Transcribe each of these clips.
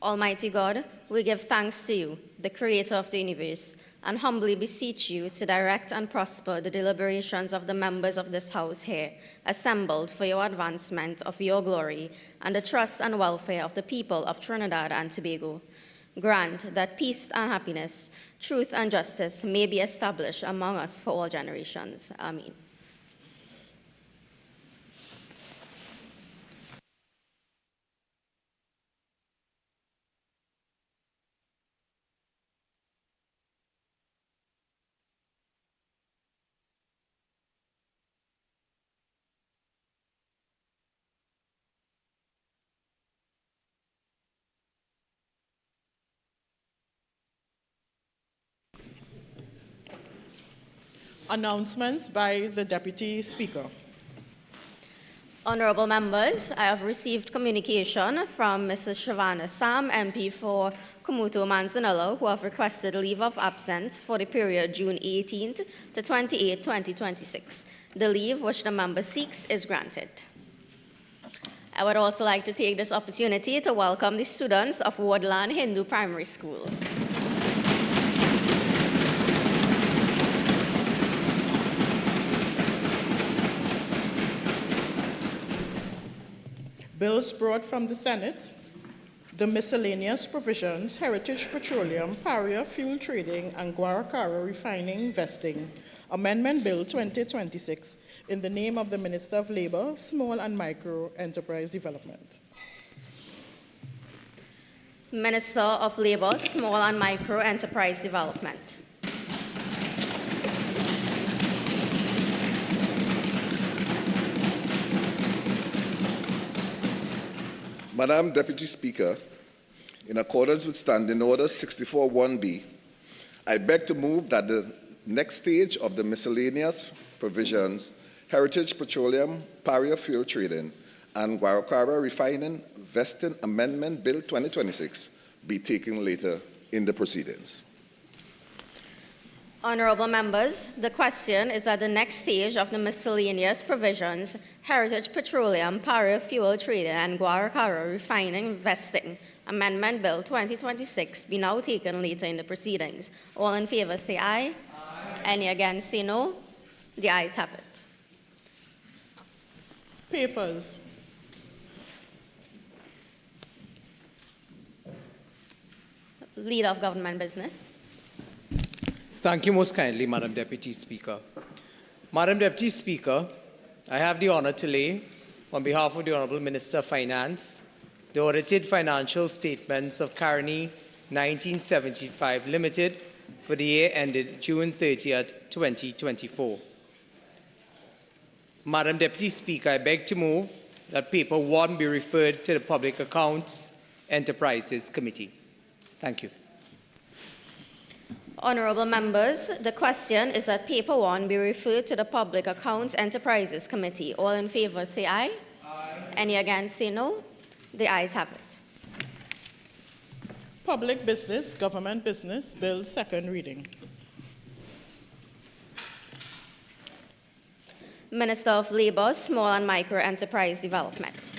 Almighty God, we give thanks to you, the creator of the universe, and humbly beseech you to direct and prosper the deliberations of the members of this house here, assembled for your advancement of your glory and the trust and welfare of the people of Trinidad and Tobago. Grant that peace and happiness, truth and justice may be established among us for all generations. Amen. Announcements by the Deputy Speaker. Honorable members, I have received communication from Mrs. Shavana Sam, MP for Kumuto Manzanillo, who have requested leave of absence for the period June 18th to 28, 2026. The leave which the member seeks is granted. I would also like to take this opportunity to welcome the students of Woodland Hindu Primary School. Bills brought from the Senate: the Miscellaneous Provisions, Heritage Petroleum, Paria Fuel Trading, and Guaracara Refining Vesting Amendment Bill 2026, in the name of the Minister of Labor, Small and Micro Enterprise Development. Minister of Labor, Small and Micro Enterprise Development. Madam Deputy Speaker, in accordance with Standing Order 64-1B, I beg to move that the next stage of the Miscellaneous Provisions, Heritage Petroleum, Paria Fuel Trading, and Guaracara Refining Vesting Amendment Bill 2026 be taken later in the proceedings. Honorable members, the question is that the next stage of the Miscellaneous Provisions, Heritage Petroleum, Paria Fuel Trading, and Guaracara Refining Vesting Amendment Bill 2026 be now taken later in the proceedings. All in favor say aye. Aye. Any against say no. The ayes have it. Papers. Leader of Government Business. Thank you most kindly, Madam Deputy Speaker. Madam Deputy Speaker, I have the honor to lay, on behalf of the Honourable Minister of Finance, the audited financial statements of Carney 1975 Limited for the year ended June 30th, 2024. Madam Deputy Speaker, I beg to move that paper 1 be referred to the Public Accounts Enterprises Committee. Thank you. Honorable members, the question is that paper 1 be referred to the Public Accounts Enterprises Committee. All in favor say aye. Aye. Any against say no. The ayes have it. Public Business, Government Business, Bill, second reading. Minister of Labor, Small and Micro Enterprise Development.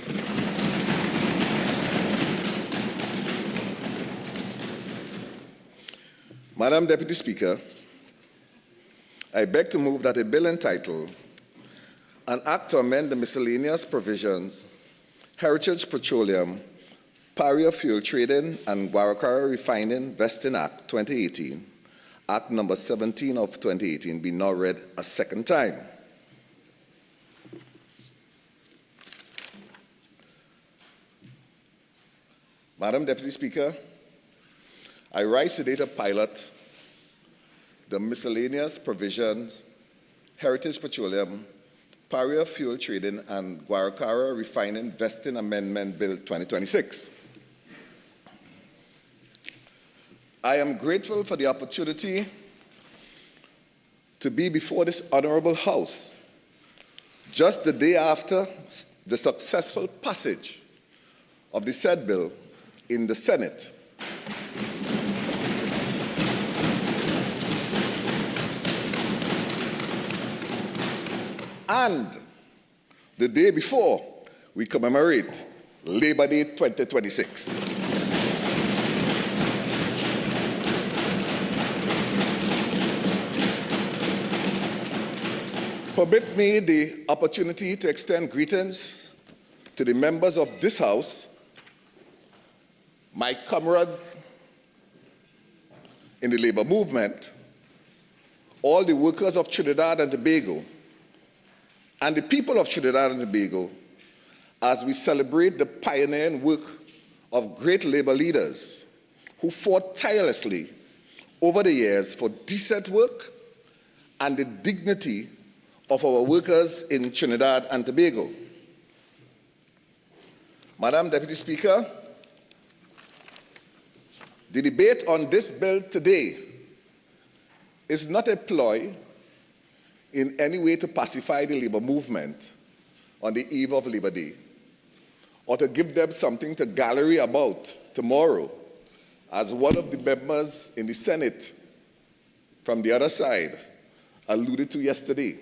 Madam Deputy Speaker, I beg to move that a bill entitled An Act to Amend the Miscellaneous Provisions, Heritage Petroleum, Paria Fuel Trading, and Guaracara Refining Vesting Act 2018, Act number 17 of 2018, be now read a second time. Madam Deputy Speaker, I rise today to pilot the Miscellaneous Provisions, Heritage Petroleum, Paria Fuel Trading, and Guaracara Refining Vesting Amendment Bill 2026. I am grateful for the opportunity to be before this honorable House just the day after the successful passage of the said bill in the Senate. And the day before we commemorate Labor Day 2026. Permit me the opportunity to extend greetings to the members of this House, my comrades in the labor movement, all the workers of Trinidad and Tobago, and the people of Trinidad and Tobago, as we celebrate the pioneering work of great labor leaders who fought tirelessly over the years for decent work and the dignity of our workers in Trinidad and Tobago. Madam Deputy Speaker, the debate on this bill today is not a ploy in any way to pacify the labor movement on the eve of Labor Day, or to give them something to gallery about tomorrow, as one of the members in the Senate from the other side alluded to yesterday.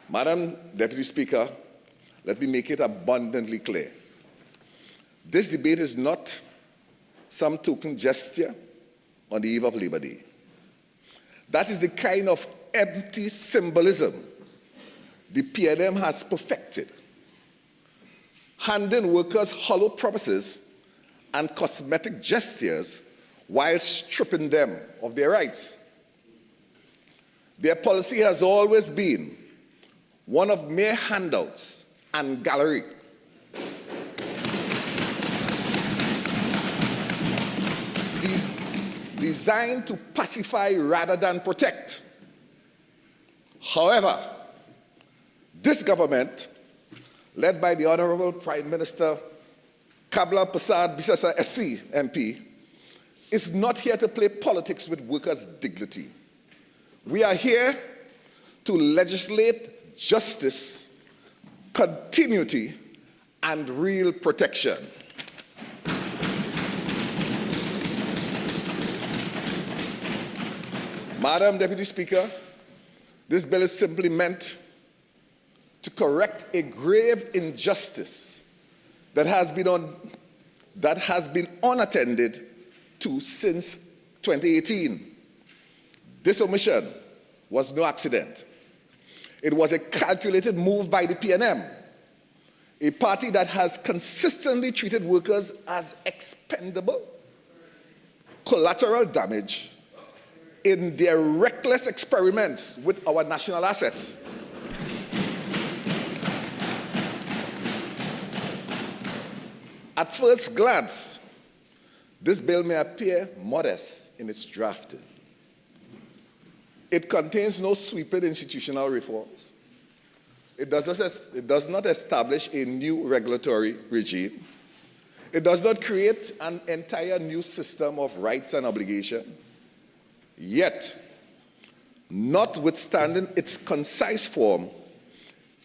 Madam Deputy Speaker, let me make it abundantly clear. This debate is not some token gesture on the eve of Labor Day. That is the kind of empty symbolism the PNM has perfected, handing workers hollow promises and cosmetic gestures while stripping them of their rights. Their policy has always been one of mere handouts and gallery. Designed to pacify rather than protect. However, this government, led by the Honorable Prime Minister Kabla Prasad Bisesa SC MP, is not here to play politics with workers' dignity. We are here to legislate justice, continuity, and real protection. Madam Deputy Speaker, this bill is simply meant to correct a grave injustice that has been unattended to since 2018. This omission was no accident. It was a calculated move by the PNM, a party that has consistently treated workers as expendable, collateral damage in their reckless experiments with our national assets. At first glance, this bill may appear modest in its drafting. It contains no sweeping institutional reforms. It does not establish a new regulatory regime. It does not create an entire new system of rights and obligations. Yet, notwithstanding its concise form,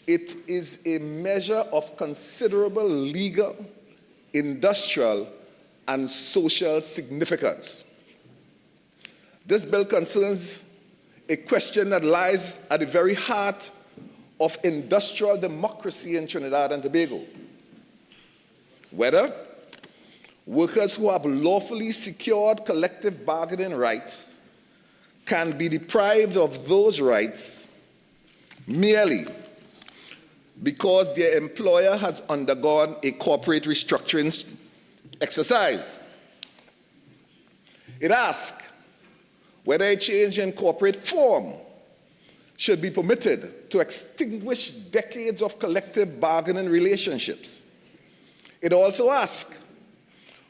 it is a measure of considerable legal, industrial, and social significance. This bill concerns a question that lies at the very heart of industrial democracy in Trinidad and Tobago. Whether workers who have lawfully secured collective bargaining rights can be deprived of those rights merely because their employer has undergone a corporate restructuring exercise. It asks whether a change in corporate form should be permitted to extinguish decades of collective bargaining relationships. It also asks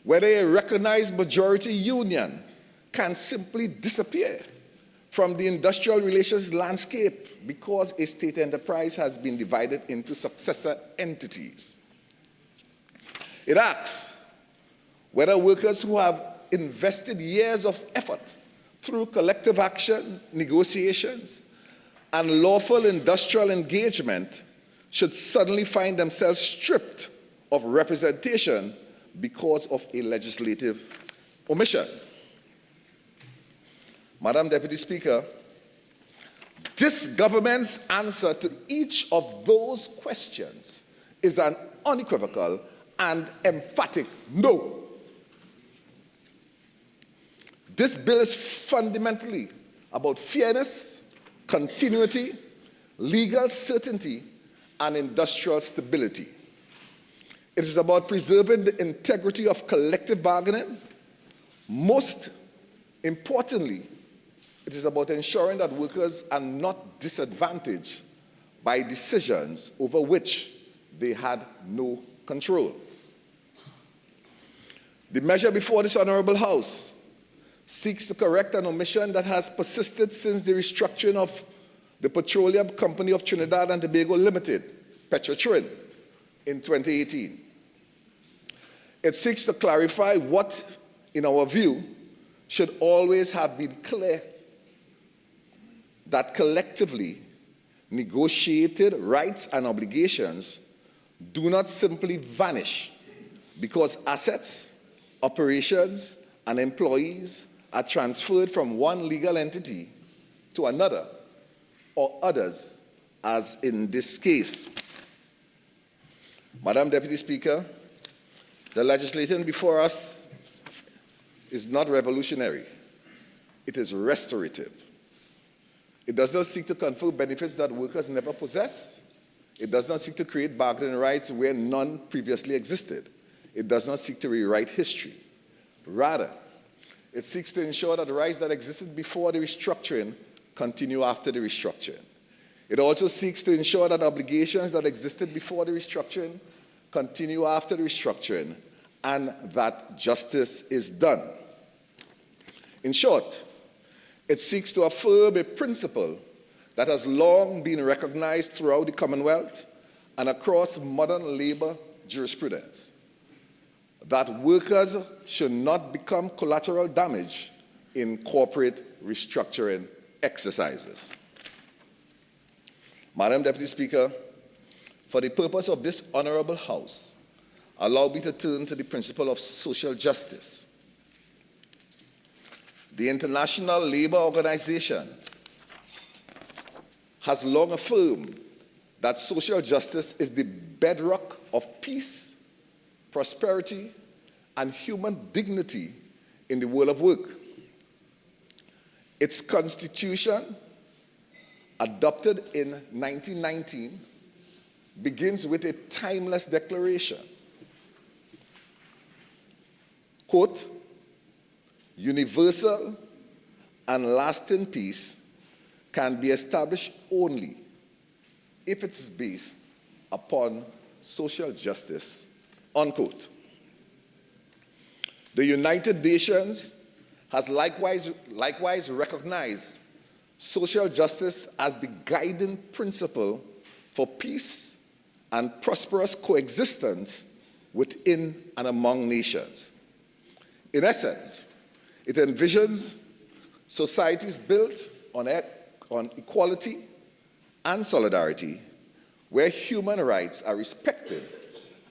whether a recognized majority union can simply disappear from the industrial relations landscape because a state enterprise has been divided into successor entities. It asks whether workers who have invested years of effort through collective action, negotiations, and lawful industrial engagement should suddenly find themselves stripped of representation because of a legislative omission. Madam Deputy Speaker, this government's answer to each of those questions is an unequivocal and emphatic no. This bill is fundamentally about fairness, continuity, legal certainty, and industrial stability. It is about preserving the integrity of collective bargaining. Most importantly, it is about ensuring that workers are not disadvantaged by decisions over which they had no control. The measure before this Honorable House seeks to correct an omission that has persisted since the restructuring of the Petroleum Company of Trinidad and Tobago Limited, Petroleum, in 2018. It seeks to clarify what, in our view, should always have been clear, that collectively negotiated rights and obligations do not simply vanish because assets, operations, and employees are transferred from one legal entity to another or others, as in this case. Madam Deputy Speaker, the legislation before us is not revolutionary. It is restorative. It does not seek to confer benefits that workers never possess. It does not seek to create bargaining rights where none previously existed. It does not seek to rewrite history. Rather, it seeks to ensure that the rights that existed before the restructuring continue after the restructuring. It also seeks to ensure that obligations that existed before the restructuring continue after the restructuring, and that justice is done. In short, it seeks to affirm a principle that has long been recognized throughout the Commonwealth and across modern labor jurisprudence, that workers should not become collateral damage in corporate restructuring exercises. Madam Deputy Speaker, for the purpose of this Honorable House, allow me to turn to the principle of social justice. The International Labour Organization has long affirmed that social justice is the bedrock of peace, prosperity, and human dignity in the world of work. Its constitution, adopted in 1919, begins with a timeless declaration. Quote, "Universal and lasting peace can be established only if it is based upon social justice," unquote. The United Nations has likewise recognized social justice as the guiding principle for peace and prosperous coexistence within and among nations. In essence, it envisions societies built on equality and solidarity, where human rights are respected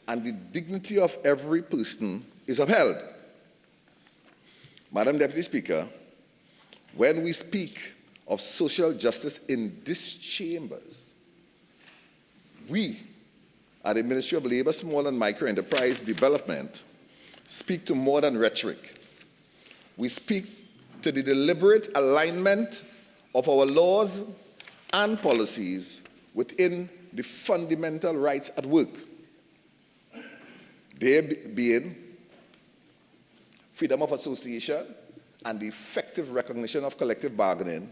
and the dignity of every person is upheld. Madam Deputy Speaker, when we speak of social justice in these chambers, we at the Ministry of Labour, Small and Micro Enterprise Development speak to more than rhetoric. We speak to the deliberate alignment of our laws and policies within the fundamental rights at work, they being freedom of association and the effective recognition of collective bargaining,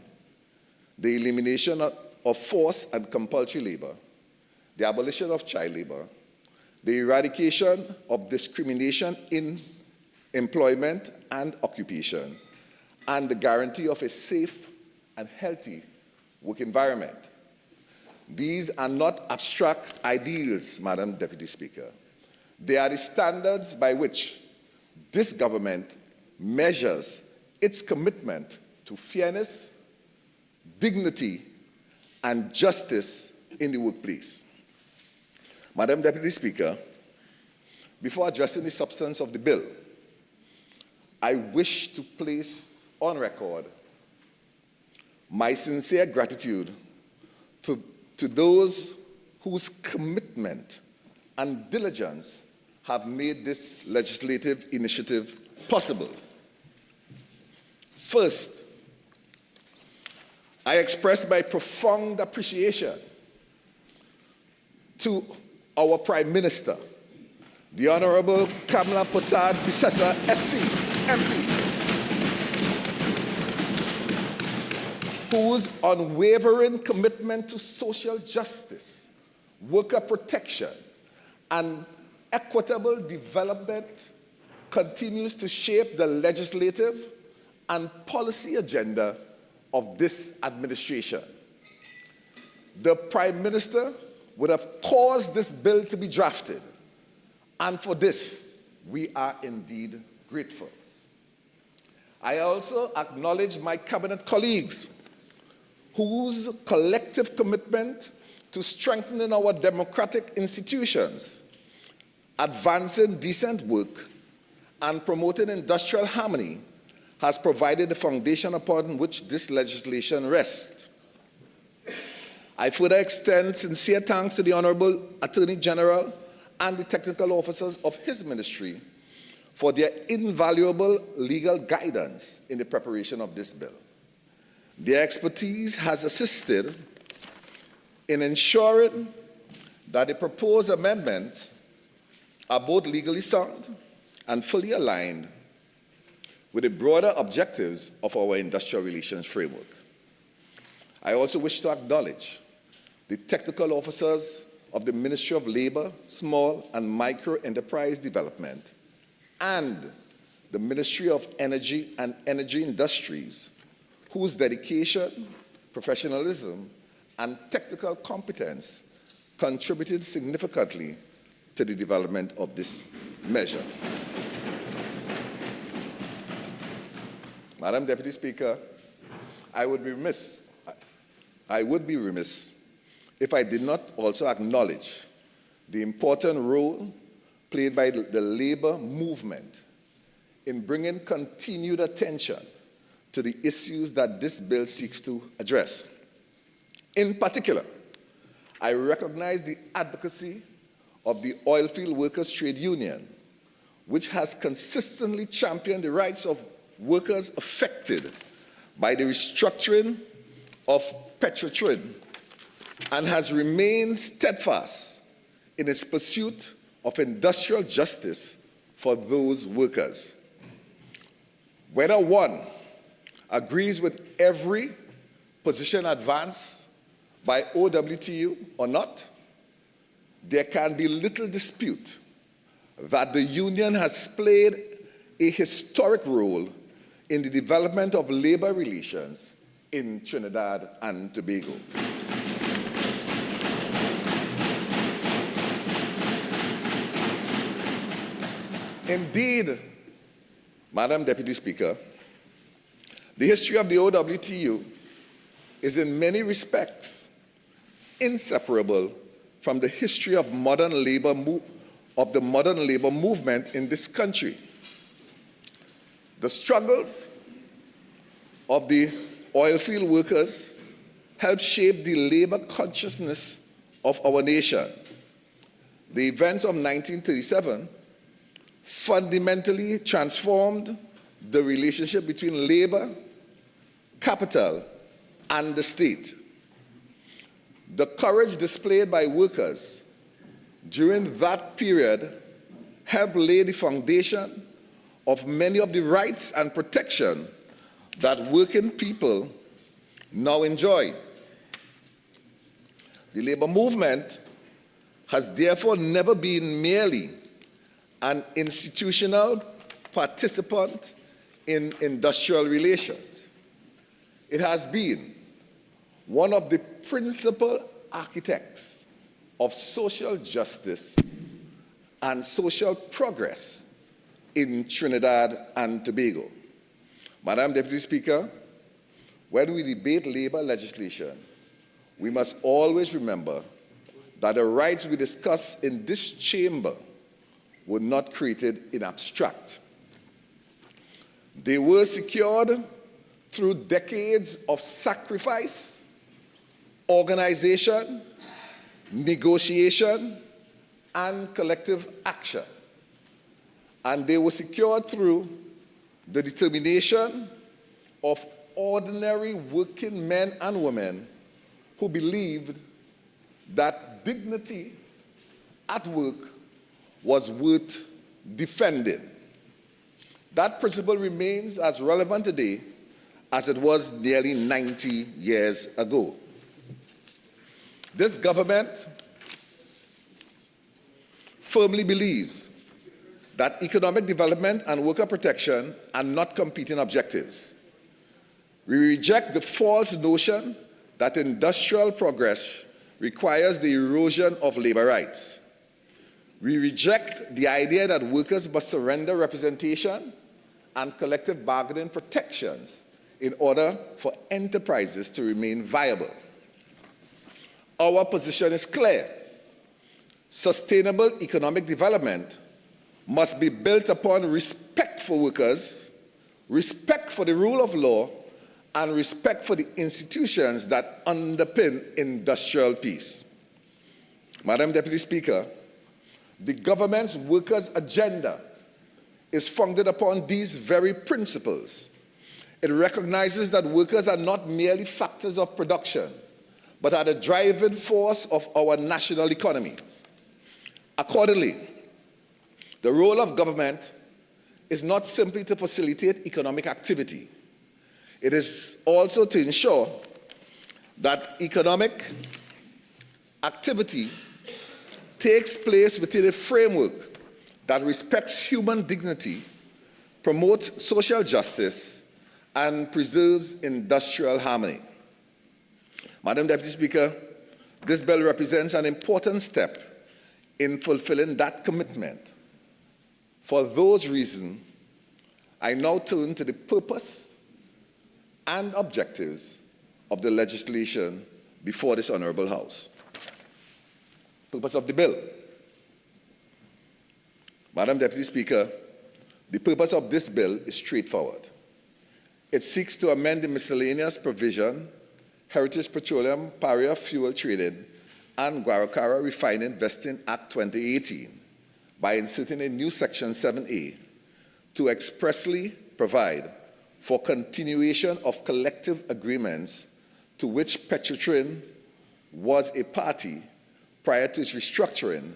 the elimination of forced and compulsory labor, the abolition of child labor, the eradication of discrimination in employment and occupation, and the guarantee of a safe and healthy work environment. These are not abstract ideals, Madam Deputy Speaker. They are the standards by which this government measures its commitment to fairness, dignity, and justice in the workplace. Madam Deputy Speaker, before addressing the substance of the bill, I wish to place on record my sincere gratitude to those whose commitment and diligence have made this legislative initiative possible. First, I express my profound appreciation to our Prime Minister, the Honorable Kamala Prasad Bisesa, SC, MP, whose unwavering commitment to social justice, worker protection, and equitable development continues to shape the legislative and policy agenda of this administration. The Prime Minister would have caused this bill to be drafted, and for this, we are indeed grateful. I also acknowledge my cabinet colleagues whose collective commitment to strengthening our democratic institutions, advancing decent work, and promoting industrial harmony has provided the foundation upon which this legislation rests. I further extend sincere thanks to the Honorable Attorney General and the technical officers of his ministry for their invaluable legal guidance in the preparation of this bill. Their expertise has assisted in ensuring that the proposed amendments are both legally sound and fully aligned with the broader objectives of our industrial relations framework. I also wish to acknowledge the technical officers of the Ministry of Labor, Small and Micro Enterprise Development, and the Ministry of Energy and Energy Industries, whose dedication, professionalism, and technical competence contributed significantly to the development of this measure. Madam Deputy Speaker, I would be remiss if I did not also acknowledge the important role played by the labor movement in bringing continued attention to the issues that this bill seeks to address. In particular, I recognize the advocacy of the Oilfield Workers Trade Union, which has consistently championed the rights of workers affected by the restructuring of Petroleum and has remained steadfast in its pursuit of industrial justice for those workers. Whether one agrees with every position advanced by OWTU or not, there can be little dispute that the union has played a historic role in the development of labor relations in Trinidad and Tobago. Indeed, Madam Deputy Speaker, the history of the OWTU is in many respects inseparable from the history of the modern labor movement in this country. The struggles of the oilfield workers helped shape the labor consciousness of our nation. The events of 1937 fundamentally transformed the relationship between labor, capital, and the state. The courage displayed by workers during that period helped lay the foundation of many of the rights and protection that working people now enjoy. The labor movement has therefore never been merely an institutional participant in industrial relations. It has been one of the principal architects of social justice and social progress in Trinidad and Tobago. Madam Deputy Speaker, when we debate labor legislation, we must always remember that the rights we discuss in this chamber were not created in abstract. They were secured through decades of sacrifice, organization, negotiation, and collective action. And they were secured through the determination of ordinary working men and women who believed that dignity at work was worth defending. That principle remains as relevant today as it was nearly 90 years ago. This government firmly believes that economic development and worker protection are not competing objectives. We reject the false notion that industrial progress requires the erosion of labor rights. We reject the idea that workers must surrender representation and collective bargaining protections in order for enterprises to remain viable. Our position is clear. Sustainable economic development must be built upon respect for workers, respect for the rule of law, and respect for the institutions that underpin industrial peace. Madam Deputy Speaker, the government's workers' agenda is founded upon these very principles. It recognizes that workers are not merely factors of production, but are the driving force of our national economy. Accordingly, the role of government is not simply to facilitate economic activity. It is also to ensure that economic activity takes place within a framework that respects human dignity, promotes social justice, and preserves industrial harmony. Madam Deputy Speaker, this bill represents an important step in fulfilling that commitment. For those reasons, I now turn to the purpose and objectives of the legislation before this Honorable House. Purpose of the bill. Madam Deputy Speaker, the purpose of this bill is straightforward. It seeks to amend the Miscellaneous Provision, Heritage Petroleum, Paria Fuel Trading, and Guaracara Refining Vesting Act 2018 by inserting a new Section 7A to expressly provide for continuation of collective agreements to which Petroleum was a party prior to its restructuring,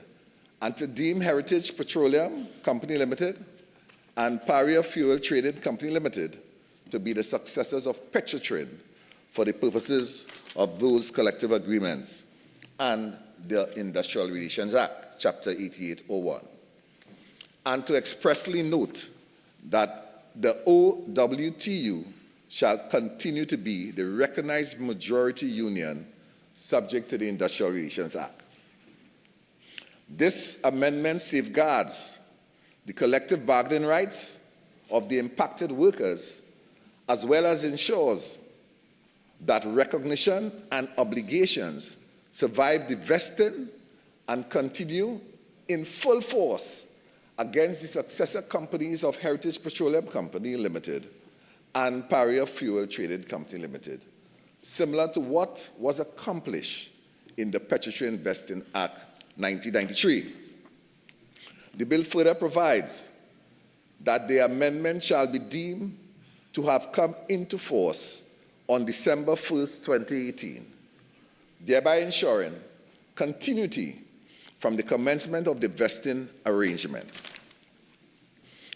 and to deem Heritage Petroleum Company Limited and Paria Fuel Trading Company Limited to be the successors of Petroleum for the purposes of those collective agreements and the Industrial Relations Act, Chapter 8801. And to expressly note that the OWTU shall continue to be the recognized majority union subject to the Industrial Relations Act. This amendment safeguards the collective bargaining rights of the impacted workers, as well as ensures that recognition and obligations survive the vesting and continue in full force against the successor companies of Heritage Petroleum Company Limited and Paria Fuel Trading Company Limited, similar to what was accomplished in the Petroleum Vesting Act 1993. The bill further provides that the amendment shall be deemed to have come into force on December 1st, 2018, thereby ensuring continuity from the commencement of the vesting arrangement.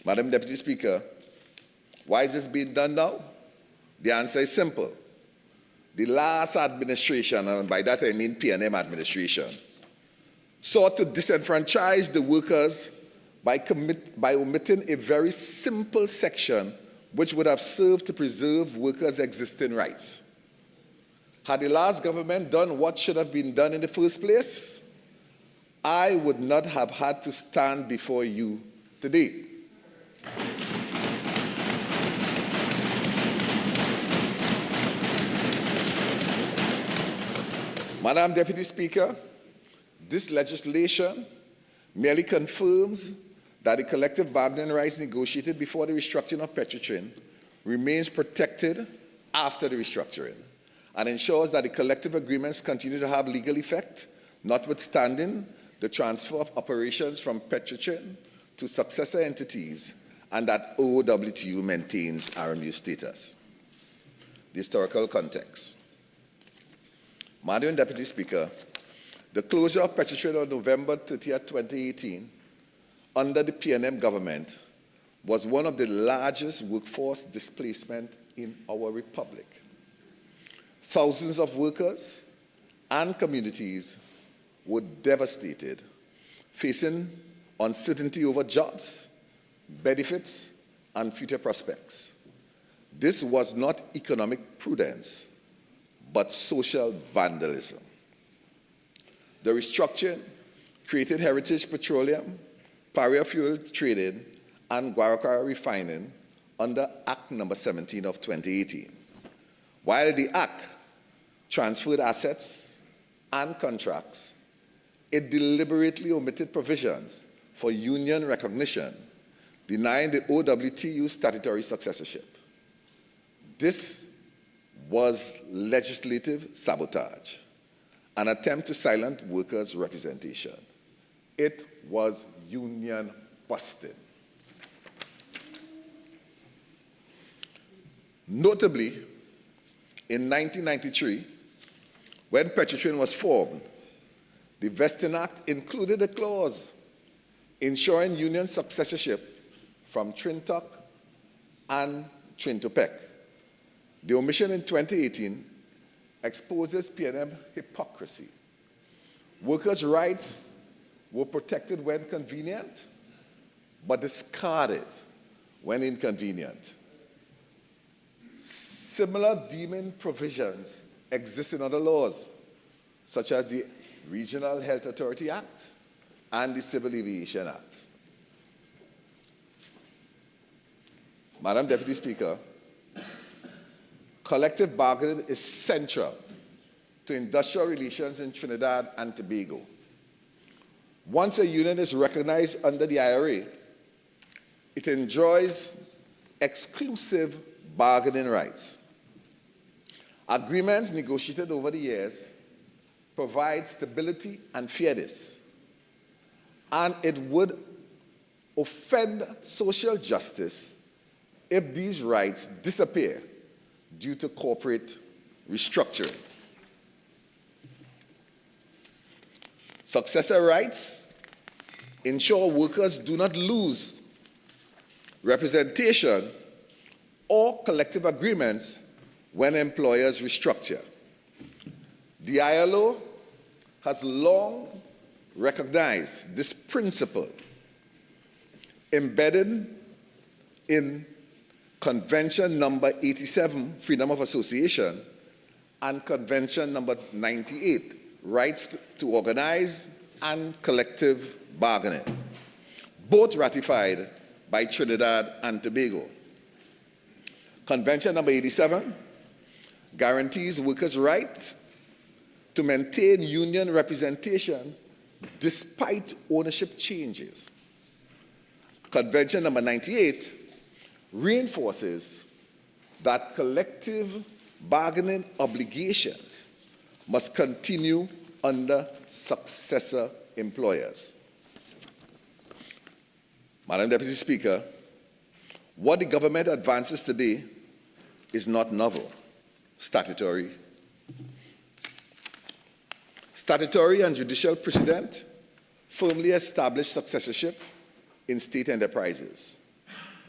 Madam Deputy Speaker, why is this being done now? The answer is simple. The last administration, and by that I mean P&M administration, sought to disenfranchise the workers by omitting a very simple section which would have served to preserve workers' existing rights. Had the last government done what should have been done in the first place, I would not have had to stand before you today. Madam Deputy Speaker, this legislation merely confirms that the collective bargaining rights negotiated before the restructuring of Petroleum remains protected after the restructuring, and ensures that the collective agreements continue to have legal effect, notwithstanding the transfer of operations from Petroleum to successor entities, and that OWTU maintains RMU status. the historical context. Madam Deputy Speaker, the closure of Petroleum on November 30th, 2018, under the PNM government, was one of the largest workforce displacement in our republic. Thousands of workers and communities were devastated, facing uncertainty over jobs, benefits, and future prospects. This was not economic prudence, but social vandalism. The restructuring created Heritage Petroleum, Paria fuel trading, and Guaracara refining under Act No. 17 of 2018. While the Act transferred assets and contracts, it deliberately omitted provisions for union recognition, denying the OWTU statutory successorship. This was legislative sabotage, an attempt to silence workers' representation. It was union busting. Notably, in 1993, when Petroleum was formed, the Vesting Act included a clause ensuring union successorship from Trintoc and Trintopec. The omission in 2018 exposes PNM hypocrisy. Workers' rights were protected when convenient, but discarded when inconvenient. Similar deeming provisions exist in other laws, such as the Regional Health Authority Act and the Civil Aviation Act. Madam Deputy Speaker, collective bargaining is central to industrial relations in Trinidad and Tobago. Once a union is recognized under the IRA, it enjoys exclusive bargaining rights. Agreements negotiated over the years provide stability and fairness, and it would offend social justice if these rights disappear due to corporate restructuring. Successor rights ensure workers do not lose representation or collective agreements when employers restructure. The ILO has long recognized this principle embedded in Convention number 87, Freedom of Association, and Convention number 98, Rights to Organize and Collective Bargaining, both ratified by Trinidad and Tobago. Convention number 87 guarantees workers' rights to maintain union representation despite ownership changes. Convention number 98 reinforces that collective bargaining obligations must continue under successor employers. Madam Deputy Speaker, what the government advances today is not novel. Statutory and judicial precedent firmly establish successorship in state enterprises.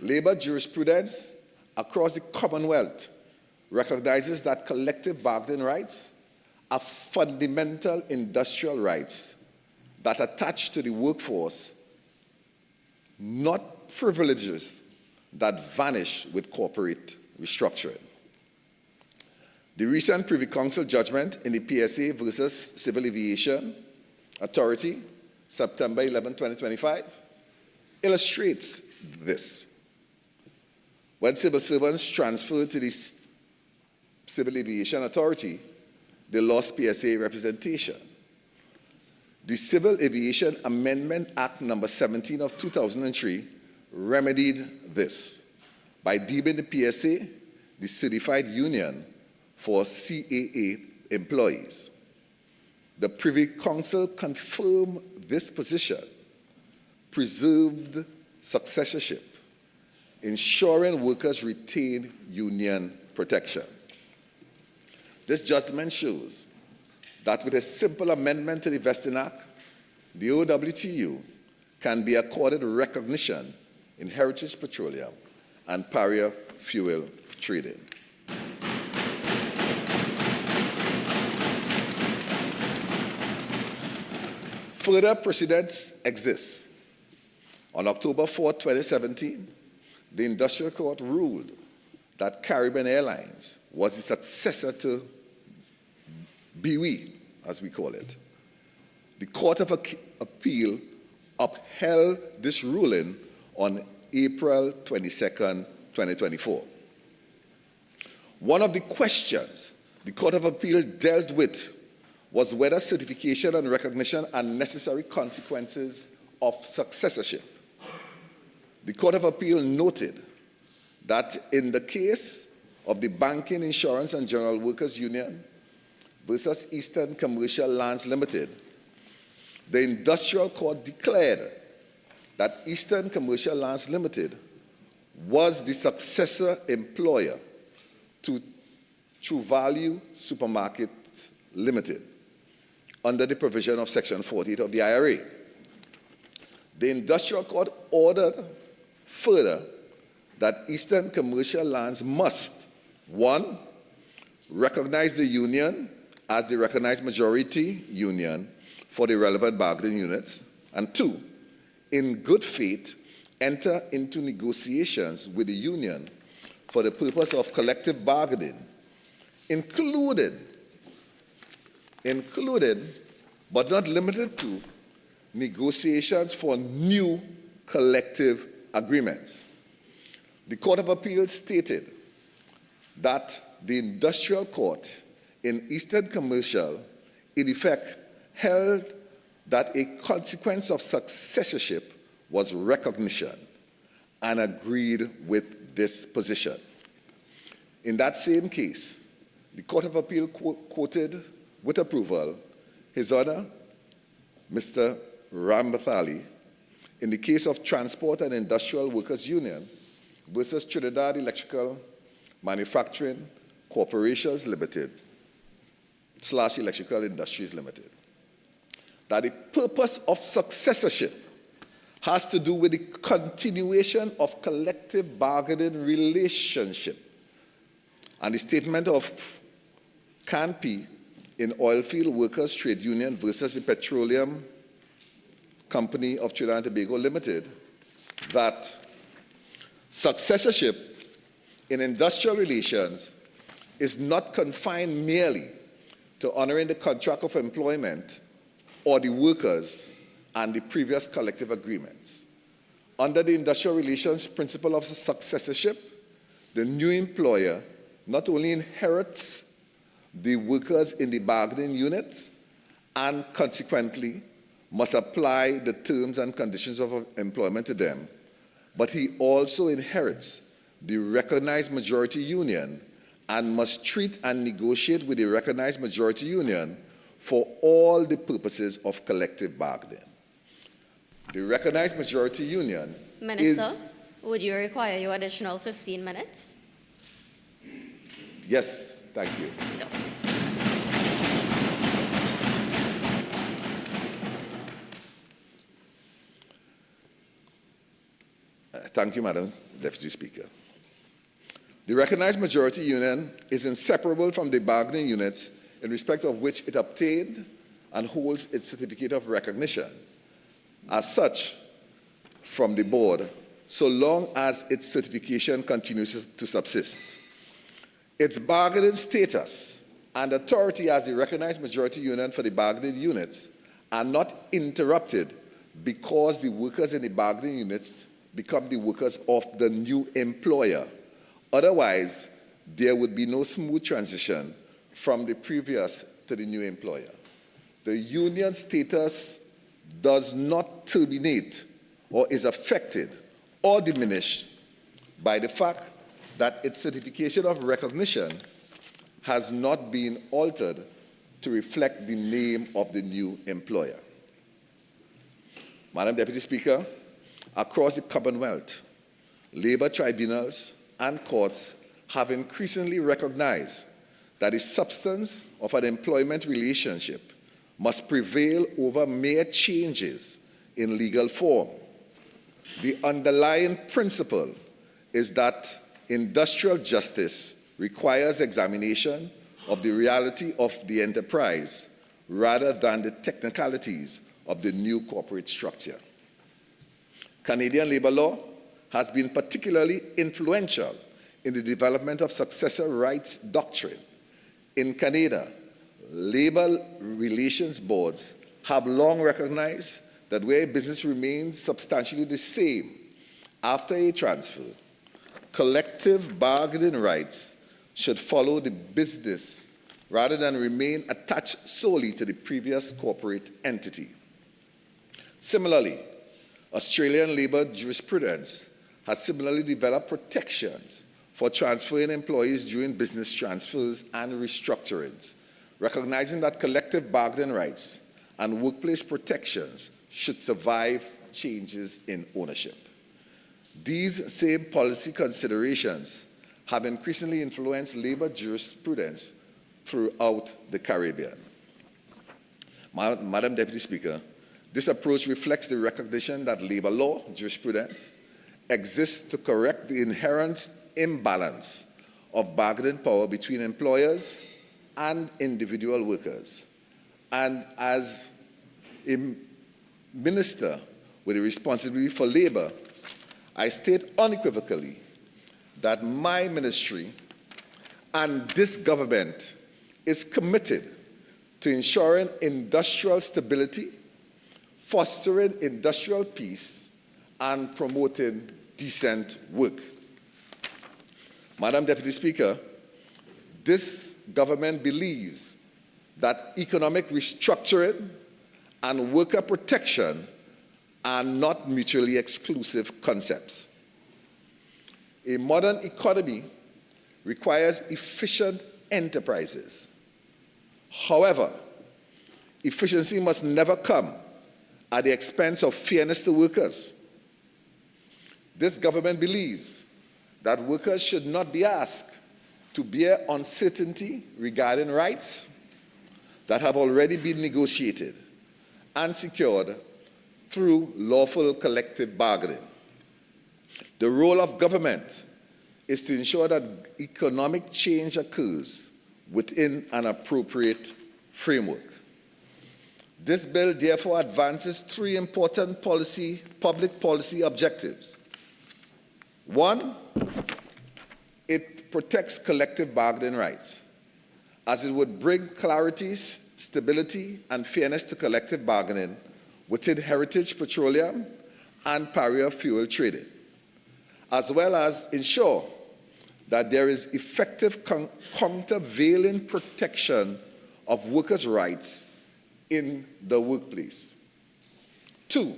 Labor jurisprudence across the Commonwealth recognizes that collective bargaining rights are fundamental industrial rights that attach to the workforce, not privileges that vanish with corporate restructuring. The recent Privy Council judgment in the PSA versus Civil Aviation Authority, September 11, 2025, illustrates this. When civil servants transferred to the Civil Aviation Authority, they lost PSA representation. The Civil Aviation Amendment Act No. 17 of 2003 remedied this by deeming the PSA the certified union for CAA employees. The Privy Council confirmed this position, preserved successorship, ensuring workers retain union protection. This judgment shows that with a simple amendment to the Vesting Act, the OWTU can be accorded recognition in Heritage Petroleum and Paria fuel trading. Further precedents exist. On October 4, 2017, the Industrial Court ruled that Caribbean Airlines was the successor to BWE, as we call it. The Court of Appeal upheld this ruling on April 22, 2024. One of the questions the Court of Appeal dealt with was whether certification and recognition are necessary consequences of successorship. The Court of Appeal noted that in the case of the Banking, Insurance and General Workers Union versus Eastern Commercial Lands Limited, the Industrial Court declared that Eastern Commercial Lands Limited was the successor employer to True Value Supermarkets Limited under the provision of Section 48 of the IRA. The Industrial Court ordered further that Eastern Commercial Lands must, 1, recognize the union as the recognized majority union for the relevant bargaining units, and 2, in good faith, enter into negotiations with the union for the purpose of collective bargaining, included but not limited to negotiations for new collective agreements. The Court of Appeal stated that the Industrial Court in Eastern Commercial, in effect, held that a consequence of successorship was recognition and agreed with this position. In that same case, the Court of Appeal quoted with approval His Honor, Mr. Rambathali, in the case of Transport and Industrial Workers Union versus Trinidad Electrical Manufacturing Corporations Limited / Electrical Industries Limited, that the purpose of successorship has to do with the continuation of collective bargaining relationship. And the statement of CANP in Oilfield Workers Trade Union versus the Petroleum Company of Trinidad and Tobago Limited, that successorship in industrial relations is not confined merely to honoring the contract of employment or the workers and the previous collective agreements. Under the industrial relations principle of successorship, the new employer not only inherits the workers in the bargaining units and consequently must apply the terms and conditions of employment to them, but he also inherits the recognized majority union and must treat and negotiate with the recognized majority union for all the purposes of collective bargaining. The recognized majority union Minister, would you require your additional 15 minutes? Yes, thank you. No. Thank you, Madam Deputy Speaker. The recognized majority union is inseparable from the bargaining units in respect of which it obtained and holds its certificate of recognition as such from the board, so long as its certification continues to subsist. Its bargaining status and authority as the recognized majority union for the bargaining units are not interrupted because the workers in the bargaining units become the workers of the new employer. Otherwise, there would be no smooth transition from the previous to the new employer. The union status does not terminate or is affected or diminished by the fact that its certification of recognition has not been altered to reflect the name of the new employer. Madam Deputy Speaker, across the Commonwealth, labor tribunals and courts have increasingly recognized that the substance of an employment relationship must prevail over mere changes in legal form. The underlying principle is that industrial justice requires examination of the reality of the enterprise rather than the technicalities of the new corporate structure. Canadian labor law has been particularly influential in the development of successor rights doctrine. In Canada, labor relations boards have long recognized that where a business remains substantially the same after a transfer, collective bargaining rights should follow the business rather than remain attached solely to the previous corporate entity. Similarly, Australian labor jurisprudence has similarly developed protections for transferring employees during business transfers and restructurings, recognizing that collective bargaining rights and workplace protections should survive changes in ownership. These same policy considerations have increasingly influenced labor jurisprudence throughout the Caribbean. Madam Deputy Speaker, this approach reflects the recognition that labor law jurisprudence exists to correct the inherent imbalance of bargaining power between employers and individual workers. And as a minister with a responsibility for labor, I state unequivocally that my ministry and this government is committed to ensuring industrial stability, fostering industrial peace, and promoting decent work. Madam Deputy Speaker, this government believes that economic restructuring and worker protection are not mutually exclusive concepts. A modern economy requires efficient enterprises. However, efficiency must never come at the expense of fairness to workers. This government believes that workers should not be asked to bear uncertainty regarding rights that have already been negotiated and secured through lawful collective bargaining. The role of government is to ensure that economic change occurs within an appropriate framework. This bill therefore advances three important public policy objectives. One, it protects collective bargaining rights, as it would bring clarity, stability, and fairness to collective bargaining within Heritage Petroleum and Paria fuel trading, as well as ensure that there is effective countervailing protection of workers' rights in the workplace. Two,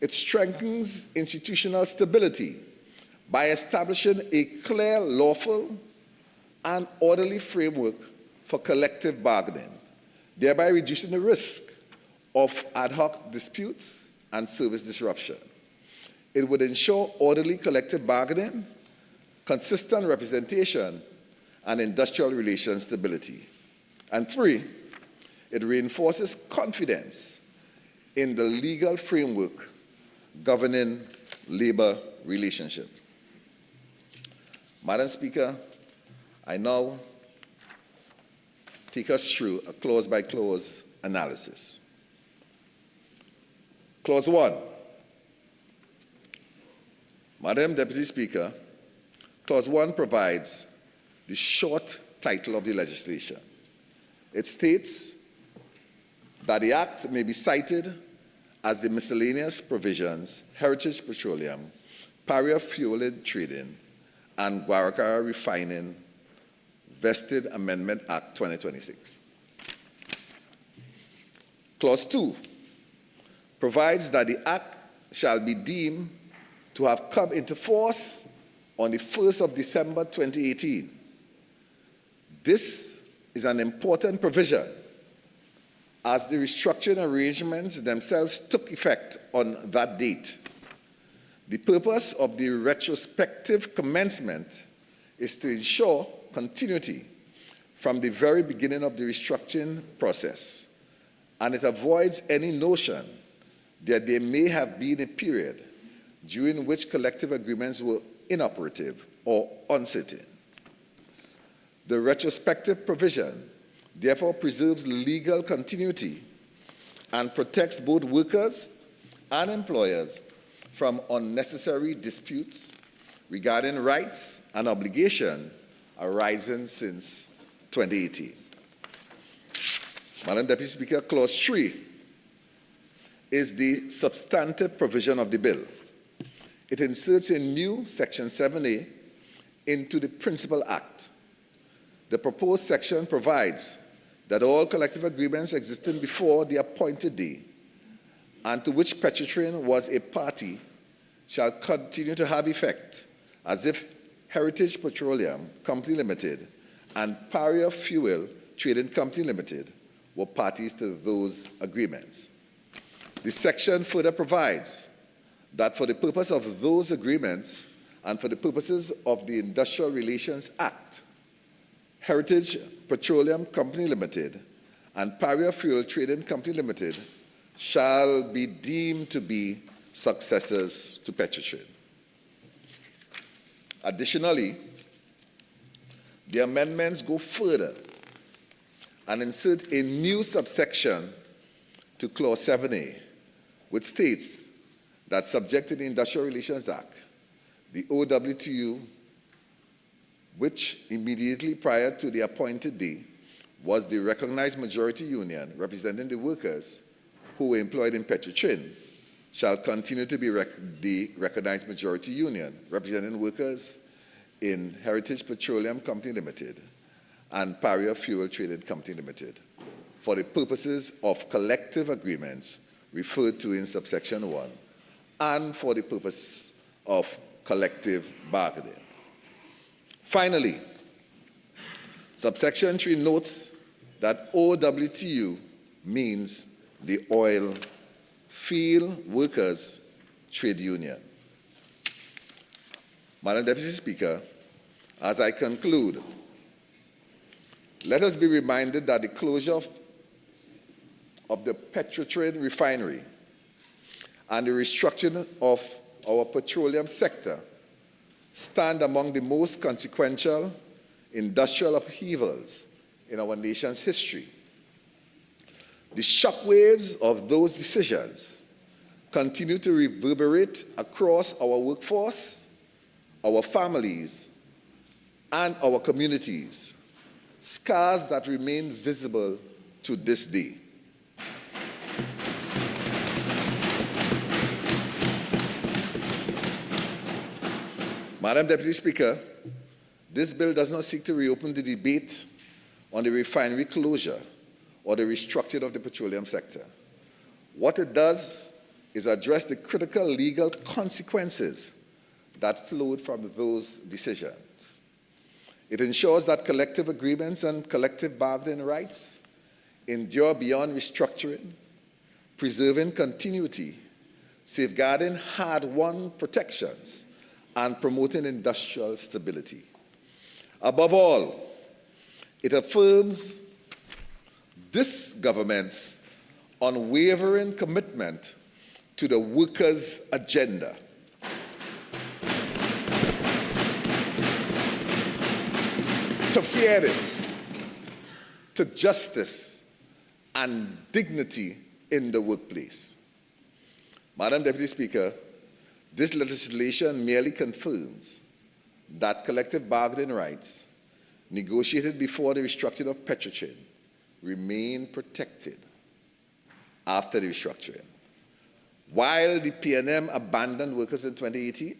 it strengthens institutional stability by establishing a clear, lawful, and orderly framework for collective bargaining, thereby reducing the risk of ad hoc disputes and service disruption. It would ensure orderly collective bargaining, consistent representation, and industrial relations stability. And three, it reinforces confidence in the legal framework governing labor relationship. Madam Speaker, I now take us through a clause-by-clause analysis. Clause 1. Madam Deputy Speaker, Clause 1 provides the short title of the legislation. It states that the Act may be cited as the Miscellaneous Provisions, Heritage Petroleum, Paria Fueling Trading, and Guaracara Refining Vested Amendment Act 2026. Clause 2 provides that the Act shall be deemed to have come into force on the 1st of December 2018. This is an important provision as the restructuring arrangements themselves took effect on that date. The purpose of the retrospective commencement is to ensure continuity from the very beginning of the restructuring process, and it avoids any notion that there may have been a period during which collective agreements were inoperative or uncertain. The retrospective provision therefore preserves legal continuity and protects both workers and employers from unnecessary disputes regarding rights and obligations arising since 2018. Madam Deputy Speaker, Clause 3 is the substantive provision of the bill. It inserts a new Section 7A into the Principal Act. The proposed section provides that all collective agreements existing before the appointed day and to which Petroleum was a party shall continue to have effect as if Heritage Petroleum Company Limited and Paria Fuel Trading Company Limited were parties to those agreements. The section further provides that for the purpose of those agreements and for the purposes of the Industrial Relations Act, Heritage Petroleum Company Limited and Paria Fuel Trading Company Limited shall be deemed to be successors to Petroleum. Additionally, the amendments go further and insert a new subsection to Clause 7A, which states that subject to the Industrial Relations Act, the OWTU, which immediately prior to the appointed day was the recognized majority union representing the workers who were employed in Petroleum, shall continue to be the recognized majority union representing workers in Heritage Petroleum Company Limited and Paria Fuel Trading Company Limited for the purposes of collective agreements referred to in subsection 1 and for the purpose of collective bargaining. Finally, subsection 3 notes that OWTU means the Oil Field Workers Trade Union. Madam Deputy Speaker, as I conclude, let us be reminded that the closure of the Petroleum refinery and the restructuring of our petroleum sector stand among the most consequential industrial upheavals in our nation's history. The shockwaves of those decisions continue to reverberate across our workforce, our families, and our communities, scars that remain visible to this day. Madam Deputy Speaker, this bill does not seek to reopen the debate on the refinery closure or the restructuring of the petroleum sector. What it does is address the critical legal consequences that flowed from those decisions. It ensures that collective agreements and collective bargaining rights endure beyond restructuring, preserving continuity, safeguarding hard-won protections, and promoting industrial stability. Above all, it affirms this government's unwavering commitment to the workers' agenda. To fairness, to justice, and dignity in the workplace. Madam Deputy Speaker, this legislation merely confirms that collective bargaining rights negotiated before the restructuring of Petroleum remain protected after the restructuring. While the PNM abandoned workers in 2018,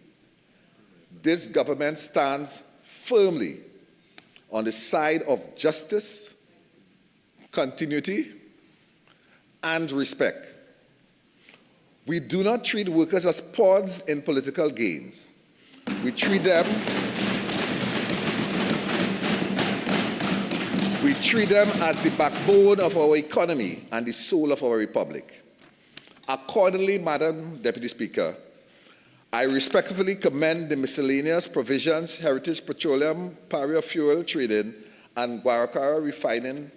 this government stands firmly on the side of justice, continuity, and respect. We do not treat workers as pawns in political games. We treat them as the backbone of our economy and the soul of our republic. Accordingly, Madam Deputy Speaker, I respectfully commend the miscellaneous provisions, Heritage Petroleum, Paria Fuel Trading, and Guaracara Refining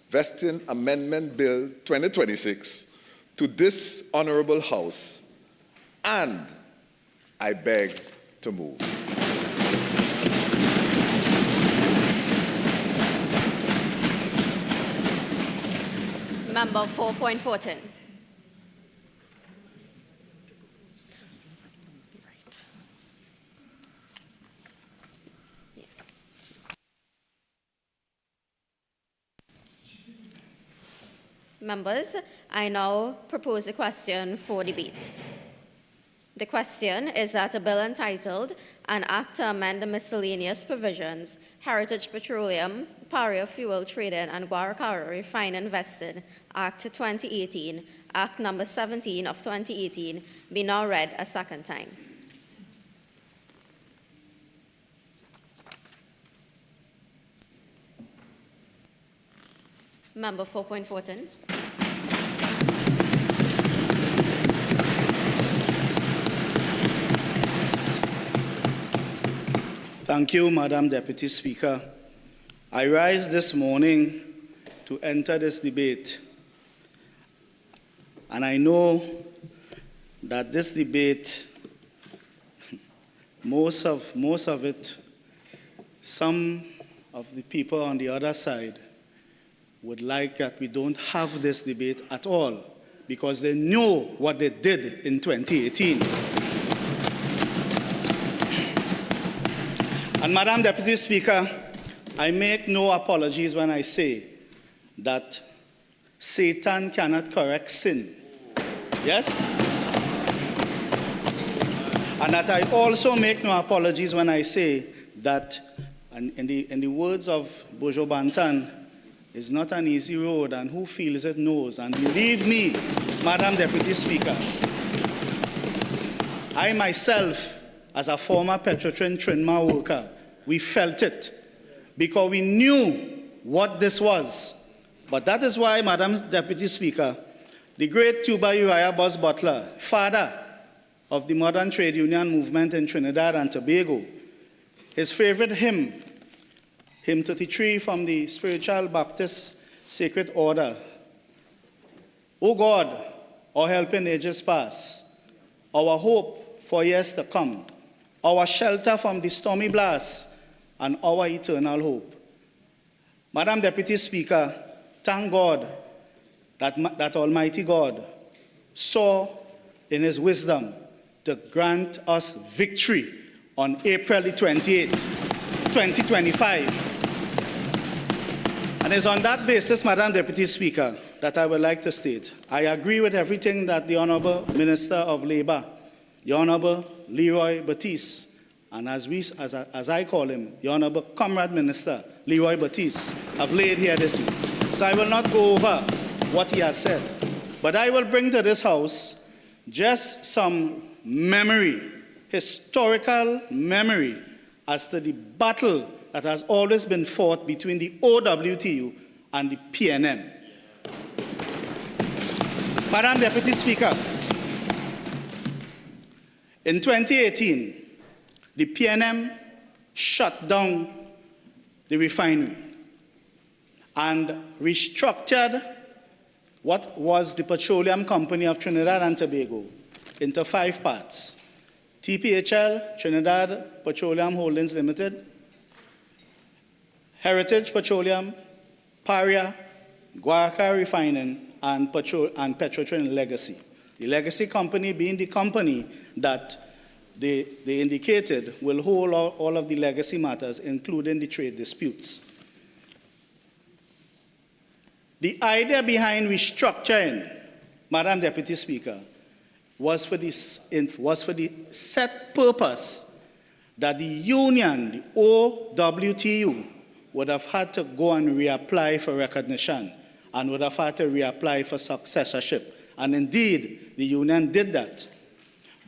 Vesting Amendment Bill 2026 to this Honorable House, and I beg to move. Member for Point Fortin. Members, I now propose a question for debate. The question is that a bill entitled An Act to Amend the Miscellaneous Provisions, Heritage Petroleum, Paria Fuel Trading, and Guaracara Refining Vested Act 2018, Act number 17 of 2018, be now read a second time. Member for Point Fortin. Thank you, Madam Deputy Speaker. I rise this morning to enter this debate, and I know that this debate, most of it, some of the people on the other side would like that we don't have this debate at all because they know what they did in 2018. And Madam Deputy Speaker, I make no apologies when I say that Satan cannot correct sin. Yes? And that I also make no apologies when I say that, and in the words of Bojo Bantan, it's not an easy road, and who feels it knows. And believe me, Madam Deputy Speaker, I myself, as a former Petroleum Trinma worker, we felt it because we knew what this was. But that is why, Madam Deputy Speaker, the great Tuba Uriah Bus Butler, father of the modern trade union movement in Trinidad and Tobago, his favorite hymn, hymn 33 from the Spiritual Baptist Sacred Order, O God, our help in ages past, our hope for years to come, our shelter from the stormy blast, and our eternal hope. Madam Deputy Speaker, thank God that Almighty God saw in his wisdom to grant us victory on April the 28th, 2025. And it's on that basis, Madam Deputy Speaker, that I would like to state, I agree with everything that the Honourable Minister of Labour, the Honourable Leroy Batiste, and as I call him, the Honourable Comrade Minister Leroy Batiste, have laid here this week. So I will not go over what he has said, but I will bring to this House just some memory, historical memory, as to the battle that has always been fought between the OWTU and the PNM. Madam Deputy Speaker, in 2018, the PNM shut down the refinery and restructured what was the Petroleum Company of Trinidad and Tobago into 5 parts: TPHL, Trinidad Petroleum Holdings Limited, Heritage Petroleum, Paria, Guaracara Refining, and Petroleum Legacy. The Legacy Company being the company that they indicated will hold all of the legacy matters, including the trade disputes. The idea behind restructuring, Madam Deputy Speaker, was for the set purpose that the union, the OWTU, would have had to go and reapply for recognition and would have had to reapply for successorship. And indeed, the union did that.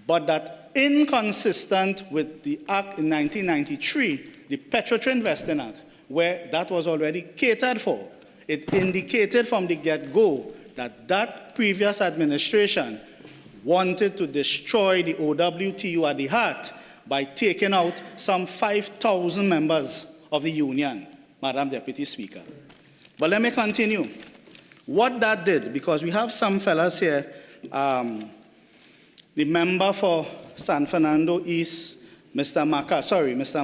But that inconsistent with the Act in 1993, the Petroleum Investing Act, where that was already catered for, it indicated from the get-go that that previous administration wanted to destroy the OWTU at the heart by taking out some 5,000 members of the union. Madam Deputy Speaker. But let me continue. What that did, because we have some fellas here, the member for San Fernando East, Mr.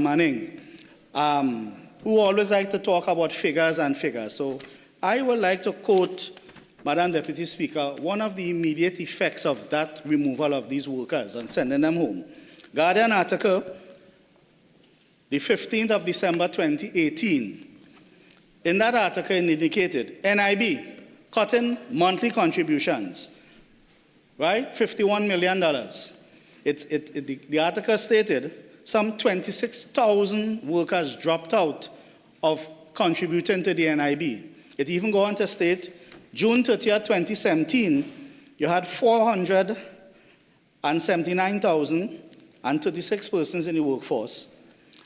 Manning, who always like to talk about figures and figures. So I would like to quote, Madam Deputy Speaker, one of the immediate effects of that removal of these workers and sending them home. Guardian article, the 15th of December 2018. In that article, it indicated NIB cutting monthly contributions, right? $51 million. The article stated some 26,000 workers dropped out of contributing to the NIB. It even go on to state, June 30th, 2017, you had 479,036 persons in the workforce.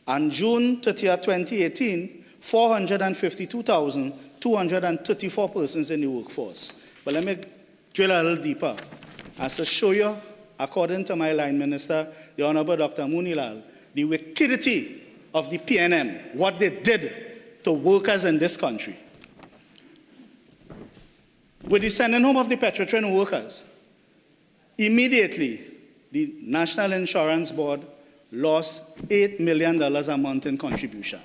And June 30th, 2018, 452,234 persons in the workforce. But let me drill a little deeper. As to show you, according to my line minister, the Honorable Dr. Munilal, the wickedity of the PNM, what they did to workers in this country. With the sending home of the Petroleum workers, immediately the National Insurance Board lost $8 million a month in contribution.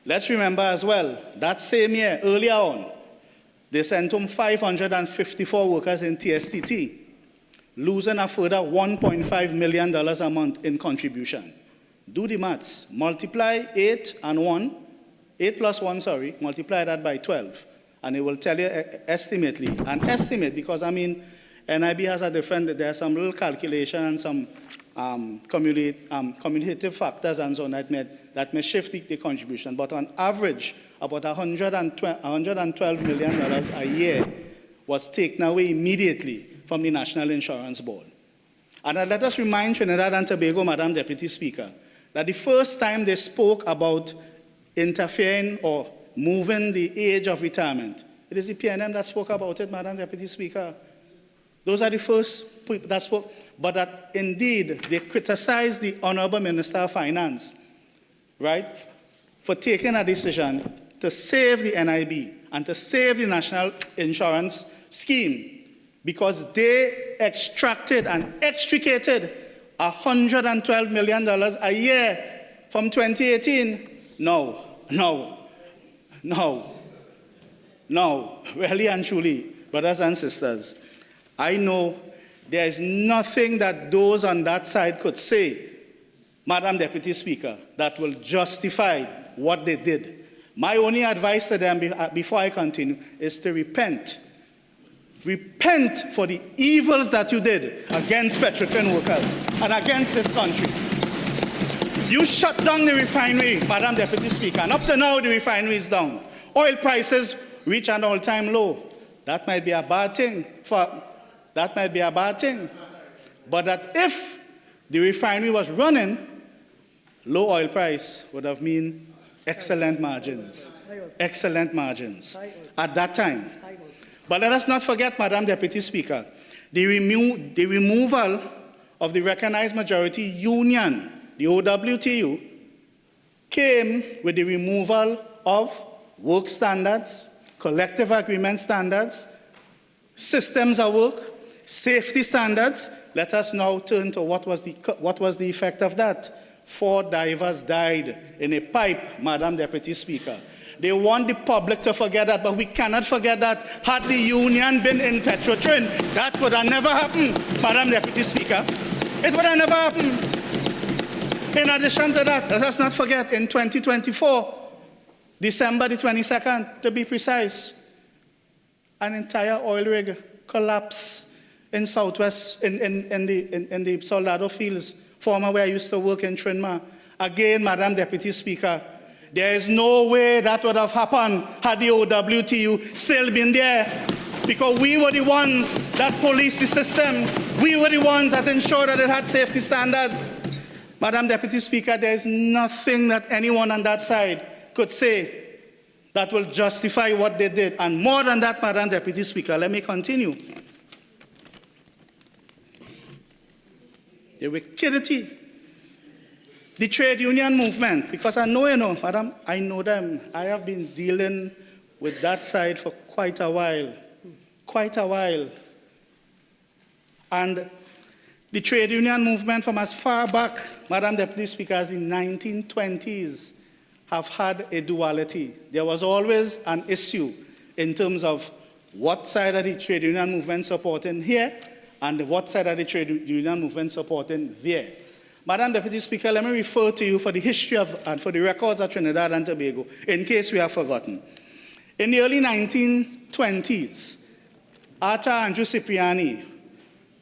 Let's remember as well, that same year, earlier on, they sent home 554 workers in TSTT, losing a further $1.5 million a month in contribution. Do the maths. Multiply 8 plus 1, multiply that by 12. And it will tell you estimately. An estimate, because I mean, NIB has a different, there's some little calculation and some cumulative factors and so on that may shift the contribution. But on average, about $112 million a year was taken away immediately from the National Insurance Board. And let us remind Trinidad and Tobago, Madam Deputy Speaker, that the first time they spoke about interfering or moving the age of retirement, it is the PNM that spoke about it, Madam Deputy Speaker. Those are the first people that spoke. But that indeed they criticized the Honorable Minister of Finance, right, for taking a decision to save the NIB and to save the National Insurance Scheme because they extracted and extricated $112 million a year from 2018. No, really and truly, brothers and sisters, I know there is nothing that those on that side could say, Madam Deputy Speaker, that will justify what they did. My only advice to them before I continue is to repent. Repent for the evils that you did against Petroleum workers and against this country. You shut down the refinery, Madam Deputy Speaker, and up to now the refinery is down. Oil prices reach an all-time low. That might be a bad thing. But that if the refinery was running, low oil price would have meant excellent margins at that time. But let us not forget, Madam Deputy Speaker, the removal of the recognized majority union, the OWTU, came with the removal of work standards, collective agreement standards, systems of work, safety standards. Let us now turn to what was the effect of that. 4 divers died in a pipe, Madam Deputy Speaker. They want the public to forget that, but we cannot forget that. Had the union been in Petrotrin, that would have never happened, Madam Deputy Speaker. It would have never happened. In addition to that, let us not forget, in 2024, December the 22nd, to be precise, an entire oil rig collapsed in Southwest, in the Soldado Fields, former where I used to work in Trinma. Again, Madam Deputy Speaker, there is no way that would have happened had the OWTU still been there, because we were the ones that policed the system. We were the ones that ensured that it had safety standards. Madam Deputy Speaker, there is nothing that anyone on that side could say that will justify what they did. And more than that, Madam Deputy Speaker, let me continue. The wickedity The trade union movement, because I know, madam, I know them. I have been dealing with that side for quite a while. And the trade union movement from as far back, Madam Deputy Speaker, as the 1920s, have had a duality. There was always an issue in terms of what side of the trade union movement supporting here and what side of the trade union movement supporting there. Madam Deputy Speaker, let me refer to you for the history of and for the records of Trinidad and Tobago, in case we have forgotten. In the early 1920s, Arthur Andrew Cipriani,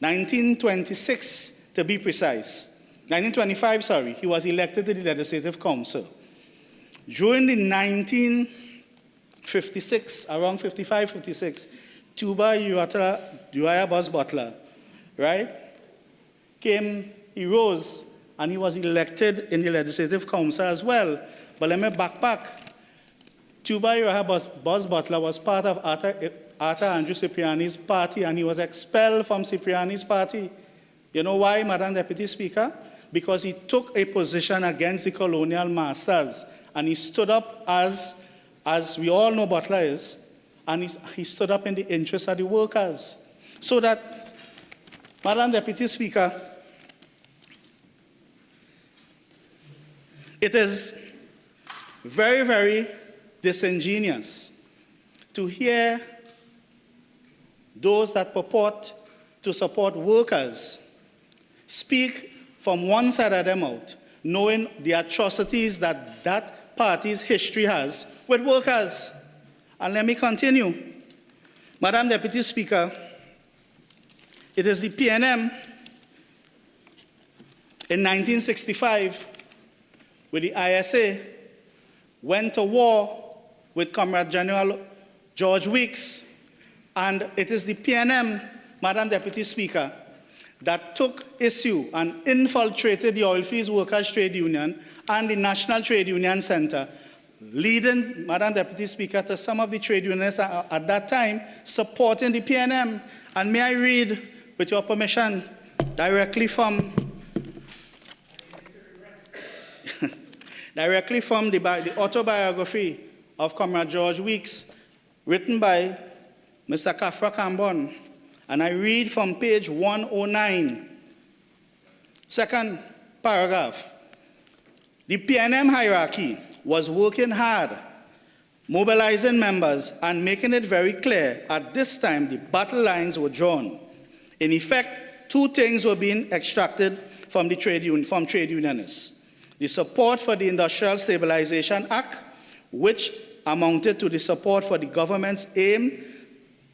1926 to be precise, 1925, sorry, he was elected to the Legislative Council. During the 1956, around 55, 56, Tuba Uriah Bus Butler, right, he rose and he was elected in the Legislative Council as well. But let me backpack. Tuba Uriah Bus Butler was part of Arthur Andrew Cipriani's party, and he was expelled from Cipriani's party. You know why, Madam Deputy Speaker? Because he took a position against the colonial masters, and he stood up as we all know Butler is, and he stood up in the interest of the workers. So that, Madam Deputy Speaker, it is very, very disingenuous to hear those that purport to support workers speak from one side of their mouth, knowing the atrocities that that party's history has with workers. And let me continue. Madam Deputy Speaker, it is the PNM in 1965 with the ISA went to war with Comrade General George Weeks, and it is the PNM, Madam Deputy Speaker, that took issue and infiltrated the Oilfields Workers Trade Union and the National Trade Union Center, leading, Madam Deputy Speaker, to some of the trade unionists at that time supporting the PNM. And may I read, with your permission, directly from the autobiography of Comrade George Weeks, written by Mr. Kafra Cambon, and I read from page 109, second paragraph. The PNM hierarchy was working hard, mobilizing members, and making it very clear at this time the battle lines were drawn. In effect, two things were being extracted from trade unionists: the support for the Industrial Stabilization Act, which amounted to the support for the government's aim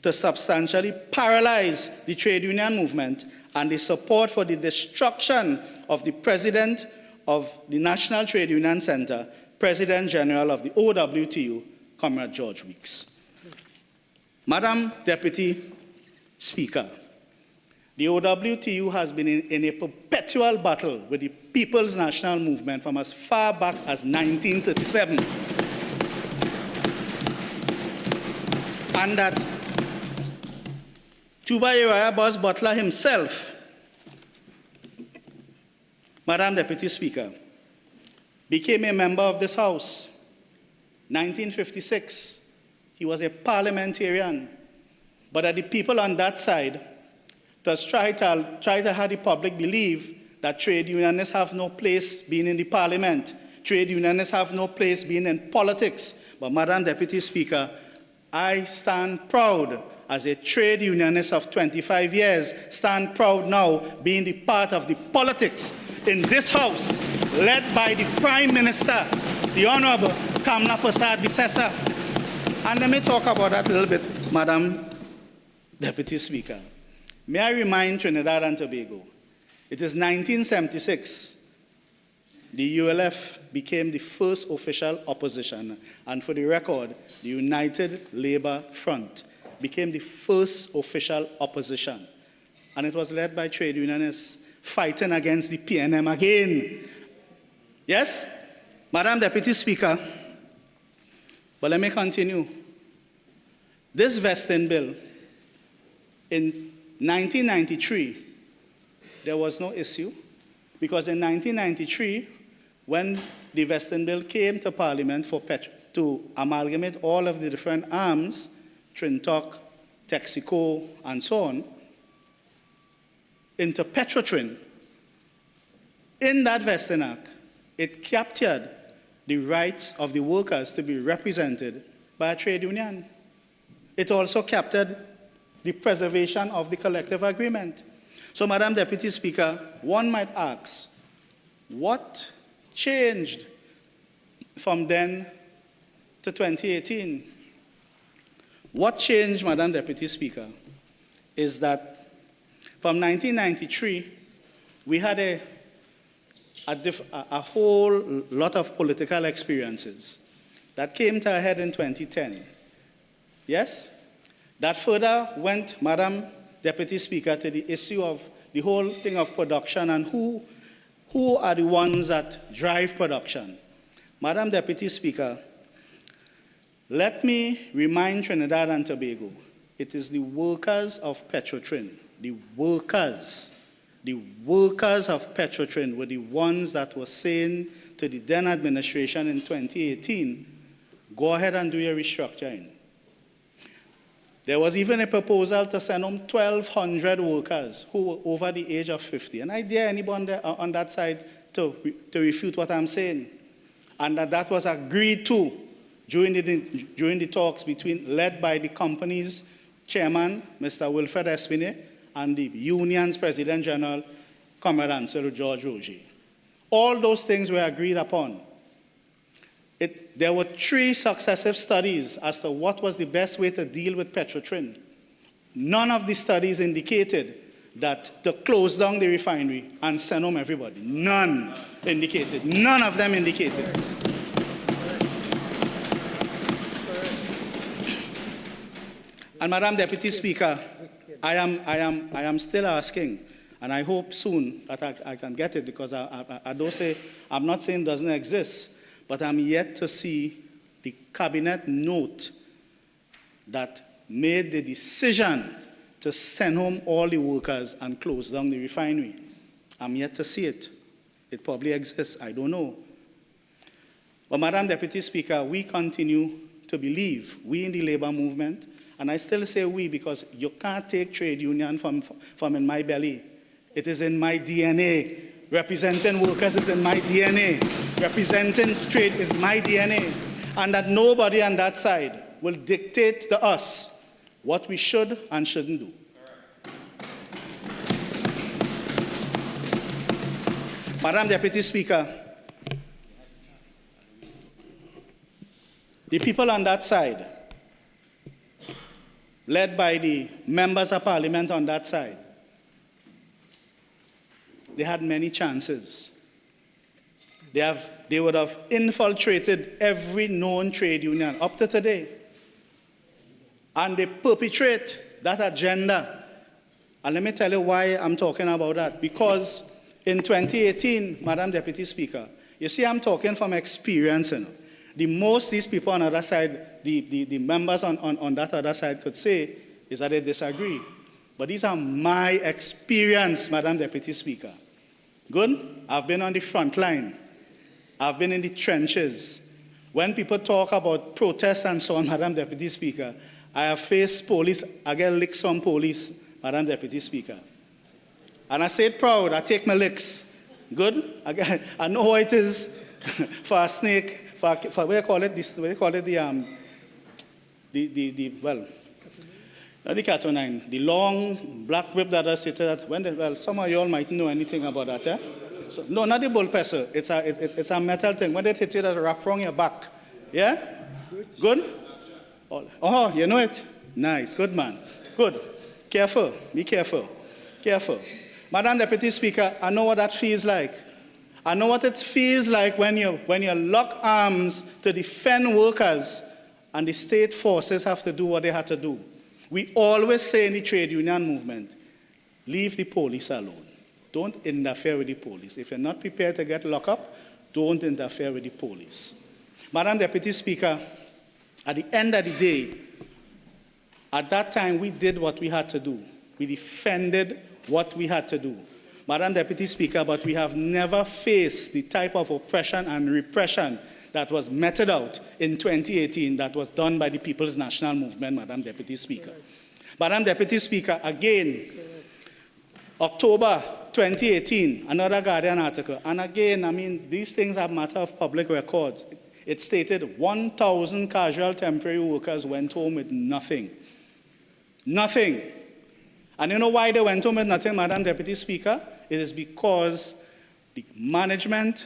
to substantially paralyze the trade union movement, and the support for the destruction of the president of the National Trade Union Center, President General of the OWTU, Comrade George Weeks. Madam Deputy Speaker, the OWTU has been in a perpetual battle with the People's National Movement from as far back as 1937. And that Tuba Uriah Bus Butler himself, Madam Deputy Speaker, became a member of this House. 1956, he was a parliamentarian. But that the people on that side just try to have the public believe that trade unionists have no place being in the parliament. Trade unionists have no place being in politics. But Madam Deputy Speaker, I stand proud as a trade unionist of 25 years, stand proud now being the part of the politics in this House, led by the Prime Minister, the Honorable Kamla Prasad Visesa. And let me talk about that a little bit, Madam Deputy Speaker. May I remind Trinidad and Tobago, it is 1976, the ULF became the first official opposition, and for the record, the United Labour Front became the first official opposition. And it was led by trade unionists fighting against the PNM again. Yes? Madam Deputy Speaker, but let me continue. This vesting bill, in 1993, there was no issue, because in 1993, when the Vesting Bill came to Parliament to amalgamate all of the different arms, Trintoc, Texaco, and so on, into Petrotrin, in that Vesting Act, it captured the rights of the workers to be represented by a trade union. It also captured the preservation of the collective agreement. So, Madam Deputy Speaker, one might ask, what changed from then to 2018? What changed, Madam Deputy Speaker, is that from 1993, we had a whole lot of political experiences that came to a head in 2010. Yes? That further went, Madam Deputy Speaker, to the issue of the whole thing of production and who are the ones that drive production. Madam Deputy Speaker, let me remind Trinidad and Tobago, it is the workers of Petrotrin, the workers of Petrotrin were the ones that were saying to the then administration in 2018, go ahead and do your restructuring. There was even a proposal to send home 1,200 workers who were over the age of 50. And I dare anyone on that side to refute what I'm saying. And that was agreed to during the talks led by the company's chairman, Mr. Wilfred Espine, and the union's President General, Comrade Ansel George Roger. All those things were agreed upon. There were 3 successive studies as to what was the best way to deal with Petrotrin. None of the studies indicated that to close down the refinery and send home everybody. None indicated. None of them indicated. And Madam Deputy Speaker, I am still asking, and I hope soon that I can get it, because I don't say, I'm not saying it doesn't exist, but I'm yet to see the cabinet note that made the decision to send home all the workers and close down the refinery. I'm yet to see it. It probably exists, I don't know. But Madam Deputy Speaker, we continue to believe, we in the labor movement, and I still say we because you can't take trade union from in my belly. It is in my DNA. Representing workers is in my DNA. Representing trade is my DNA. And that nobody on that side will dictate to us what we should and shouldn't do. Madam Deputy Speaker, the people on that side, led by the members of parliament on that side, they had many chances. They would have infiltrated every known trade union up to today. And they perpetrate that agenda. And let me tell you why I'm talking about that. Because in 2018, Madam Deputy Speaker, you see, I'm talking from experience. You know. The most these people on the other side, the members on that other side could say is that they disagree. But these are my experience, Madam Deputy Speaker. Good? I've been on the front line. I've been in the trenches. When people talk about protests and so on, Madam Deputy Speaker, I have faced police. I get licks from police, Madam Deputy Speaker. And I say it proud. I take my licks. Good? I know what it is for a snake. For what do you call it? Not the cat o' nine. The long black whip that I sit at. Some of you all might know anything about that. Eh? So, no, not the bull pestle. It's a metal thing. When they hit you, that wrap around your back. Yeah? Good? Oh, you know it? Nice. Good, man. Good. Careful. Be careful. Careful. Madam Deputy Speaker, I know what that feels like. I know what it feels like when you lock arms to defend workers and the state forces have to do what they had to do. We always say in the trade union movement, leave the police alone. Don't interfere with the police. If you're not prepared to get locked up, don't interfere with the police. Madam Deputy Speaker, at the end of the day, at that time we did what we had to do. We defended what we had to do. Madam Deputy Speaker, but we have never faced the type of oppression and repression that was meted out in 2018 that was done by the People's National Movement, Madam Deputy Speaker. Madam Deputy Speaker, again, October 2018, another Guardian article, and again, I mean, these things are matter of public records. It stated 1,000 casual temporary workers went home with nothing. Nothing. And you know why they went home with nothing, Madam Deputy Speaker? It is because the management,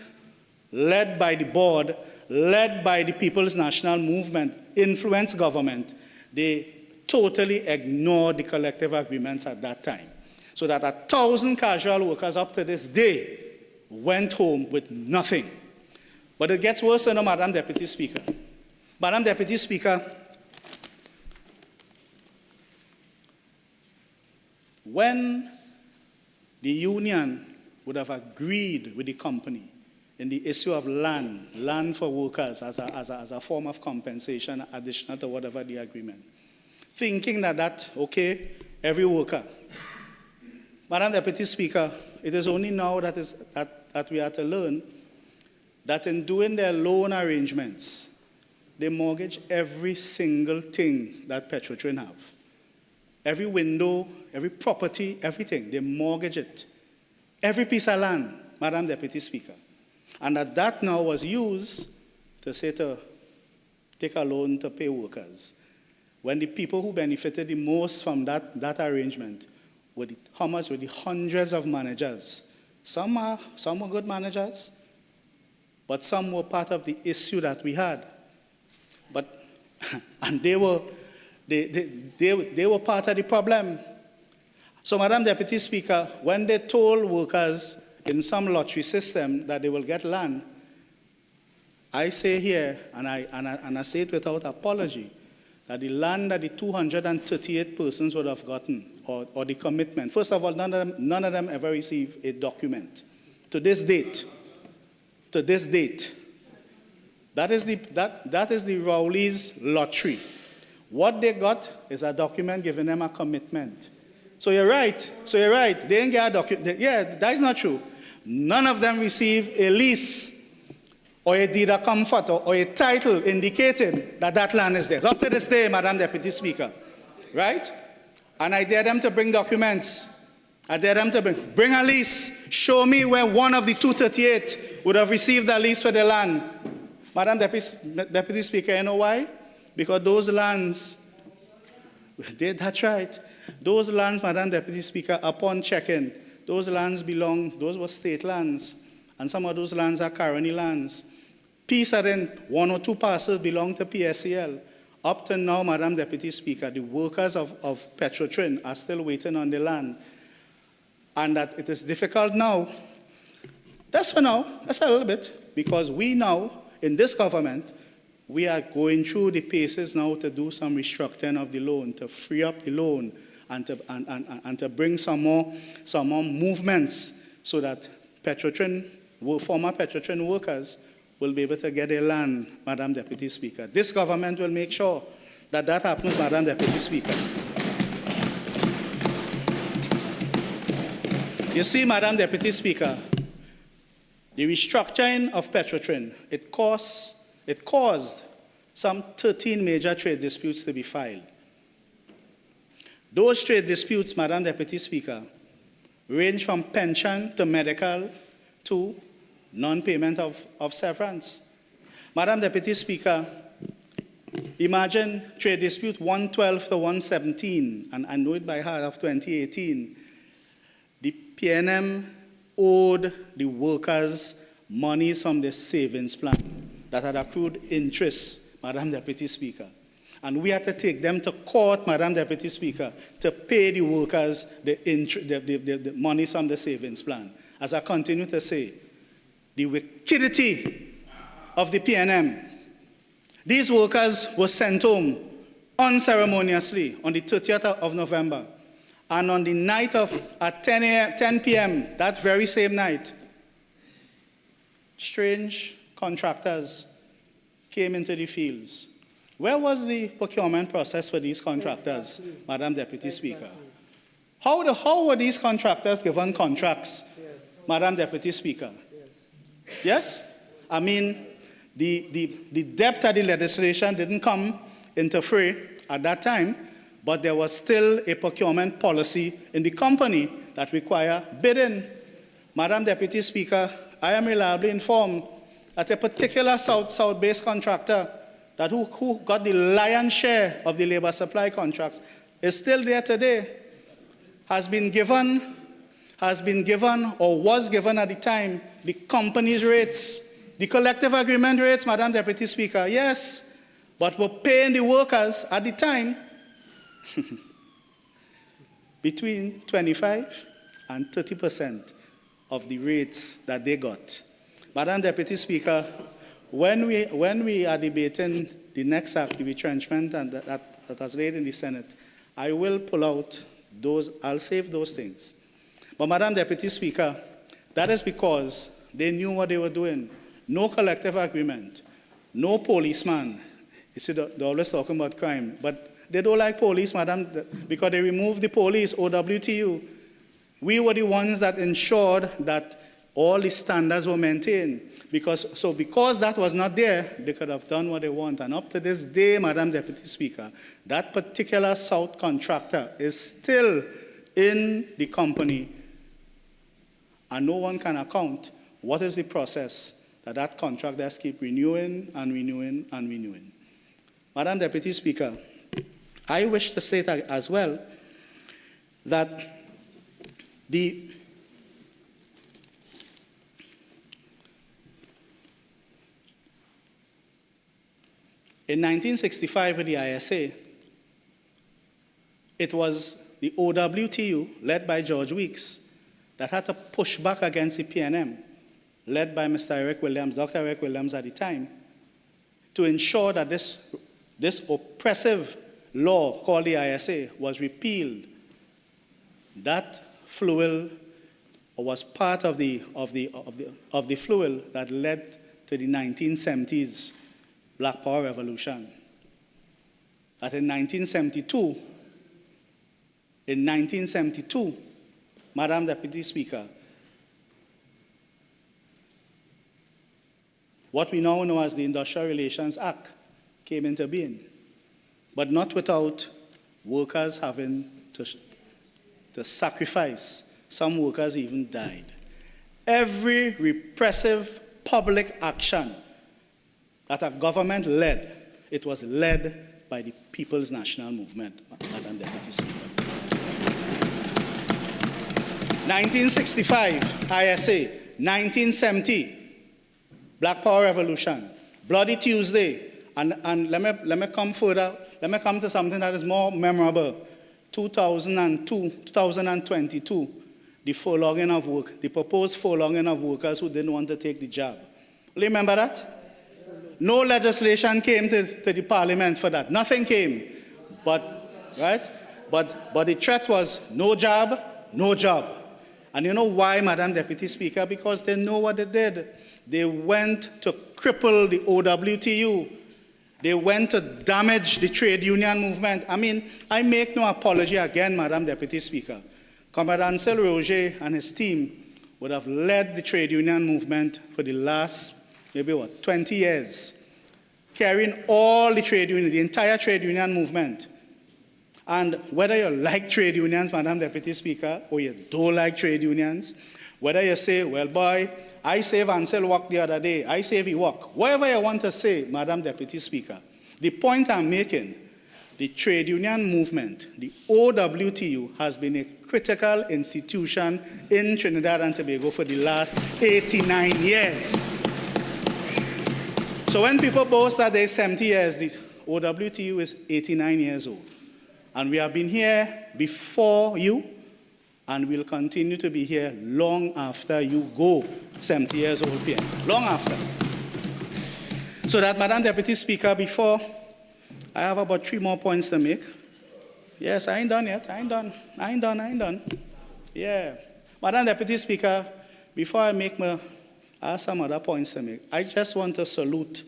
led by the board, led by the People's National Movement, influenced government, they totally ignored the collective agreements at that time. So that 1,000 casual workers up to this day went home with nothing. But it gets worse, Madam Deputy Speaker. Madam Deputy Speaker, when the union would have agreed with the company in the issue of land for workers as a form of compensation additional to whatever the agreement, thinking that okay, every worker. Madam Deputy Speaker, it is only now that we are to learn that in doing their loan arrangements, they mortgage every single thing that Petrotrin have. Every window, every property, everything, they mortgage it. Every piece of land, Madam Deputy Speaker. And that now was used to take a loan to pay workers. When the people who benefited the most from that arrangement were how much were the hundreds of managers. Some were good managers, but some were part of the issue that we had. And they were part of the problem. So, Madam Deputy Speaker, when they told workers in some lottery system that they will get land, I say here, and I say it without apology, that the land that the 238 persons would have gotten, or the commitment, first of all, none of them ever received a document. To this date, that is the Rowley's lottery. What they got is a document giving them a commitment. So you're right. They didn't get a document. Yeah, that is not true. None of them received a lease or a deed of comfort or a title indicating that land is theirs. Up to this day, Madam Deputy Speaker. Right? And I dare them to bring documents. I dare them to bring a lease. Show me where one of the 238 would have received a lease for the land. Madam Deputy Speaker, you know why? Because those lands, that's right. Those lands, Madam Deputy Speaker, upon checking, those were state lands. And some of those lands are colony lands. Piece of them, 1 or 2 parcels belong to PSCL. Up to now, Madam Deputy Speaker, the workers of Petrotrin are still waiting on the land. And that it is difficult now. That's for now. That's a little bit. Because we now, in this government, we are going through the paces now to do some restructuring of the loan, to free up the loan, and to bring some more movements so that former Petrotrin workers will be able to get their land, Madam Deputy Speaker. This government will make sure that happens, Madam Deputy Speaker. You see, Madam Deputy Speaker, the restructuring of Petrotrin, it caused some 13 major trade disputes to be filed. Those trade disputes, Madam Deputy Speaker, range from pension to medical to non-payment of severance. Madam Deputy Speaker, imagine trade dispute 112 to 117, and I know it by heart, of 2018. The PNM owed the workers monies from the savings plan that had accrued interest, Madam Deputy Speaker. And we had to take them to court, Madam Deputy Speaker, to pay the workers the monies from the savings plan. As I continue to say, the wickedity of the PNM. These workers were sent home unceremoniously on the 30th of November. And on the night at 10 p.m., that very same night, strange contractors came into the fields. Where was the procurement process for these contractors, Madam Deputy Speaker? How were these contractors given contracts Madam Deputy Speaker. Yes? I mean, the depth of the legislation didn't come into fray at that time, but there was still a procurement policy in the company that require bidding. Madam Deputy Speaker, I am reliably informed that a particular South-based contractor that who got the lion's share of the labor supply contracts is still there today, has been given or was given at the time the company's rates, the collective agreement rates, Madam Deputy Speaker, yes, but we're paying the workers at the time between 25 and 30% of the rates that they got. Madam Deputy Speaker, when we are debating the next act, the retrenchment and that was laid in the Senate, I will pull out those, I'll save those things. But Madam Deputy Speaker, that is because they knew what they were doing. No collective agreement, no policeman. You see, they're always talking about crime, but they don't like police, Madam, because they removed the police, OWTU. We were the ones that ensured that all the standards were maintained. Because that was not there, they could have done what they want. And up to this day, Madam Deputy Speaker, that particular South contractor is still in the company, and no one can account what is the process that contractors keep renewing and renewing and renewing. Madam Deputy Speaker, I wish to say that as well, that in 1965 with the ISA, it was the OWTU, led by George Weeks, that had to push back against the PNM, led by Mr. Eric Williams, Dr. Eric Williams at the time, to ensure that this oppressive law called the ISA was repealed. That fluid was part of the fluid that led to the 1970s Black Power Revolution. That in 1972, Madam Deputy Speaker, what we now know as the Industrial Relations Act came into being, but not without workers having to sacrifice. Some workers even died. Every repressive public action that a government led, it was led by the People's National Movement, Madam Deputy Speaker. 1965, ISA. 1970, Black Power Revolution. Bloody Tuesday. And let me come further. Let me come to something that is more memorable. 2022, the furloughing of work, the proposed furloughing of workers who didn't want to take the job. Remember that? No legislation came to the parliament for that. Nothing came. But the threat was no job, no job. And you know why, Madam Deputy Speaker? Because they know what they did. They went to cripple the OWTU. They went to damage the trade union movement. I mean, I make no apology again, Madam Deputy Speaker. Comrade Ansel Roger and his team would have led the trade union movement for the last, 20 years, carrying all the trade union, the entire trade union movement. And whether you like trade unions, Madam Deputy Speaker, or you don't like trade unions, whether you say, well, boy, I save Ansel walk the other day, I save he walk, whatever you want to say, Madam Deputy Speaker, the point I'm making, the trade union movement, the OWTU, has been a critical institution in Trinidad and Tobago for the last 89 years. So when people boast that they're 70 years, the OWTU is 89 years old. And we have been here before you, and we'll continue to be here long after you go 70 years old, PM. Long after. So that, Madam Deputy Speaker, before, I have about 3 more points to make. Yes, I ain't done yet. I ain't done. Yeah. Madam Deputy Speaker, before I have some other points to make, I just want to salute.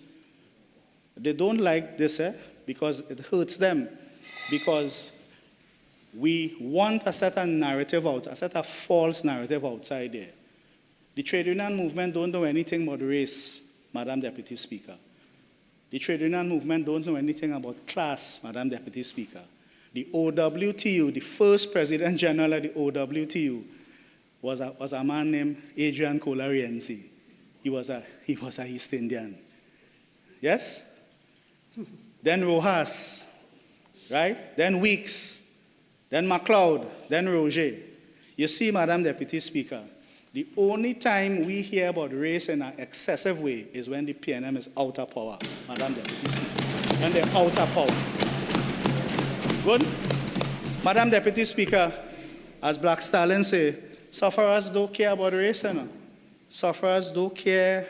They don't like this, because it hurts them. Because we want a certain narrative a certain false narrative outside there. The trade union movement don't know anything about race, Madam Deputy Speaker. The trade union movement don't know anything about class, Madam Deputy Speaker. The OWTU, the first President General of the OWTU, was a man named Adrian Colarienzi. He was a East Indian. Yes? Then Rojas, right? Then Weeks, then MacLeod, then Roger. You see, Madam Deputy Speaker, the only time we hear about race in an excessive way is when the PNM is out of power, Madam Deputy Speaker. When they're out of power. Good? Madam Deputy Speaker, as Black Stalin say, sufferers don't care about race, you know. Sufferers don't care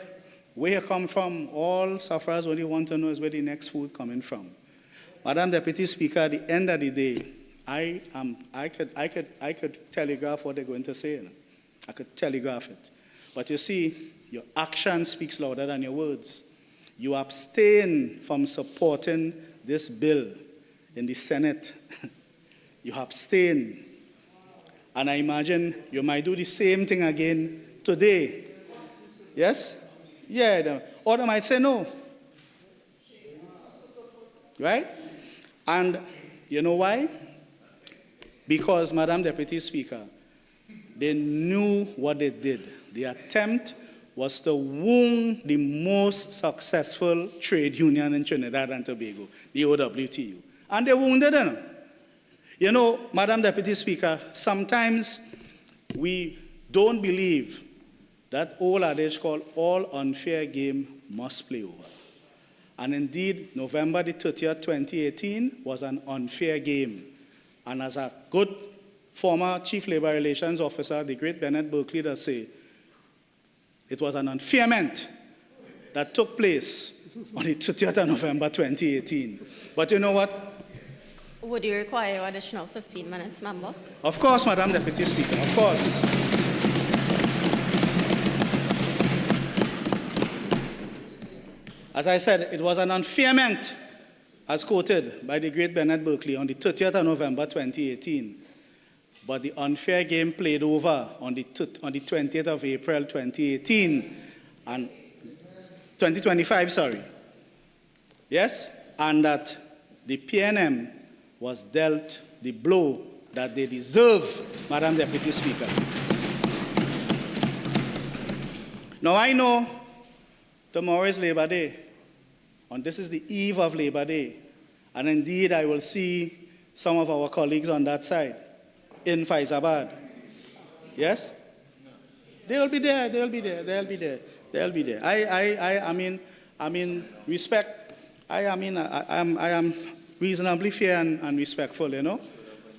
where you come from. All sufferers only want to know is where the next food coming from. Madam Deputy Speaker, at the end of the day, I could telegraph what they're going to say. You know. I could telegraph it. But you see, your action speaks louder than your words. You abstain from supporting this bill in the Senate. You abstain. And I imagine you might do the same thing again today. Yes? Yeah. Or they might say no. Right? And you know why? Because, Madam Deputy Speaker, they knew what they did. The attempt was to wound the most successful trade union in Trinidad and Tobago, the OWTU. And they wounded them. You know, Madam Deputy Speaker, sometimes we don't believe that old adage called all unfair game must play over. And indeed, November the 30th, 2018 was an unfair game. And as a good former Chief Labor Relations Officer, the great Bennett Berkeley, does say, it was an unfairment that took place on the 30th of November 2018. But you know what? Would you require additional 15 minutes, member? Of course, Madam Deputy Speaker, of course. As I said, it was an unfairment, as quoted by the great Bennett Berkeley on the 30th of November 2018. But the unfair game played over on the 20th of April 2018, and 2025, sorry. Yes? And that the PNM was dealt the blow that they deserve, Madam Deputy Speaker. Now I know tomorrow is Labor Day, and this is the eve of Labor Day, and indeed I will see some of our colleagues on that side in Faizabad. Yes? They'll be there, they'll be there, they'll be there, they'll be there. I mean, respect. I am reasonably fair and respectful, you know.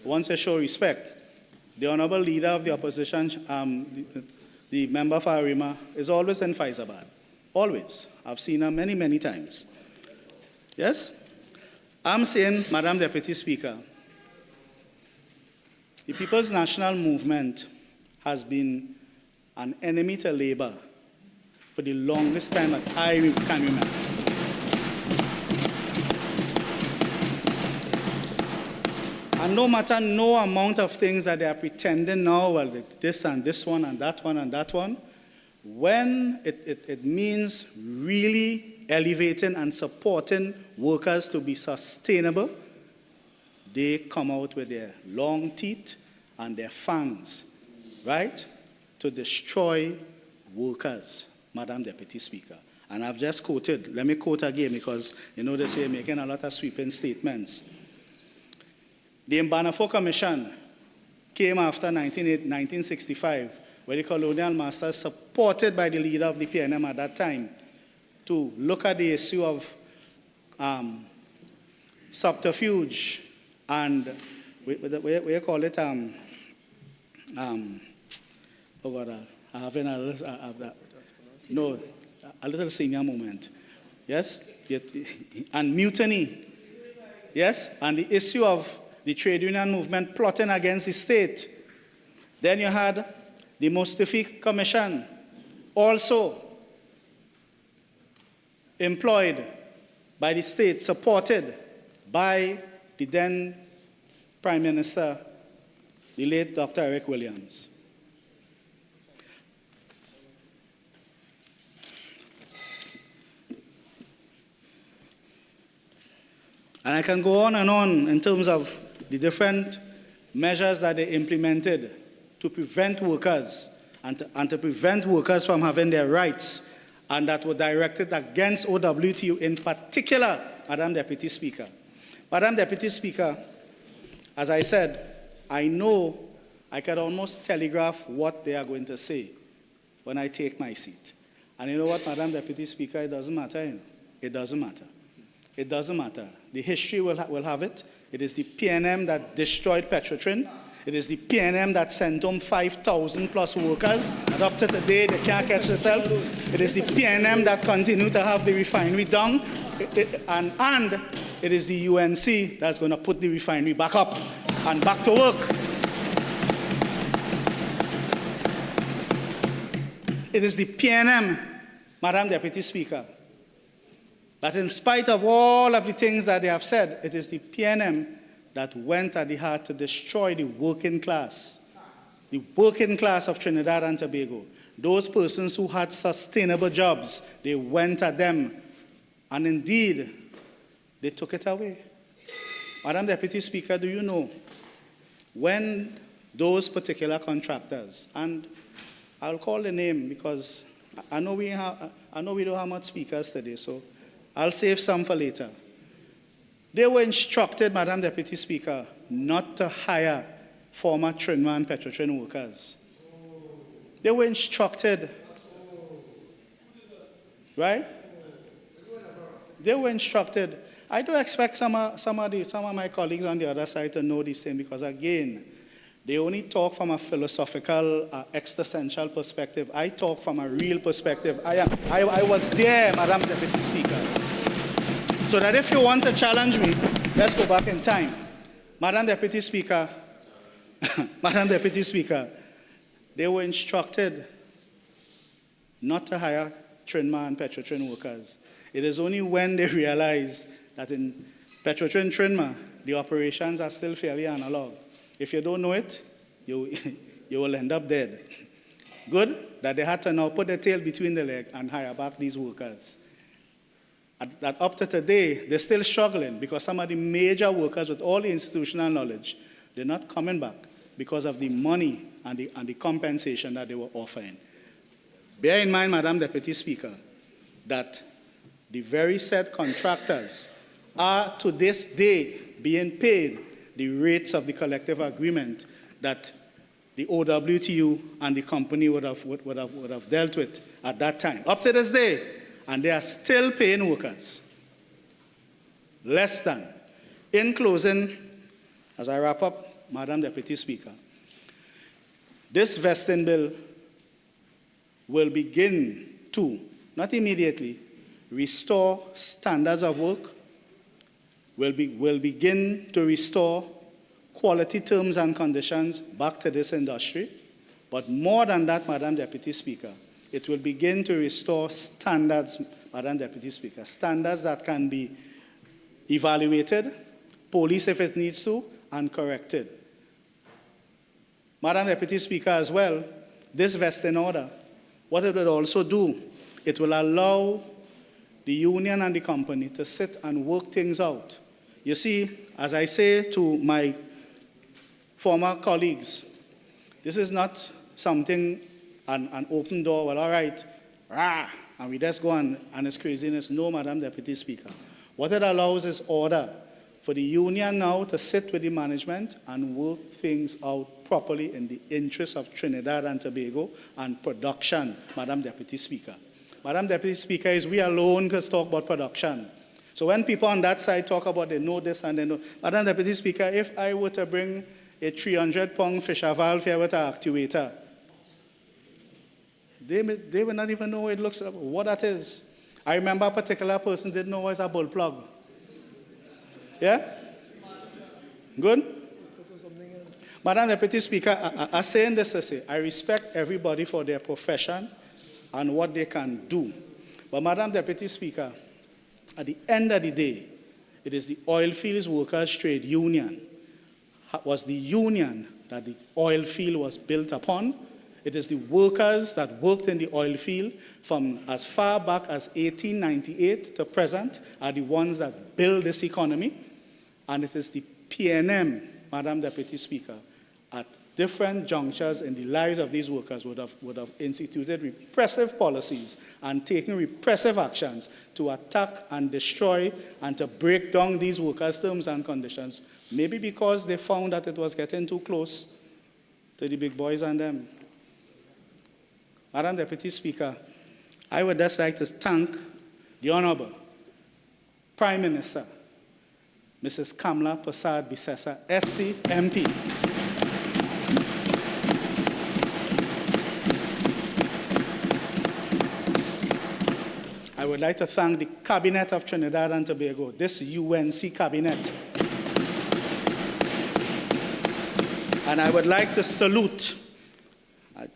Once I show respect, the honorable leader of the opposition, the member for Arima, is always in Faizabad. Always. I've seen her many, many times. Yes? I'm saying, Madam Deputy Speaker, the People's National Movement has been an enemy to labor for the longest time that I can remember. And no matter no amount of things that they are pretending now, well, this and this one and that one and that one, when it means really elevating and supporting workers to be sustainable, they come out with their long teeth and their fangs, right, to destroy workers, Madam Deputy Speaker. And I've just quoted, let me quote again because, you know, they say making a lot of sweeping statements. The Mbanafo Commission came after 1965, where the colonial masters, supported by the leader of the PNM at that time, to look at the issue of subterfuge and, we call it, oh God, I have a little senior moment. Yes? And mutiny. Yes? And the issue of the trade union movement plotting against the state. Then you had the Mustafi Commission, also employed by the state, supported by the then Prime Minister, the late Dr. Eric Williams. And I can go on and on in terms of the different measures that they implemented to prevent workers and to prevent workers from having their rights, and that were directed against OWTU in particular, Madam Deputy Speaker. Madam Deputy Speaker, as I said, I know I can almost telegraph what they are going to say when I take my seat. And you know what, Madam Deputy Speaker, it doesn't matter. You know? It doesn't matter. It doesn't matter. The history will have it. It is the PNM that destroyed Petrotrin. It is the PNM that sent home 5,000 plus workers, and up to today they can't catch themselves. It is the PNM that continue to have the refinery down, and it is the UNC that's going to put the refinery back up and back to work. It is the PNM, Madam Deputy Speaker, that in spite of all of the things that they have said, it is the PNM that went at the heart to destroy the working class of Trinidad and Tobago. Those persons who had sustainable jobs, they went at them, and indeed, they took it away. Madam Deputy Speaker, do you know, when those particular contractors, and I'll call the name because I know we don't have much speakers today, so I'll save some for later. They were instructed, Madam Deputy Speaker, not to hire former Trinma and Petrotrin workers. They were instructed, right? They were instructed. I do expect some of my colleagues on the other side to know the same, because again, they only talk from a philosophical, existential perspective. I talk from a real perspective. I was there, Madam Deputy Speaker. So that if you want to challenge me, let's go back in time. Madam Deputy Speaker, Madam Deputy Speaker, they were instructed not to hire Trinma and Petrotrin workers. It is only when they realize that in Petrotrin Trinma, the operations are still fairly analog. If you don't know it, you will end up dead. Good that they had to now put their tail between the legs and hire back these workers. That up to today, they're still struggling because some of the major workers with all the institutional knowledge, they're not coming back because of the money and the compensation that they were offering. Bear in mind, Madam Deputy Speaker, that the very said contractors are to this day being paid the rates of the collective agreement that the OWTU and the company would have dealt with at that time, up to this day. And they are still paying workers less than. In closing, as I wrap up, Madam Deputy Speaker, this vesting bill will begin to, not immediately, restore standards of work, will begin to restore quality terms and conditions back to this industry. But more than that, Madam Deputy Speaker, it will begin to restore standards, Madam Deputy Speaker, standards that can be evaluated, policed if it needs to, and corrected. Madam Deputy Speaker, as well, this vesting order, what it will also do, it will allow the union and the company to sit and work things out. You see, as I say to my former colleagues, this is not something, an open door, well, all right, rah, and we just go on, and it's craziness. No, Madam Deputy Speaker. What it allows is order for the union now to sit with the management and work things out properly in the interest of Trinidad and Tobago and production, Madam Deputy Speaker. Madam Deputy Speaker, is we alone can talk about production. So when people on that side talk about they know this and they know, Madam Deputy Speaker, if I were to bring a 300-pound fisher valve here with an actuator, they will not even know what it looks like, what that is. I remember a particular person didn't know what is a bull plug. Yeah? Good? Madam Deputy Speaker, I say in this to say, I respect everybody for their profession and what they can do. But Madam Deputy Speaker, at the end of the day, it is the oil fields workers trade union. Was the union that the oil field was built upon. It is the workers that worked in the oil field from as far back as 1898 to present are the ones that build this economy. And it is the PNM, Madam Deputy Speaker, at different junctures in the lives of these workers would have instituted repressive policies and taken repressive actions to attack and destroy and to break down these workers' terms and conditions, maybe because they found that it was getting too close to the big boys and them. Madam Deputy Speaker, I would just like to thank the Honorable Prime Minister, Mrs. Kamla Prasad Bisesa, SC MP. I would like to thank the Cabinet of Trinidad and Tobago, this UNC Cabinet. And I would like to salute, I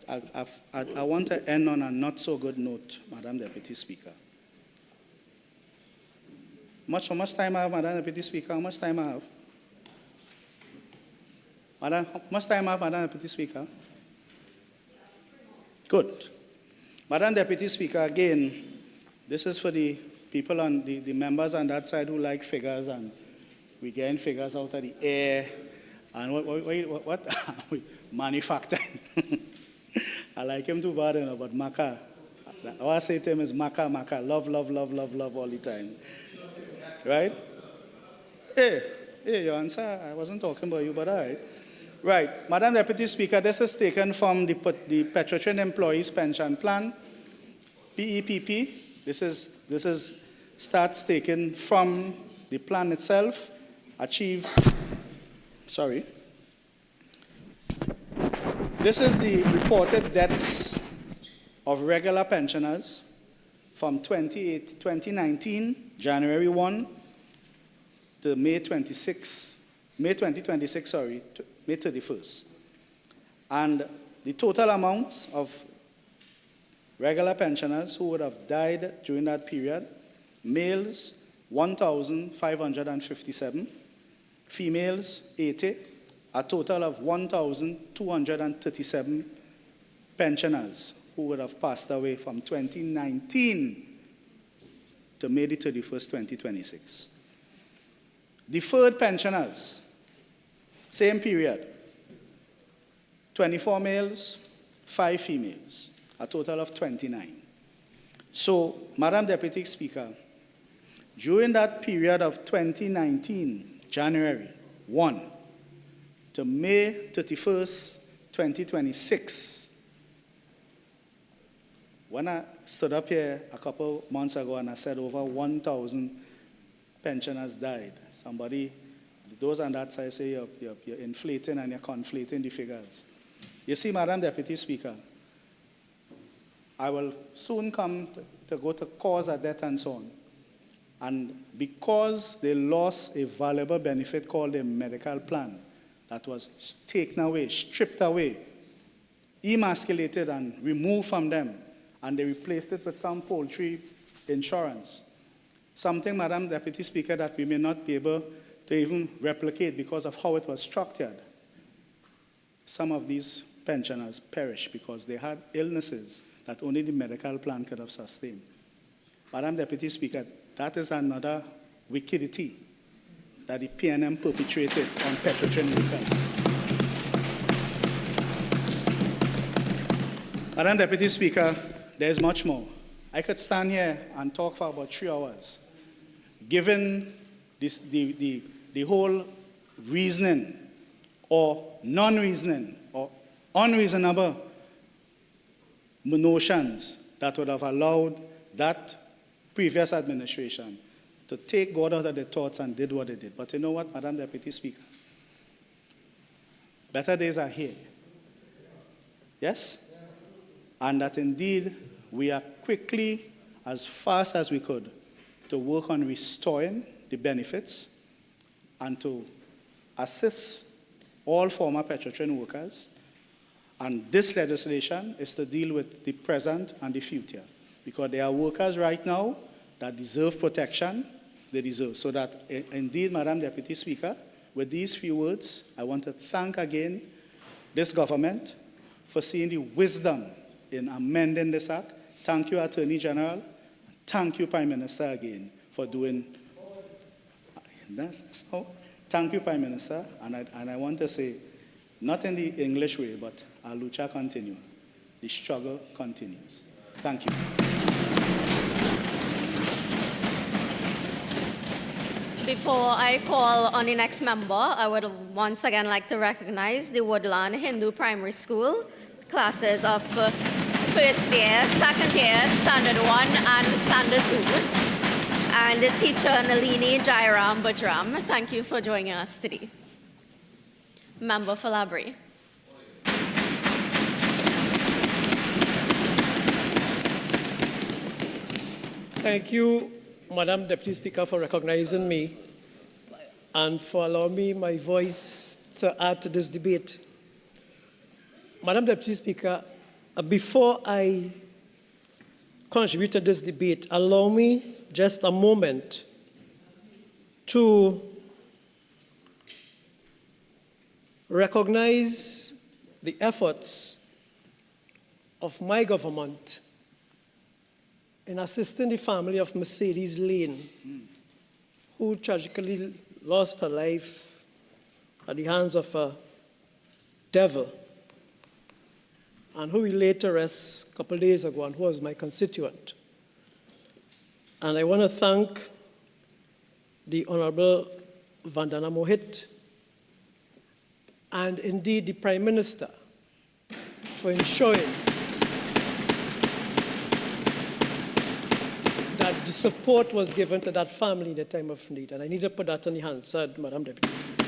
want to end on a not so good note, Madam Deputy Speaker. How much time I have, Madam Deputy Speaker? How much time I have? Madam, how much time I have, Madam Deputy Speaker? Good. Madam Deputy Speaker, again, this is for the people on the members on that side who like figures, and we getting figures out of the air, and what? Manufacturing. I like him too bad, but Maka. All I say to him is Maka, Maka, love, love, love, love, love all the time. Right? Hey, your answer, I wasn't talking about you, but all right. Right, Madam Deputy Speaker, this is taken from the Petroleum Employees Pension Plan, PEPP. This is stats taken from the plan itself, This is the reported deaths of regular pensioners from 2019, January 1, to May 31st. And the total amount of regular pensioners who would have died during that period, males 1,557, females 80, a total of 1,237 pensioners who would have passed away from 2019 to May 31st, 2026. Deferred pensioners, same period, 24 males, 5 females, a total of 29. So, Madam Deputy Speaker, during that period of 2019, January 1 to May 31st, 2026, when I stood up here a couple months ago and I said over 1,000 pensioners died, those on that side say you're inflating and you're conflating the figures. You see, Madam Deputy Speaker, I will soon come to go to cause of death and so on. And because they lost a valuable benefit called a medical plan that was taken away, stripped away, emasculated and removed from them, and they replaced it with some poultry insurance. Something, Madam Deputy Speaker, that we may not be able to even replicate because of how it was structured. Some of these pensioners perished because they had illnesses that only the medical plan could have sustained. Madam Deputy Speaker, that is another wickedity that the PNM perpetrated on Petroleum workers. Madam Deputy Speaker, there's much more. I could stand here and talk for about 3 hours, given the whole reasoning or non-reasoning or unreasonable notions that would have allowed that previous administration to take God out of their thoughts and did what they did. But you know what, Madam Deputy Speaker? Better days are here. Yes? And that indeed we are quickly, as fast as we could, to work on restoring the benefits and to assist all former Petroleum workers. And this legislation is to deal with the present and the future, because there are workers right now that deserve protection, they deserve. So that indeed, Madam Deputy Speaker, with these few words, I want to thank again this government for seeing the wisdom in amending this act. Thank you, Attorney General. Thank you, Prime Minister, again, for doing. That's no. Thank you, Prime Minister. And I want to say, not in the English way, but our lucha continua. The struggle continues. Thank you. Before I call on the next member, I would once again like to recognize the Woodland Hindu Primary School classes of first year, second year, standard 1 and standard 2, and the teacher Nalini Jairam Bajram. Thank you for joining us today. Member for Labrie. Thank you, Madam Deputy Speaker, for recognizing me and for allowing me my voice to add to this debate. Madam Deputy Speaker, before I contribute to this debate, allow me just a moment to recognize the efforts of my government in assisting the family of Mercedes Lane, who tragically lost her life at the hands of a devil, and who we laid to rest a couple of days ago, and who was my constituent. And I want to thank the Honorable Vandana Mohit and indeed the Prime Minister for ensuring that the support was given to that family in the time of need. And I need to put that on the Hansard, Madam Deputy Speaker.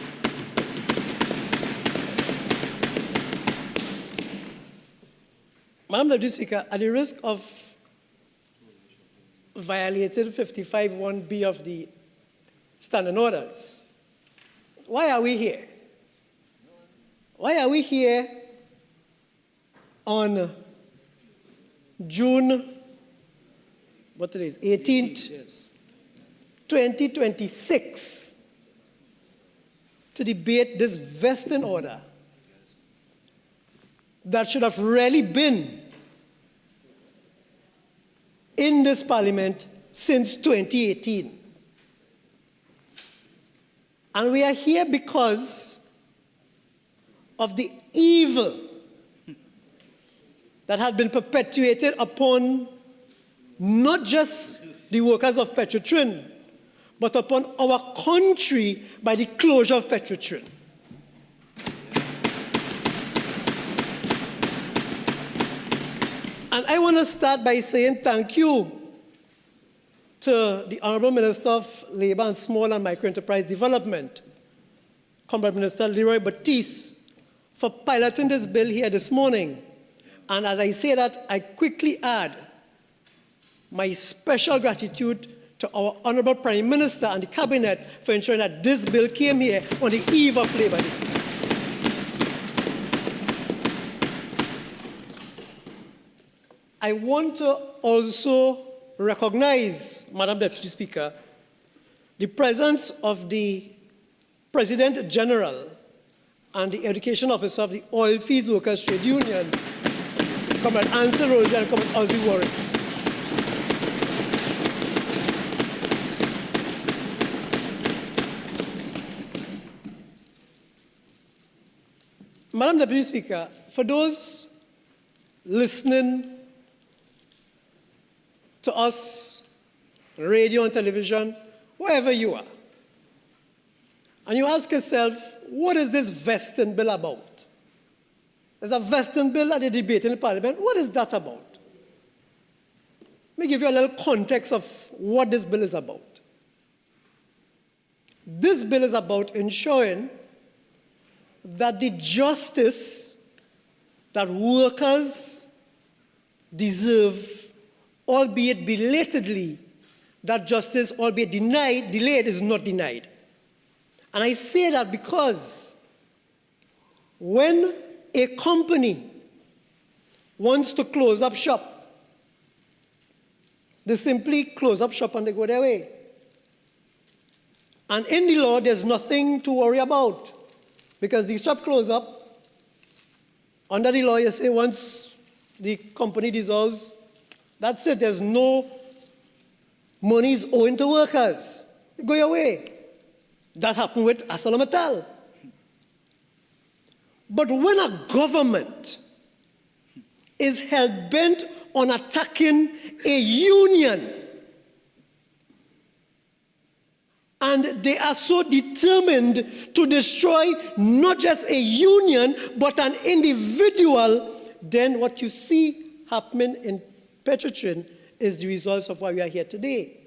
Madam Deputy Speaker, at the risk of violating 55(1)(b) of the standing orders, why are we here? Why are we here on June, what it is, 18th, Yes. 2026, to debate this vesting order that should have really been in this parliament since 2018. And we are here because of the evil that had been perpetuated upon not just the workers of Petroleum, but upon our country by the closure of Petroleum. And I want to start by saying thank you to the Honorable Minister of Labour and Small and Micro Enterprise Development, Comrade Minister Leroy Batiste, for piloting this bill here this morning. And as I say that, I quickly add my special gratitude to our Honorable Prime Minister and the Cabinet for ensuring that this bill came here on the eve of Labour Day. I want to also recognize, Madam Deputy Speaker, the presence of the President General and the Education Officer of the Oilfields Workers Trade Union, Comrade Ansel Roger and Comrade Ozzy Warwick. Madam Deputy Speaker, for those listening to us, radio and television, wherever you are, and you ask yourself, what is this vesting bill about? There's a vesting bill at the debate in the Parliament. What is that about? Let me give you a little context of what this bill is about. This bill is about ensuring that the justice that workers deserve, albeit belatedly, that justice, albeit delayed, is not denied. And I say that because when a company wants to close up shop, they simply close up shop and they go their way. And in the law, there's nothing to worry about, because the shop closes up. Under the law, you say once the company dissolves, that's it. There's no monies owing to workers. You go your way. That happened with ArcelorMittal. But when a government is hell-bent on attacking a union, and they are so determined to destroy not just a union, but an individual, then what you see happening in Petrotrin is the results of why we are here today.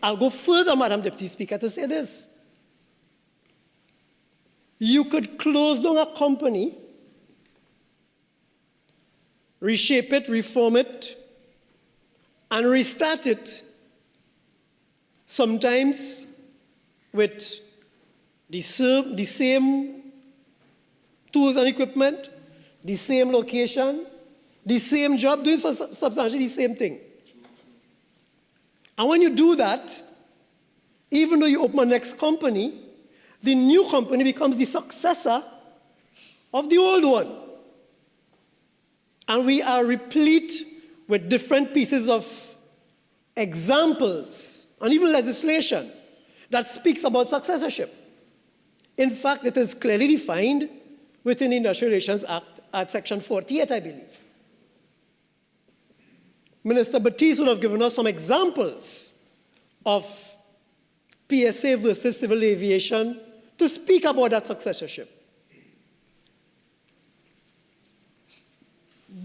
I'll go further, Madam Deputy Speaker, to say this. You could close down a company, reshape it, reform it, and restart it, sometimes with the same tools and equipment, the same location, the same job, doing substantially the same thing. And when you do that, even though you open a next company, the new company becomes the successor of the old one. And we are replete with different pieces of examples and even legislation that speaks about successorship. In fact, it is clearly defined within the Industrial Relations Act at Section 48, I believe. Minister Batiste would have given us some examples of PSA versus civil aviation to speak about that successorship.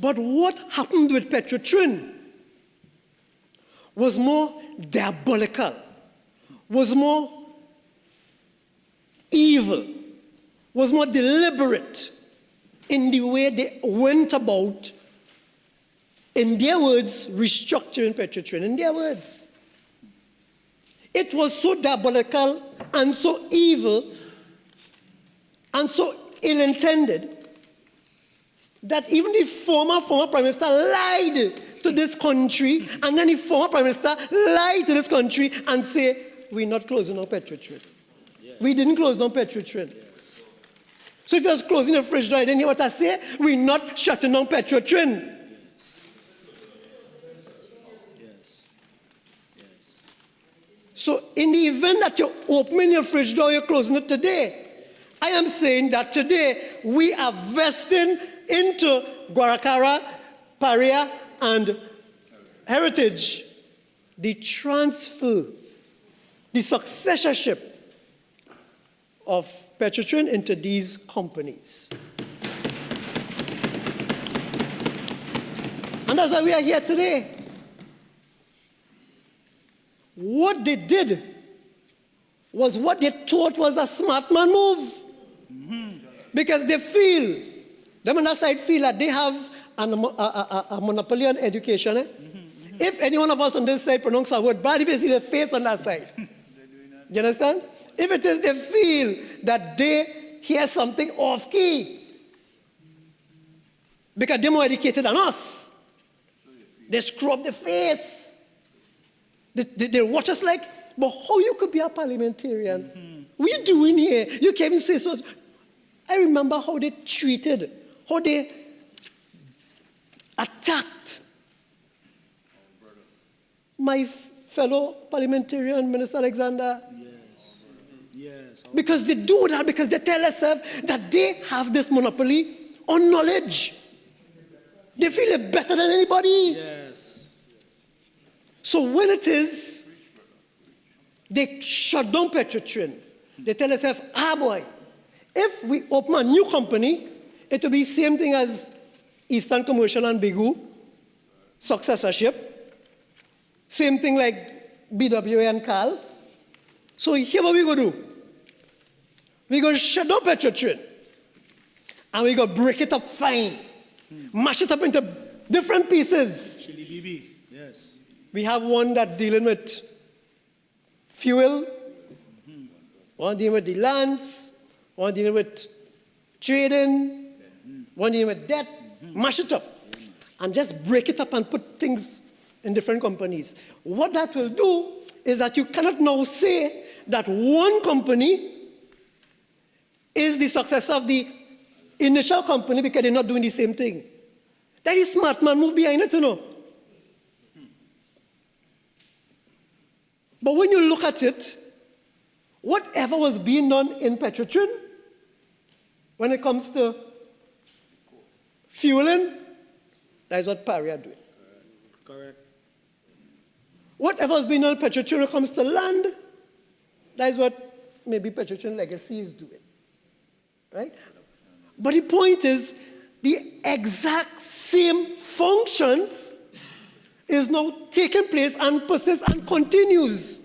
But what happened with Petrotrin was more diabolical, was more evil, was more deliberate in the way they went about, in their words, restructuring Petrotrin. In their words, it was so diabolical and so evil and so ill-intended that even the former Prime Minister lied to this country, and then the former Prime Minister lied to this country and say, we're not closing down Petrotrin. Yes. We didn't close down Petrotrin. Yes. So if you're closing the fridge door, I didn't hear what I say, we're not shutting down Petrotrin. Yes. Yes. So in the event that you're opening your fridge door, you're closing it today, I am saying that today we are vesting into Guaracara, Paria, and Heritage the transfer, the successorship of Petrotrin into these companies. And that's why we are here today. What they did was what they thought was a smart man move. Because they feel, them on that side feel that they have a monopoly on education. Eh? If any one of us on this side pronounce a word bad, if you see the face on that side. You understand? If it is they feel that they hear something off key, because they're more educated than us, they scrub the face. They watch us like, but how you could be a parliamentarian? What are you doing here? You can't even say so. I remember how they treated, how they attacked my fellow parliamentarian, Minister Alexander. Yes. Yes. Because they do that, because they tell themselves that they have this monopoly on knowledge. They feel it better than anybody. Yes. So when it is, they shut down Petrotrin, they tell themselves, boy, if we open a new company, it will be the same thing as Eastern Commercial and Bigu, successorship. Same thing like BWA and Cal. So here what we're going to do. We're going to shut down Petrotrin. And we're going to break it up fine. Mash it up into different pieces. Chili BB, yes. We have one that's dealing with fuel, one dealing with the lands, one dealing with trading, one dealing with debt. Mash it up. And just break it up and put things in different companies. What that will do is that you cannot now say that one company is the successor of the initial company because they're not doing the same thing. That is smart man move behind it, you know. But when you look at it, whatever was being done in Petrotrin, when it comes to fueling, that is what Paria doing. Correct. Whatever has been done in Petrotrin when it comes to land, that is what maybe Petrotrin Legacy is doing. Right? But the point is, the exact same functions is now taking place and persists and continues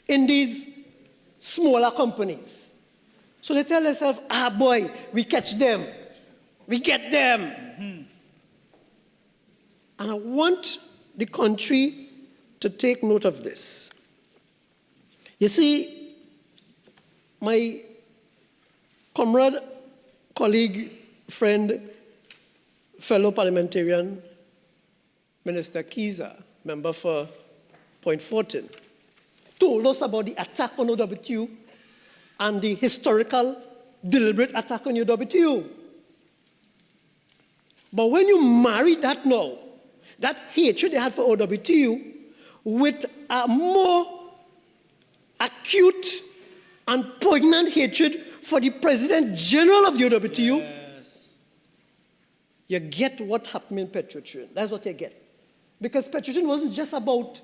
in these smaller companies. So they tell themselves, boy, we catch them. We get them. And I want the country to take note of this. You see, my comrade, colleague, friend, fellow parliamentarian, Minister Kiza, member for Point Fortin, told us about the attack on OWTU and the historical, deliberate attack on OWTU. But when you marry that now, that hatred they had for OWTU, with a more acute and poignant hatred for the President General of the OWTU, Yes. you get what happened in Petrotrin. That's what you get. Because Petrotrin wasn't just about,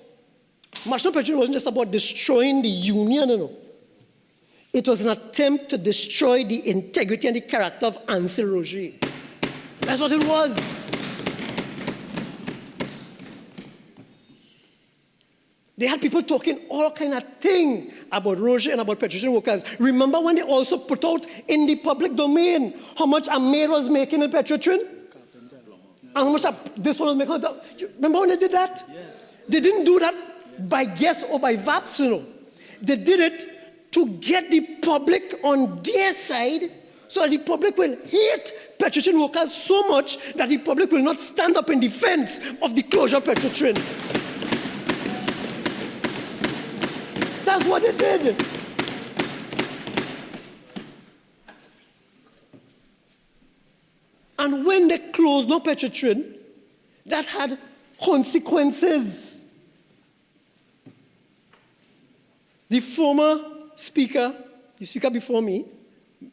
National Petrotrin wasn't just about destroying the union, no. It was an attempt to destroy the integrity and the character of Ansel Roger. That's what it was. They had people talking all kind of thing about Roger and about Petrotrin workers. Remember when they also put out in the public domain how much a maid was making in Petrotrin? And how much this one was making? Remember when they did that? Yes. They didn't do that by guess or by vaps, you know. They did it to get the public on their side so that the public will hate Petrotrin workers so much that the public will not stand up in defense of the closure of Petrotrin. That's what they did. And when they closed no Petrotrin, that had consequences. The former speaker, the speaker before me,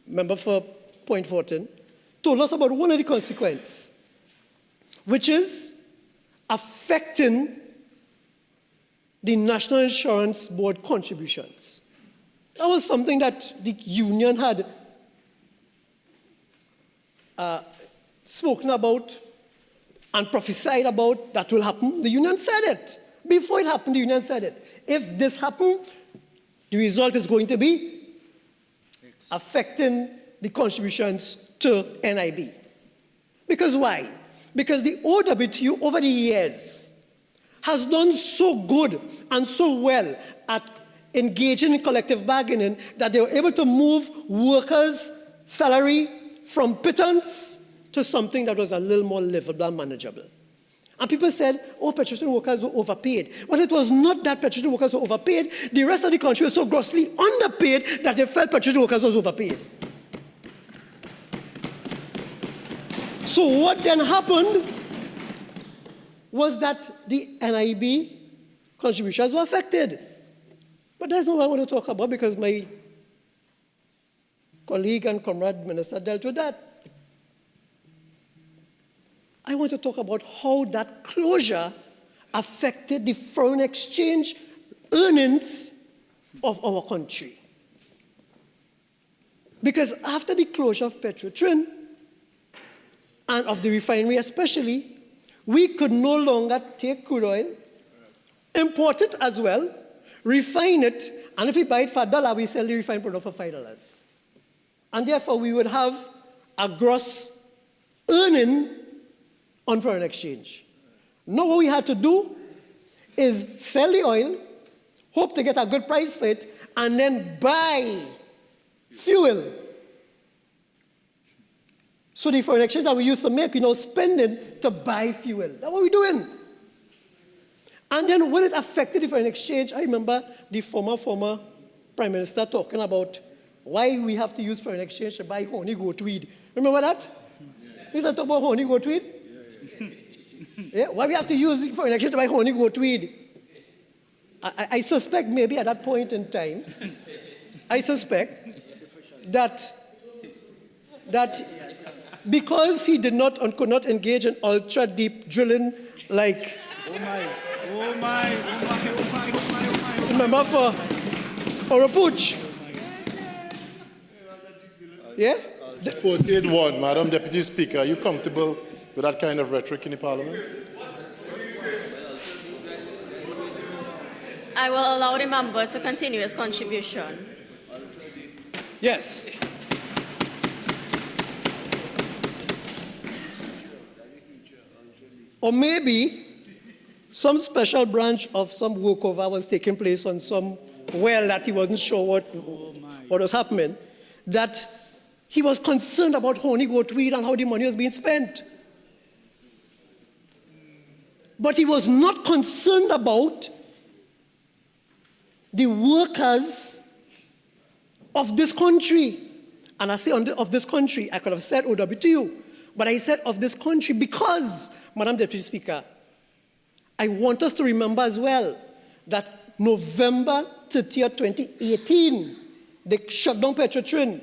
member for Point Fortin, told us about one of the consequences, which is affecting the National Insurance Board contributions. That was something that the union had spoken about and prophesied about that will happen. The union said it. Before it happened, the union said it. If this happened, the result is going to be affecting the contributions to NIB. Because why? Because the OWTU over the years has done so good and so well at engaging in collective bargaining that they were able to move workers' salary from pittance to something that was a little more livable and manageable. And people said, oh, Petrotrin workers were overpaid. Well, it was not that Petrotrin workers were overpaid. The rest of the country was so grossly underpaid that they felt Petrotrin workers was overpaid. So what then happened was that the NIB contributions were affected. But that's not what I want to talk about because my colleague and comrade minister dealt with that. I want to talk about how that closure affected the foreign exchange earnings of our country. Because after the closure of Petrotrin, and of the refinery especially, we could no longer take crude oil, import it as well, refine it, and if we buy it for $1, we sell the refined product for $5. And therefore, we would have a gross earning on foreign exchange. Now what we had to do is sell the oil, hope to get a good price for it, and then buy fuel. So the foreign exchange that we used to make, we now spending to buy fuel. That's what we're doing. And then when it affected the foreign exchange, I remember the former Prime Minister talking about why we have to use foreign exchange to buy honey goat weed. Remember that? He used to talk about honey goat weed. Yeah, why we have to use foreign exchange to buy honey goat weed? I suspect maybe at that point in time, I suspect that because he did not and could not engage in ultra deep drilling like remember for Orapuch. Yeah? 48-1, Madam Deputy Speaker, are you comfortable with that kind of rhetoric in the Parliament? I will allow the member to continue his contribution. Yes. Or maybe some special branch of some workover was taking place on some well that he wasn't sure what was happening, that he was concerned about honey goat weed and how the money was being spent. But he was not concerned about the workers of this country. And I say of this country, I could have said OWTU, but I said of this country because, Madam Deputy Speaker, I want us to remember as well that November 30th, 2018, they shut down Petroleum.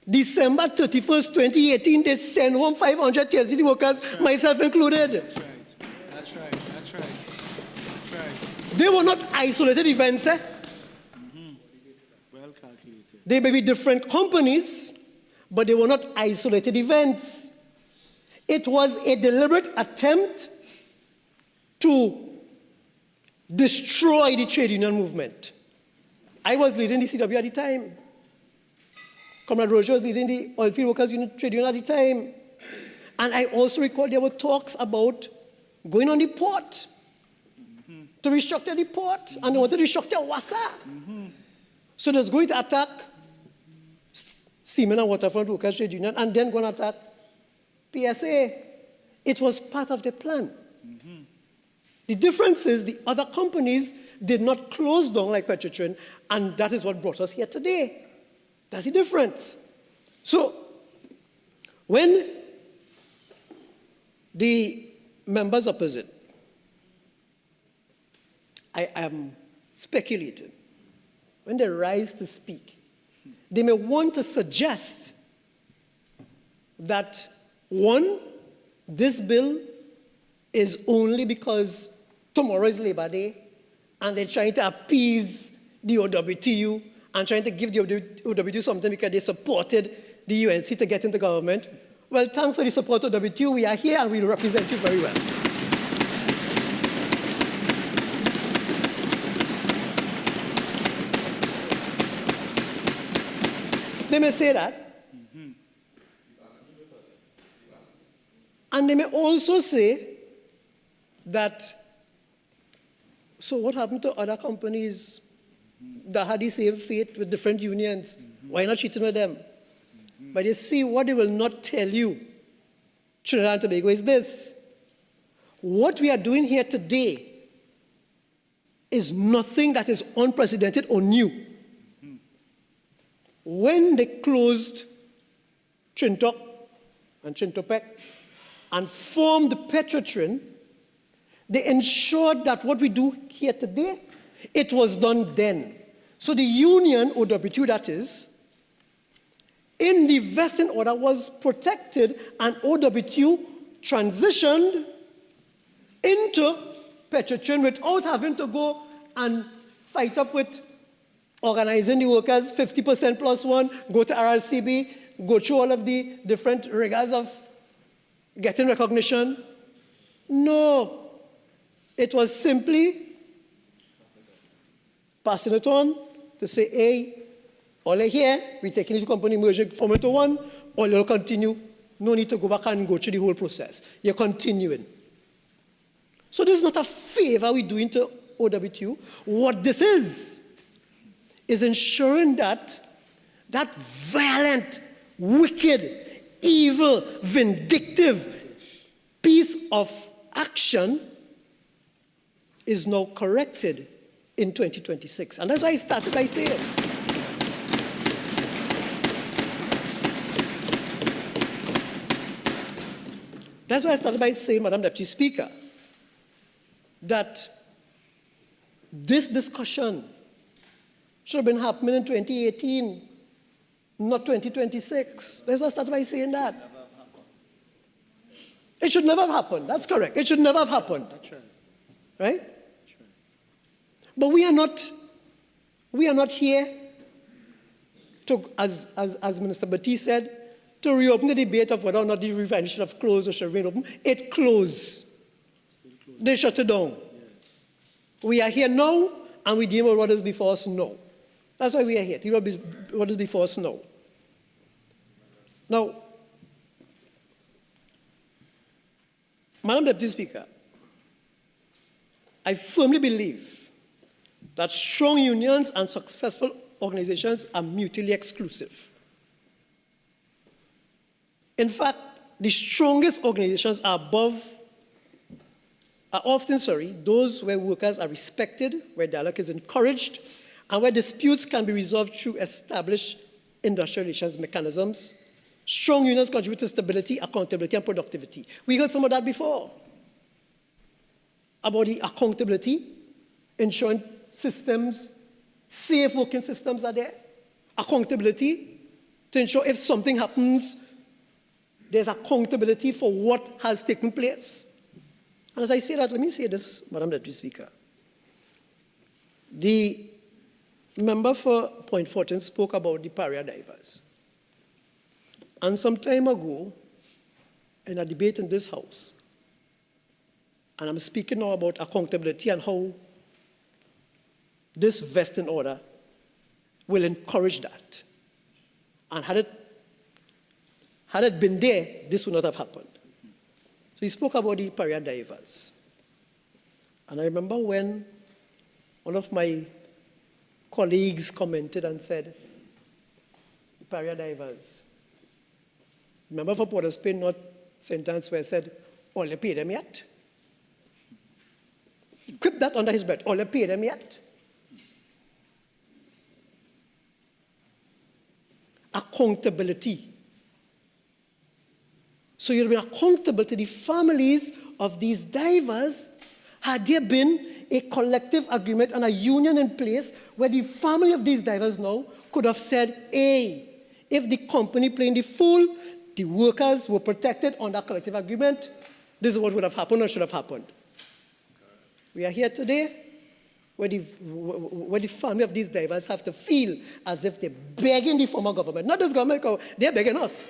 December 31st, 2018, they sent home 500 TSD workers, myself included. That's right. They were not isolated events. Well calculated. They may be different companies, but they were not isolated events. It was a deliberate attempt to destroy the trade union movement. I was leading the CW at the time. Comrade Roger was leading the Oilfield Workers Union Trade Union at the time. And I also recall there were talks about going on the port to restructure the port, and they wanted to restructure WASA. So they was going to attack Seamen and Waterfront Workers Trade Union and then going to attack PSA. It was part of the plan. The difference is the other companies did not close down like Petroleum, and that is what brought us here today. That's the difference. So, when the members opposite, I am speculating, when they rise to speak, they may want to suggest that, one, this bill is only because tomorrow is Labor Day, and they're trying to appease the OWTU and trying to give the OWTU something because they supported the UNC to get into government. Well, thanks for the support of OWTU. We are here and we'll represent you very well. They may say that. And they may also say that, so what happened to other companies that had the same fate with different unions? Why not cheating with them? But you see, what they will not tell you, Trinidad and Tobago, is this. What we are doing here today is nothing that is unprecedented or new. When they closed Trintok and Trintopec and formed Petrotrin, they ensured that what we do here today, it was done then. So the union, OWTU that is, in the vesting order was protected, and OWTU transitioned into Petrotrin without having to go and fight up with organizing the workers 50% plus one, go to RRCB, go through all of the different rigors of getting recognition. No. It was simply passing it on to say, hey, all here, we're taking the company merging from into one, or you'll continue. No need to go back and go through the whole process. You're continuing. So this is not a favor we're doing to OWTU. What this is ensuring that that violent, wicked, evil, vindictive piece of action is now corrected in 2026. And that's why I started by saying, Madam Deputy Speaker, that this discussion should have been happening in 2018, not 2026. Let's not start by saying that. It should never have happened. That's correct. It should never have happened. That's right. Right? But we are not here to, as Minister Batty said, to reopen the debate of whether or not the refinery should have closed or should have been open. It closed. They shut it down. Yes. We are here now, and we deal with what is before us now. That's why we are here, to deal with what is before us now. Now, Madam Deputy Speaker, I firmly believe that strong unions and successful organizations are mutually exclusive. In fact, the strongest organizations are often those where workers are respected, where dialogue is encouraged, and where disputes can be resolved through established industrial relations mechanisms. Strong unions contribute to stability, accountability, and productivity. We heard some of that before, about the accountability, ensuring systems, safe working systems are there, accountability to ensure if something happens, there's accountability for what has taken place. And as I say that, let me say this, Madam Deputy Speaker. The member for Point Fortin spoke about the Paria divers. And some time ago, in a debate in this House, and I'm speaking now about accountability and how this vesting order will encourage that. And had it been there, this would not have happened. So he spoke about the Paria divers. And I remember when one of my colleagues commented and said, the Paria divers. Remember for Port of Spain, not sentence where I said, all you paid them yet? He quipped that under his breath, all you paid them yet? Accountability. So you'll be accountable to the families of these divers had there been a collective agreement and a union in place where the family of these divers now could have said, hey, if the company playing the fool, the workers were protected on that collective agreement, this is what would have happened or should have happened. We are here today where the family of these divers have to feel as if they're begging the former government, not this government, they're begging us.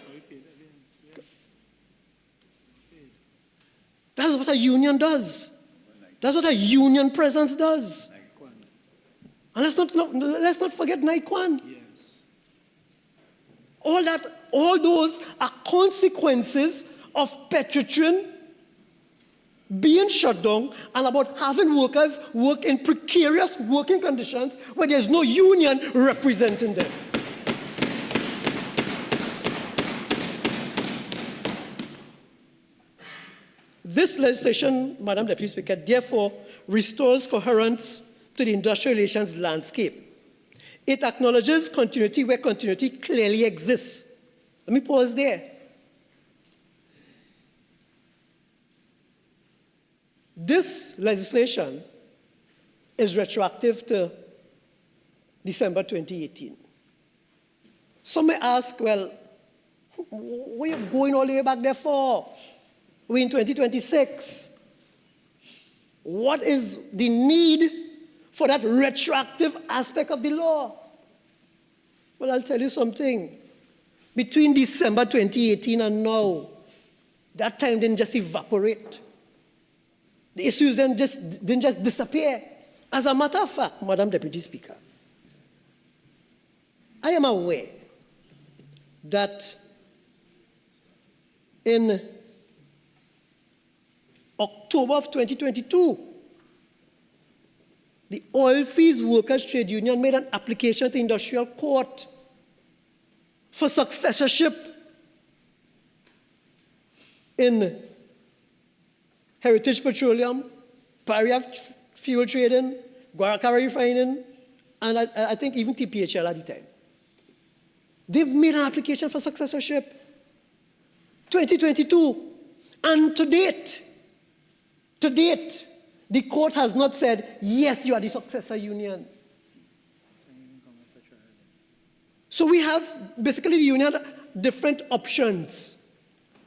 That's what a union does. That's what a union presence does. And let's not forget Naikwan. Yes. All those are consequences of Petroleum being shut down and about having workers work in precarious working conditions where there's no union representing them. This legislation, Madam Deputy Speaker, therefore restores coherence to the industrial relations landscape. It acknowledges continuity where continuity clearly exists. Let me pause there. This legislation is retroactive to December 2018. Some may ask, well, what are you going all the way back there for? We're in 2026. What is the need for that retroactive aspect of the law? Well, I'll tell you something. Between December 2018 and now, that time didn't just evaporate. The issues didn't just disappear. As a matter of fact, Madam Deputy Speaker, I am aware that in October of 2022, the Oilfields Workers Trade Union made an application to Industrial Court for successorship in Heritage Petroleum, Paria Fuel Trading, Guaracara Refining, and I think even TPHL at the time. They've made an application for successorship, 2022, and to date, the court has not said, yes, you are the successor union. So we have, basically the union had different options,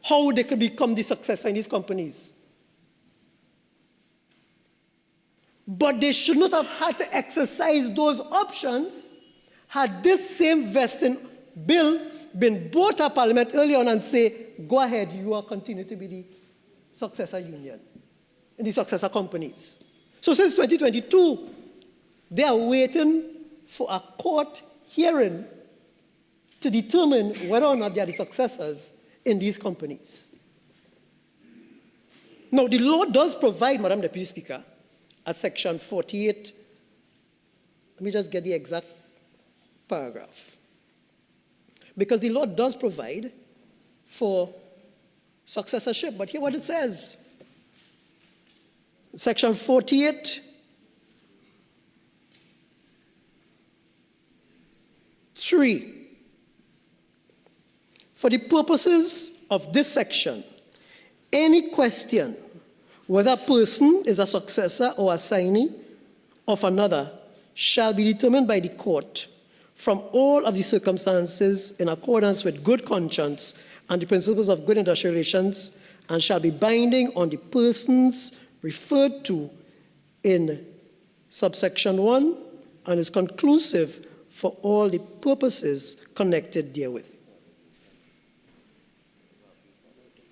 how they could become the successor in these companies. But they should not have had to exercise those options had this same vesting bill been brought to Parliament early on and say, go ahead, you are continue to be the successor union and the successor companies. So since 2022, they are waiting for a court hearing to determine whether or not they are the successors in these companies. Now, the law does provide, Madam Deputy Speaker, at section 48, let me just get the exact paragraph. Because the law does provide for successorship, but hear what it says. Section 48, 3. For the purposes of this section, any question whether a person is a successor or assignee of another shall be determined by the court from all of the circumstances in accordance with good conscience and the principles of good industrial relations, and shall be binding on the persons referred to in subsection 1 and is conclusive for all the purposes connected therewith.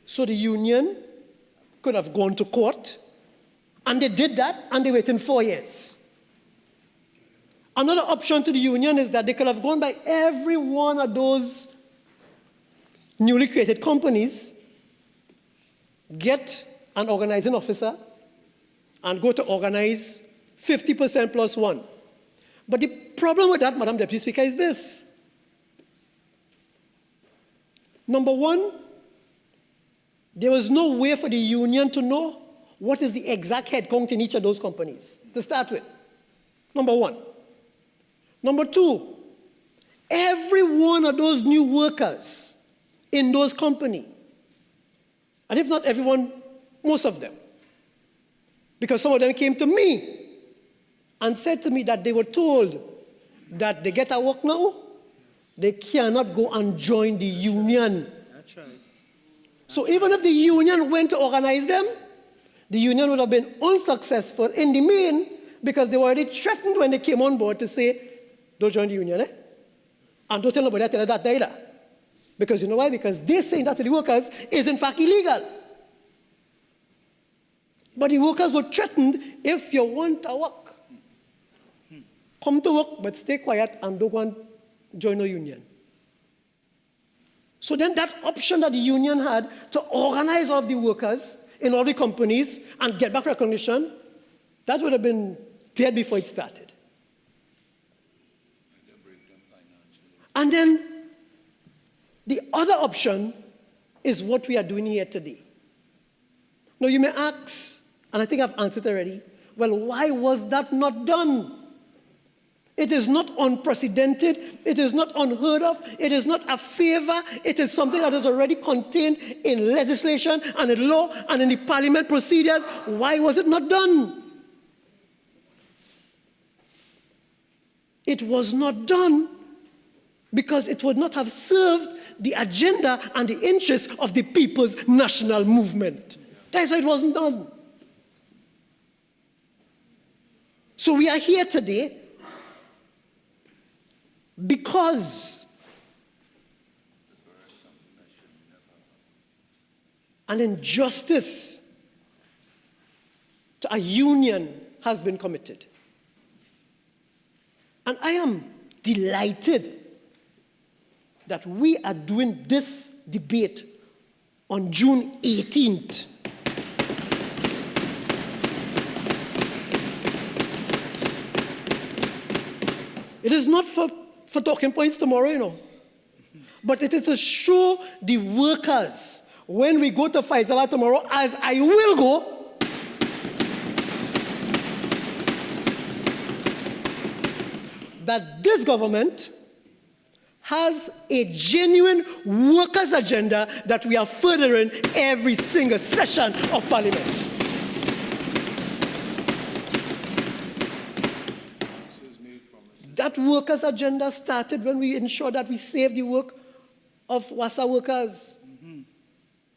So the union could have gone to court, and they did that, and they waited 4 years. Another option to the union is that they could have gone by every one of those newly created companies, get an organizing officer, and go to organize 50% plus 1. But the problem with that, Madam Deputy Speaker, is this. Number one, there was no way for the union to know what is the exact head count in each of those companies, to start with. Number one. Number two, every one of those new workers in those companies, and if not everyone, most of them, because some of them came to me and said to me that they were told that they get a work now, they cannot go and join the union. That's right. So even if the union went to organize them, the union would have been unsuccessful in the main because they were already threatened when they came on board to say, don't join the union, and don't tell nobody tell that either. Because you know why? Because they saying that to the workers is in fact illegal. But the workers were threatened, if you want to work, come to work, but stay quiet and don't want to join a union. So then that option that the union had to organize all of the workers in all the companies and get back recognition, that would have been dead before it started. And then the other option is what we are doing here today. Now you may ask, and I think I've answered already, well, why was that not done? It is not unprecedented. It is not unheard of. It is not a favor. It is something that is already contained in legislation and in law and in the parliament procedures. Why was it not done? It was not done because it would not have served the agenda and the interests of the people's national movement. That's why it wasn't done. So we are here today because an injustice to a union has been committed. And I am delighted that we are doing this debate on June 18th. It is not for talking points tomorrow, you know. But it is to show the workers when we go to Faisal tomorrow, as I will go, that this government has a genuine workers' agenda that we are furthering every single session of Parliament. That workers' agenda started when we ensured that we saved the work of WASA workers.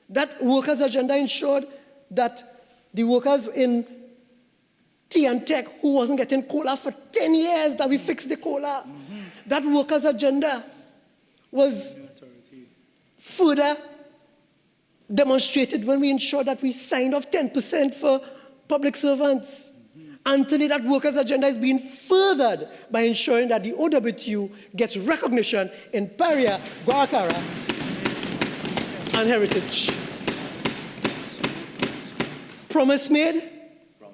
That workers' agenda ensured that the workers in Tea and Tech who wasn't getting cola for 10 years, that we fixed the cola. That workers' agenda was further demonstrated when we ensured that we signed off 10% for public servants. And today that workers' agenda is being furthered by ensuring that the OWTU gets recognition in Paria, Guaracara, and heritage. Promise made,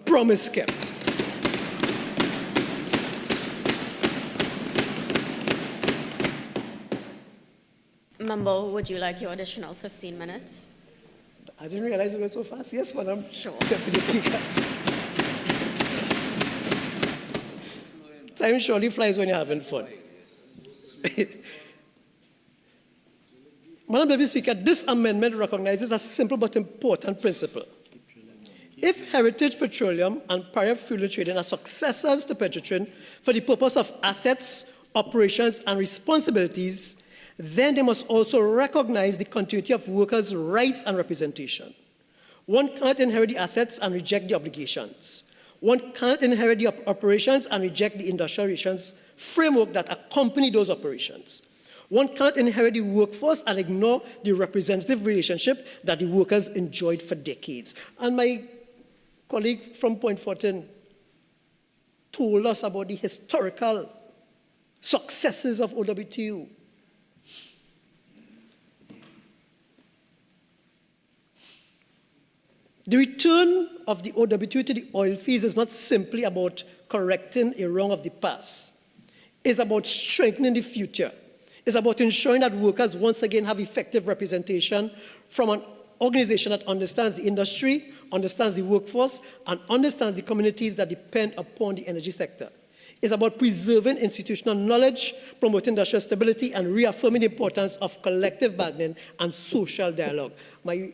promise kept. Member, would you like your additional 15 minutes? I didn't realize it went so fast. Yes, Madam Sure. Deputy Speaker. Time surely flies when you're having fun. Madam Deputy Speaker, this amendment recognizes a simple but important principle. If Heritage Petroleum and Paria Fuel Trading are successors to Petrotrin for the purpose of assets, operations, and responsibilities, then they must also recognize the continuity of workers' rights and representation. One cannot inherit the assets and reject the obligations. One cannot inherit the operations and reject the industrial relations framework that accompany those operations. One cannot inherit the workforce and ignore the representative relationship that the workers enjoyed for decades. And my colleague from Point Fortin told us about the historical successes of OWTU. The return of the OWTU to the oil fields is not simply about correcting a wrong of the past. It's about strengthening the future. It's about ensuring that workers once again have effective representation from an organization that understands the industry, understands the workforce, and understands the communities that depend upon the energy sector. It's about preserving institutional knowledge, promoting industrial stability, and reaffirming the importance of collective bargaining and social dialogue. My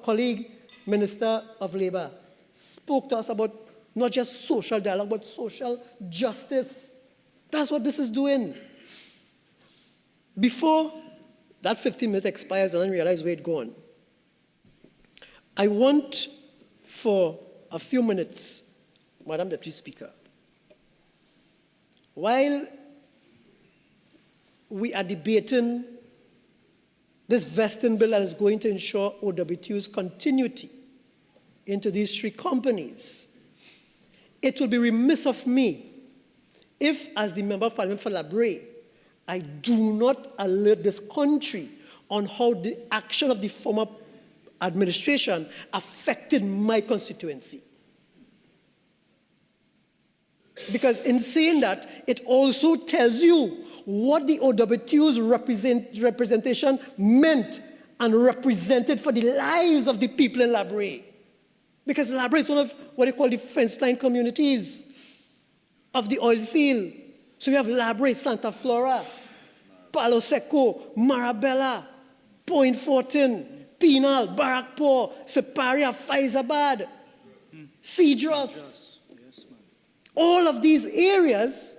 colleague, Minister of Labour, spoke to us about not just social dialogue, but social justice. That's what this is doing. Before that 15 minutes expires and I realize where it's gone, I want for a few minutes, Madam Deputy Speaker, while we are debating this vesting bill that is going to ensure OWTU's continuity into these three companies, it will be remiss of me if, as the Member of Parliament for Labre, I do not alert this country on how the action of the former administration affected my constituency. Because in saying that, it also tells you what the OWTU's representation meant and represented for the lives of the people in Labre. Because Labre is one of what they call the fence line communities of the oil field. So we have Labre, Santa Flora, Palo Seco, Marabella, Point Fortin, Penal, Barrackpore, Separia, Faizabad, Cedros. All of these areas,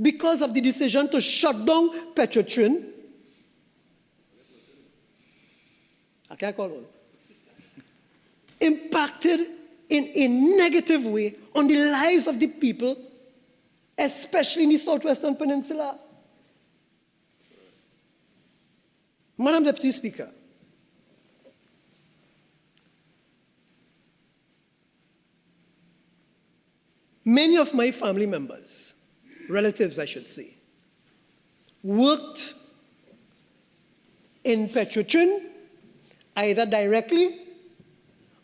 because of the decision to shut down Petrotrin, I can't call it, impacted in a negative way on the lives of the people, especially in the Southwestern Peninsula. Madam Deputy Speaker, many of my family members, relatives I should say, worked in Petrotrin either directly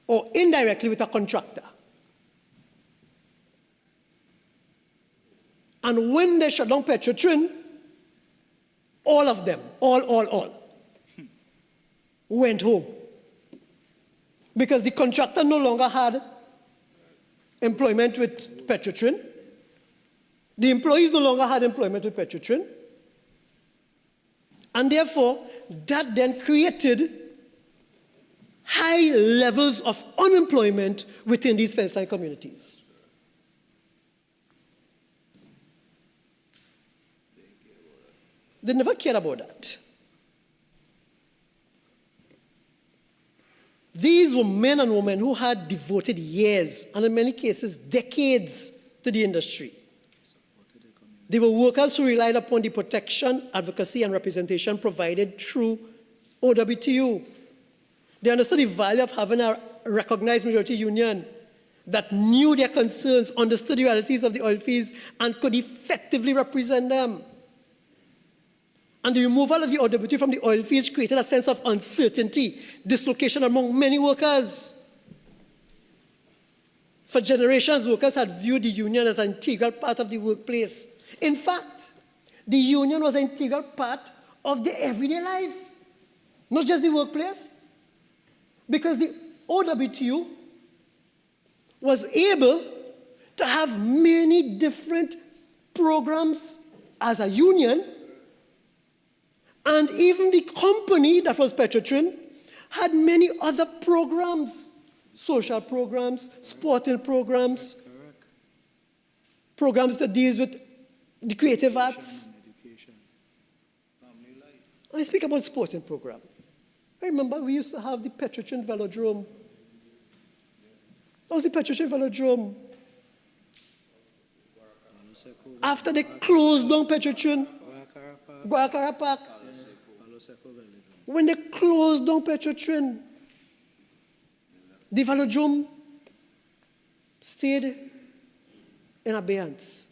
or indirectly with a contractor. And when they shut down Petrotrin, all of them, all, went home. Because the contractor no longer had employment with Petrotrin. The employees no longer had employment with Petrotrin. And therefore, that then created high levels of unemployment within these fence line communities. They never cared about that. These were men and women who had devoted years, and in many cases, decades, to the industry. They were workers who relied upon the protection, advocacy, and representation provided through OWTU. They understood the value of having a recognized majority union that knew their concerns, understood the realities of the oil fields, and could effectively represent them. And the removal of the OWTU from the oil fields created a sense of uncertainty, dislocation among many workers. For generations, workers had viewed the union as an integral part of the workplace. In fact, the union was an integral part of their everyday life, not just the workplace. Because the OWTU was able to have many different programs as a union, and even the company that was Petrotrin had many other programs, social programs, sporting programs, programs that deals with the creative arts. I speak about sporting program. I remember we used to have the Petrotrin Velodrome. That was the Petrotrin Velodrome. After they closed down Petrotrin, Guaracara Park, when they closed down Petrotrin, the Velodrome stayed in abeyance.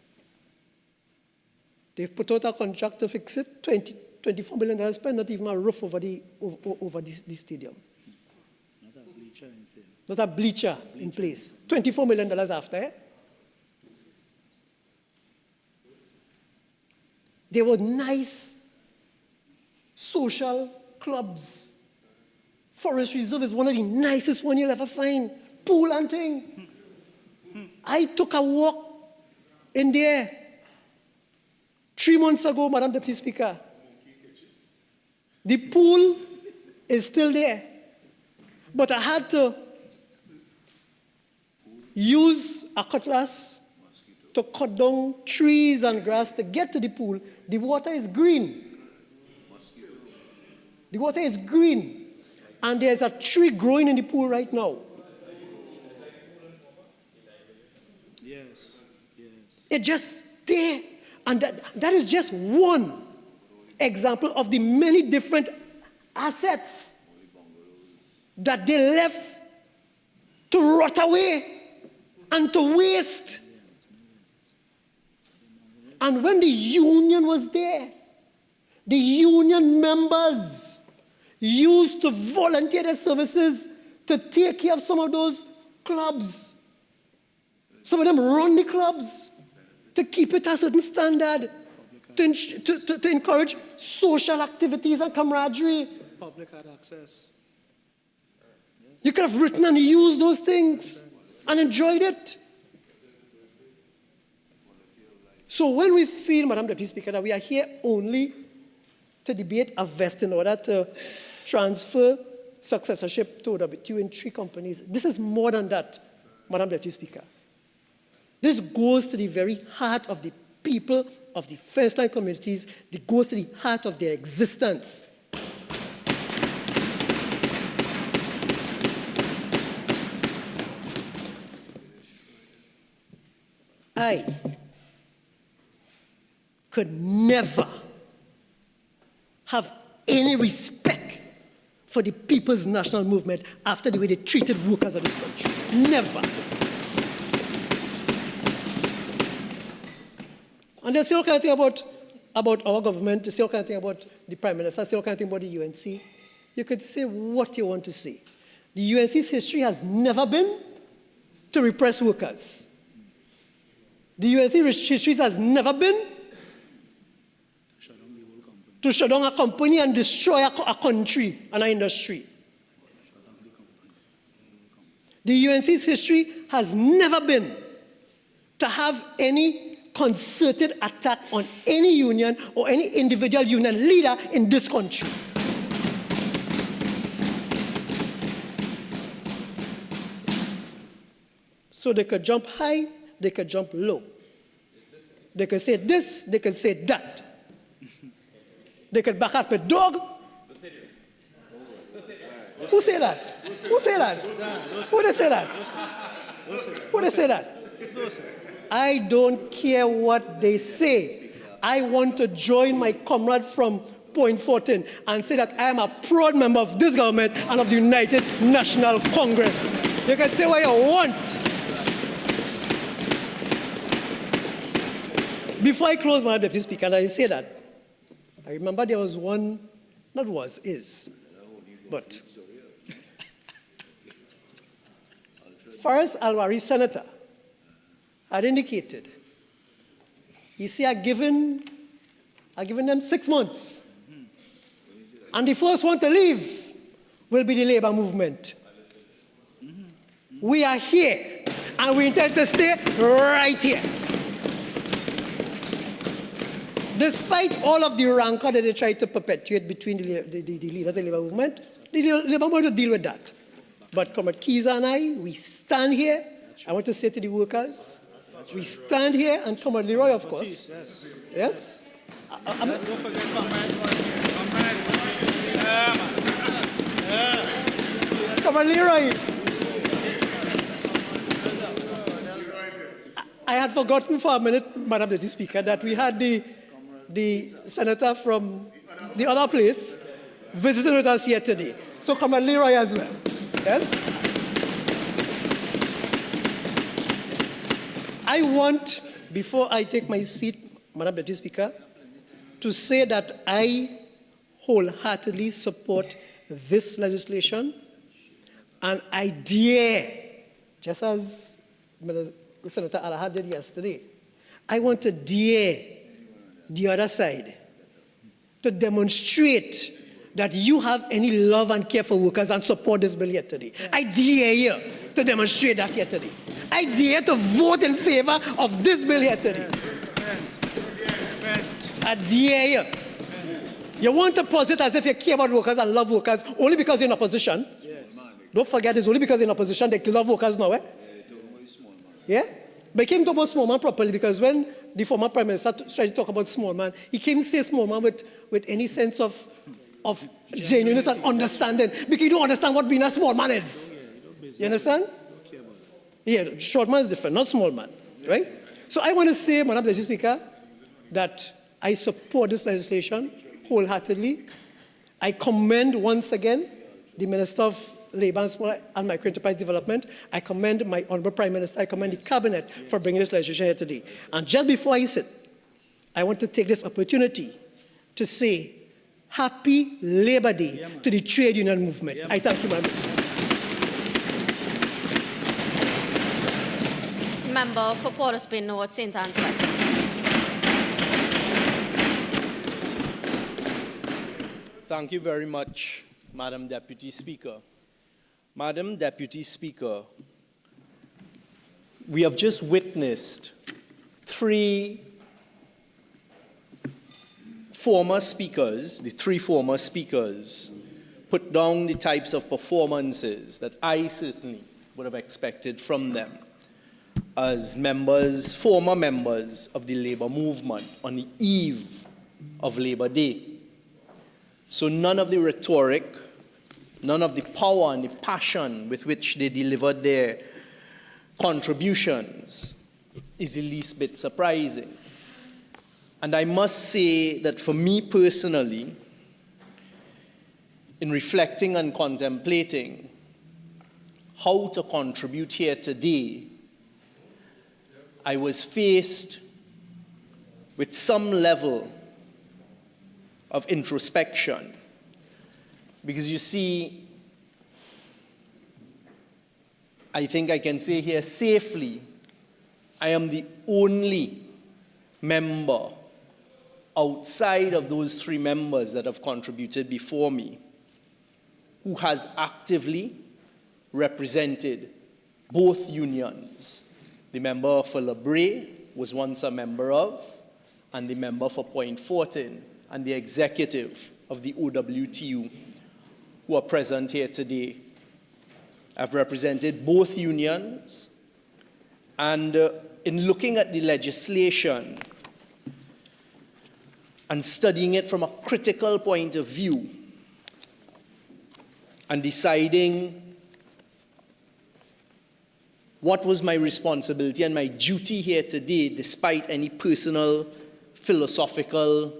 They put out a contract to fix it, $24 million spent, not even a roof over the stadium. Not a bleacher in place. $24 million after. Eh? There were nice social clubs. Forest Reserve is one of the nicest ones you'll ever find. Pool and thing. I took a walk in there 3 months ago, Madam Deputy Speaker. The pool is still there. But I had to use a cutlass to cut down trees and grass to get to the pool. The water is green. The water is green. And there's a tree growing in the pool right now. Yes, yes. It's just there. And that is just one example of the many different assets that they left to rot away and to waste. And when the union was there, the union members used to volunteer their services to take care of some of those clubs. Some of them run the clubs to keep it a certain standard, to encourage social activities and camaraderie. Public had access. You could have written and used those things and enjoyed it. So when we feel, Madam Deputy Speaker, that we are here only to debate a vest in order to transfer successorship to OWTU in 3 companies, this is more than that, Madam Deputy Speaker. This goes to the very heart of the people of the first-line communities. It goes to the heart of their existence. I could never have any respect for the People's National Movement after the way they treated workers of this country. Never. And they say all kind of thing about our government, they say all kind of thing about the Prime Minister, say all kind of thing about the UNC. You could say what you want to say. The UNC's history has never been to repress workers. The UNC's history has never been to shut down a company and destroy a country and an industry. The UNC's history has never been to have any concerted attack on any union or any individual union leader in this country. So they could jump high, they could jump low. They could say this, they could say that. they could back up a dog. Who say that? Who say that? Who they say that? Who they say that? I don't care what they say. I want to join my comrade from Point 14 and say that I am a proud member of this government and of the United National Congress. You can say what you want. Before I close, Madam Deputy Speaker, and I say that, I remember there was one, not was, is, but Faris Alwari, senator, had indicated, he said, I've given them 6 months. And the first one to leave will be the labor movement. We are here, and we intend to stay right here. Despite all of the rancor that they try to perpetuate between the leaders of the labor movement, the labor movement will deal with that. But Comrade Kiza and I, we stand here. I want to say to the workers, we stand here, and Comrade Leroy, of course. Yes? Let's don't forget Comrade Leroy. I had forgotten for a minute, Madam Deputy Speaker, that we had the senator from the other place visiting with us here today. So Comrade Leroy as well. Yes? I want, before I take my seat, Madam Deputy Speaker, to say that I wholeheartedly support this legislation, and I dare, just as Senator Alahad did yesterday, I want to dare the other side to demonstrate that you have any love and care for workers and support this bill here today. Yes. I dare you to demonstrate that here today. I dare to vote in favor of this bill here today. Yes. I dare you. You want to pose it as if you care about workers and love workers only because you're in opposition. Yes. Don't forget, it's only because you're in opposition they love workers now, eh? Yeah? But he came to about small man properly, because when the former Prime Minister tried to talk about small man, he came to say small man with any sense of genuineness and understanding, because you don't understand what being a small man is. You understand? Yeah, short man is different, not small man, right? So I want to say, Madam Deputy Speaker, that I support this legislation wholeheartedly. I commend once again the Minister of Labour and Small and Micro Enterprise Development. I commend my Honourable Prime Minister. I commend the Cabinet for bringing this legislation here today. And just before I sit, I want to take this opportunity to say Happy Labour Day to the trade union movement. I thank you, Madam Speaker. Member for Port of Spain North, St. Anne's West. Thank you very much, Madam Deputy Speaker. Madam Deputy Speaker, we have just witnessed 3 former speakers, the 3 former speakers, put down the types of performances that I certainly would have expected from them as members, former members of the labor movement on the eve of Labor Day. So none of the rhetoric, none of the power and the passion with which they delivered their contributions is the least bit surprising. And I must say that for me personally, in reflecting and contemplating how to contribute here today, I was faced with some level of introspection. Because you see, I think I can say here safely, I am the only member outside of those 3 members that have contributed before me who has actively represented both unions. The member for Labre was once a member of, and the member for Point 14, and the executive of the OWTU, who are present here today. I've represented both unions, and in looking at the legislation, and studying it from a critical point of view and deciding what was my responsibility and my duty here today, despite any personal, philosophical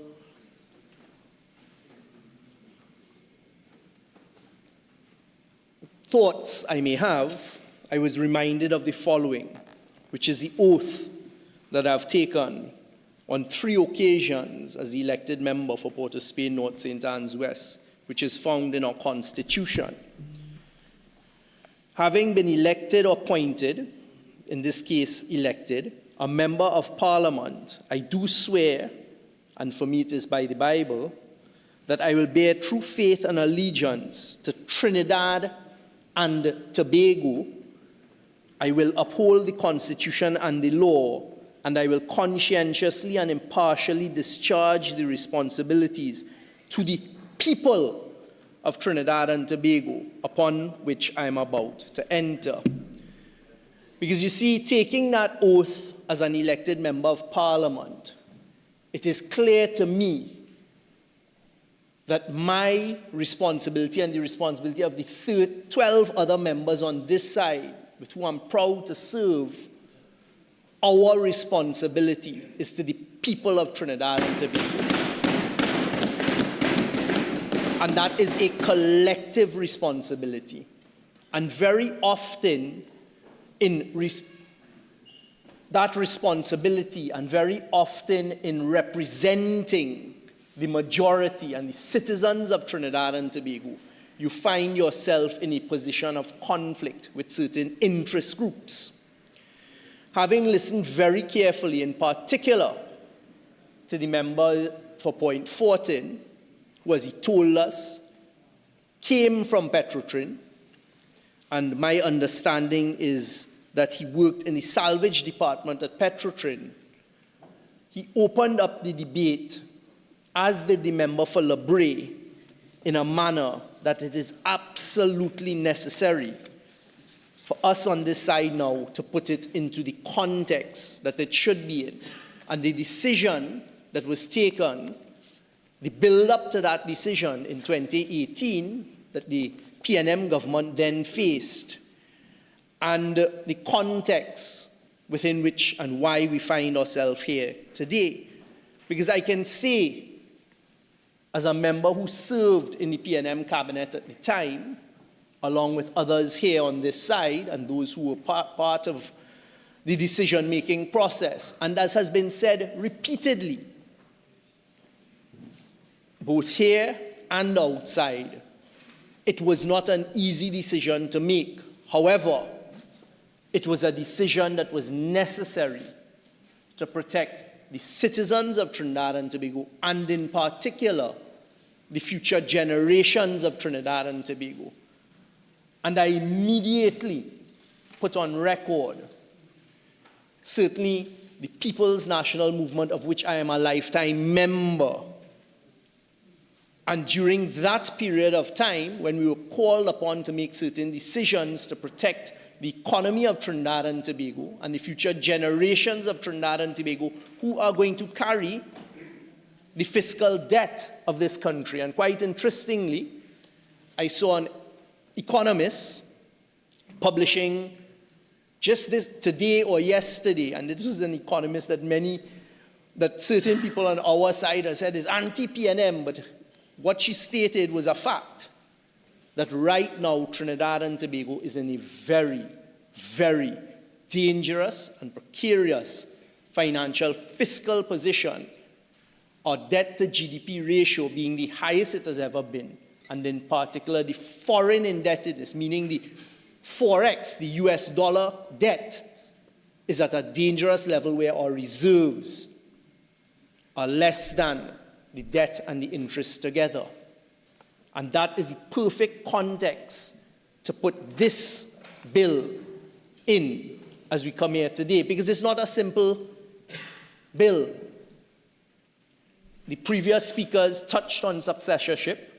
thoughts I may have, I was reminded of the following, which is the oath that I've taken on 3 occasions as elected member for Port of Spain North, St. Anne's West, which is found in our Constitution. Having been elected or appointed, in this case elected, a member of Parliament, I do swear, and for me it is by the Bible, that I will bear true faith and allegiance to Trinidad and Tobago. I will uphold the Constitution and the law, and I will conscientiously and impartially discharge the responsibilities to the people of Trinidad and Tobago upon which I am about to enter. Because you see, taking that oath as an elected member of Parliament, it is clear to me that my responsibility and the responsibility of the 12 other members on this side, with whom I'm proud to serve, our responsibility is to the people of Trinidad and Tobago. And that is a collective responsibility. And very often, that responsibility, and very often in representing the majority and the citizens of Trinidad and Tobago, you find yourself in a position of conflict with certain interest groups. Having listened very carefully, in particular, to the member for Point Fortin, who, as he told us, came from Petroleum, and my understanding is that he worked in the salvage department at Petroleum. He opened up the debate, as did the member for Lebre, in a manner that it is absolutely necessary for us on this side now to put it into the context that it should be in. And the decision that was taken, the build-up to that decision in 2018 that the PNM government then faced, and the context within which and why we find ourselves here today. Because I can say, as a member who served in the PNM cabinet at the time, along with others here on this side and those who were part of the decision-making process, and as has been said repeatedly, both here and outside, it was not an easy decision to make. However, it was a decision that was necessary to protect the citizens of Trinidad and Tobago, and in particular, the future generations of Trinidad and Tobago. And I immediately put on record, certainly the People's National Movement, of which I am a lifetime member. And during that period of time, when we were called upon to make certain decisions to protect the economy of Trinidad and Tobago and the future generations of Trinidad and Tobago who are going to carry the fiscal debt of this country. And quite interestingly, I saw an economist publishing just this today or yesterday, and this was an economist that certain people on our side have said is anti-PNM, but what she stated was a fact, that right now Trinidad and Tobago is in a very, very dangerous and precarious financial fiscal position, our debt to GDP ratio being the highest it has ever been, and in particular the foreign indebtedness, meaning the forex, the US dollar debt, is at a dangerous level where our reserves are less than the debt and the interest together. And that is the perfect context to put this bill in as we come here today, because it's not a simple bill. The previous speakers touched on successorship,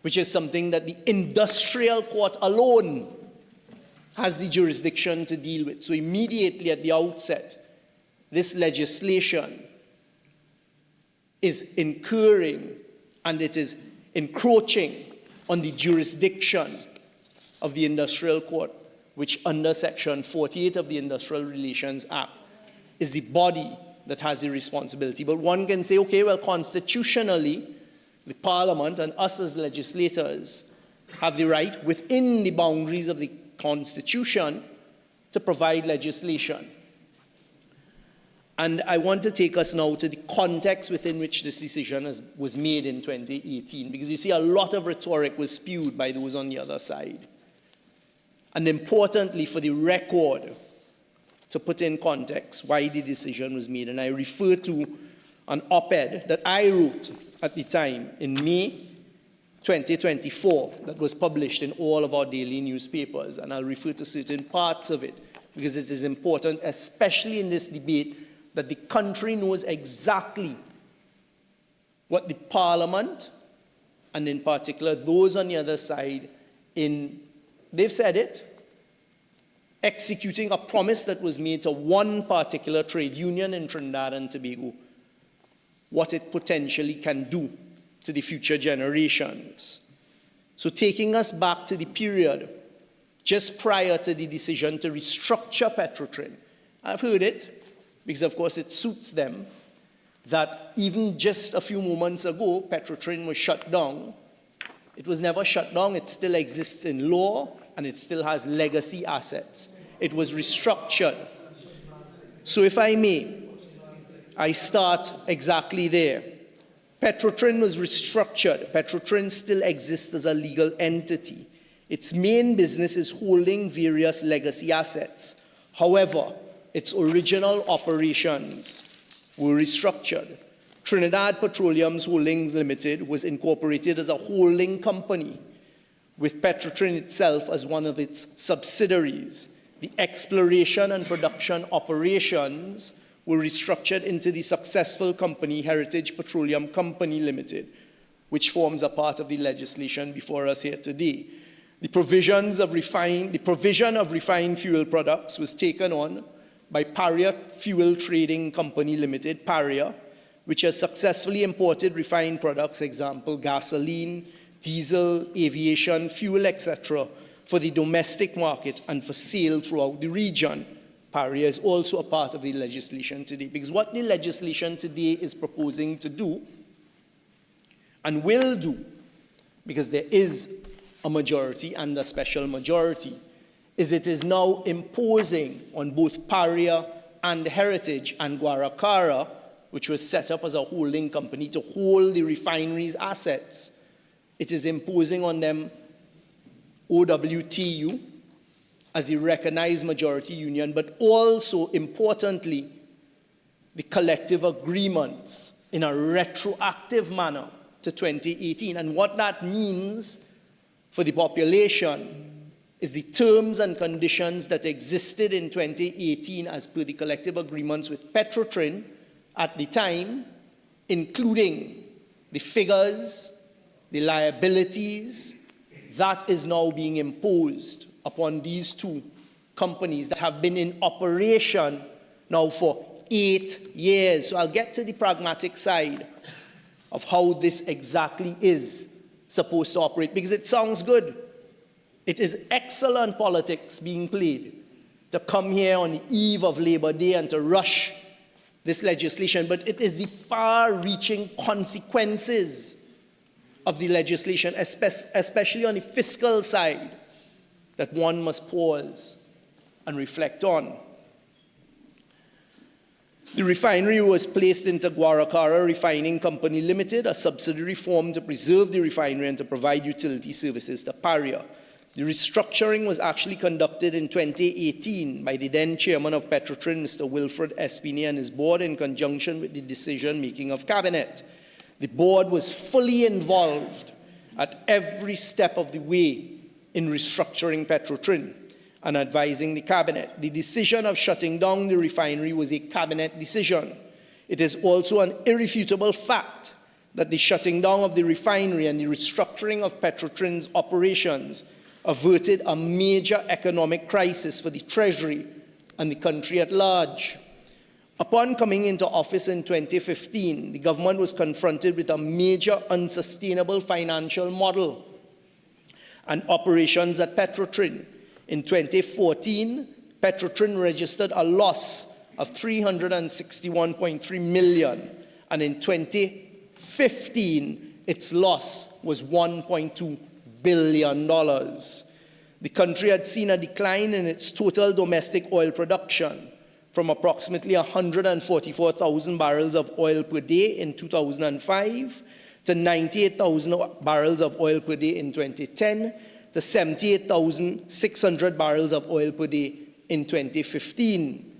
which is something that the industrial court alone has the jurisdiction to deal with. So immediately at the outset, this legislation is incurring and it is encroaching on the jurisdiction of the Industrial Court, which under Section 48 of the Industrial Relations Act is the body that has the responsibility. But one can say, okay, well, constitutionally, the Parliament and us as legislators have the right within the boundaries of the Constitution to provide legislation. And I want to take us now to the context within which this decision was made in 2018, because you see a lot of rhetoric was spewed by those on the other side. And importantly, for the record, to put in context why the decision was made, and I refer to an op-ed that I wrote at the time in May 2024 that was published in all of our daily newspapers, and I'll refer to certain parts of it because it is important, especially in this debate, that the country knows exactly what the Parliament, and in particular those on the other side, they've said it, executing a promise that was made to one particular trade union in Trinidad and Tobago, what it potentially can do to the future generations. So taking us back to the period just prior to the decision to restructure Petrotrin, I've heard it, because of course it suits them, that even just a few moments ago, Petrotrin was shut down. It was never shut down, it still exists in law, and it still has legacy assets. It was restructured. So if I may, I start exactly there. Petrotrin was restructured. Petrotrin still exists as a legal entity. Its main business is holding various legacy assets. However, its original operations were restructured. Trinidad Petroleum Holdings Limited was incorporated as a holding company, with Petrotrin itself as one of its subsidiaries. The exploration and production operations were restructured into the successful company Heritage Petroleum Company Limited, which forms a part of the legislation before us here today. The provision of refined fuel products was taken on by Paria Fuel Trading Company Limited, Paria, which has successfully imported refined products, example, gasoline, diesel, aviation, fuel, etc., for the domestic market and for sale throughout the region. Paria is also a part of the legislation today, because what the legislation today is proposing to do, and will do, because there is a majority and a special majority, is it is now imposing on both Paria and Heritage and Guaracara, which was set up as a holding company to hold the refinery's assets, it is imposing on them OWTU as a recognized majority union, but also, importantly, the collective agreements in a retroactive manner to 2018. And what that means for the population is the terms and conditions that existed in 2018 as per the collective agreements with Petrotrin at the time, including the figures, the liabilities, that is now being imposed upon these two companies that have been in operation now for 8 years. So I'll get to the pragmatic side of how this exactly is supposed to operate, because it sounds good. It is excellent politics being played to come here on the eve of Labor Day and to rush this legislation, but it is the far-reaching consequences of the legislation, especially on the fiscal side, that one must pause and reflect on. The refinery was placed into Guaracara Refining Company Limited, a subsidiary formed to preserve the refinery and to provide utility services to Paria. The restructuring was actually conducted in 2018 by the then chairman of Petrotrin, Mr. Wilfred Espine, and his board in conjunction with the decision-making of Cabinet. The board was fully involved at every step of the way in restructuring Petrotrin and advising the Cabinet. The decision of shutting down the refinery was a Cabinet decision. It is also an irrefutable fact that the shutting down of the refinery and the restructuring of Petrotrin's operations averted a major economic crisis for the Treasury and the country at large. Upon coming into office in 2015, the government was confronted with a major unsustainable financial model and operations at Petrotrin. In 2014, Petrotrin registered a loss of $361.3 million, and in 2015, its loss was $1.2 billion. The country had seen a decline in its total domestic oil production from approximately 144,000 barrels of oil per day in 2005 to 98,000 barrels of oil per day in 2010 to 78,600 barrels of oil per day in 2015.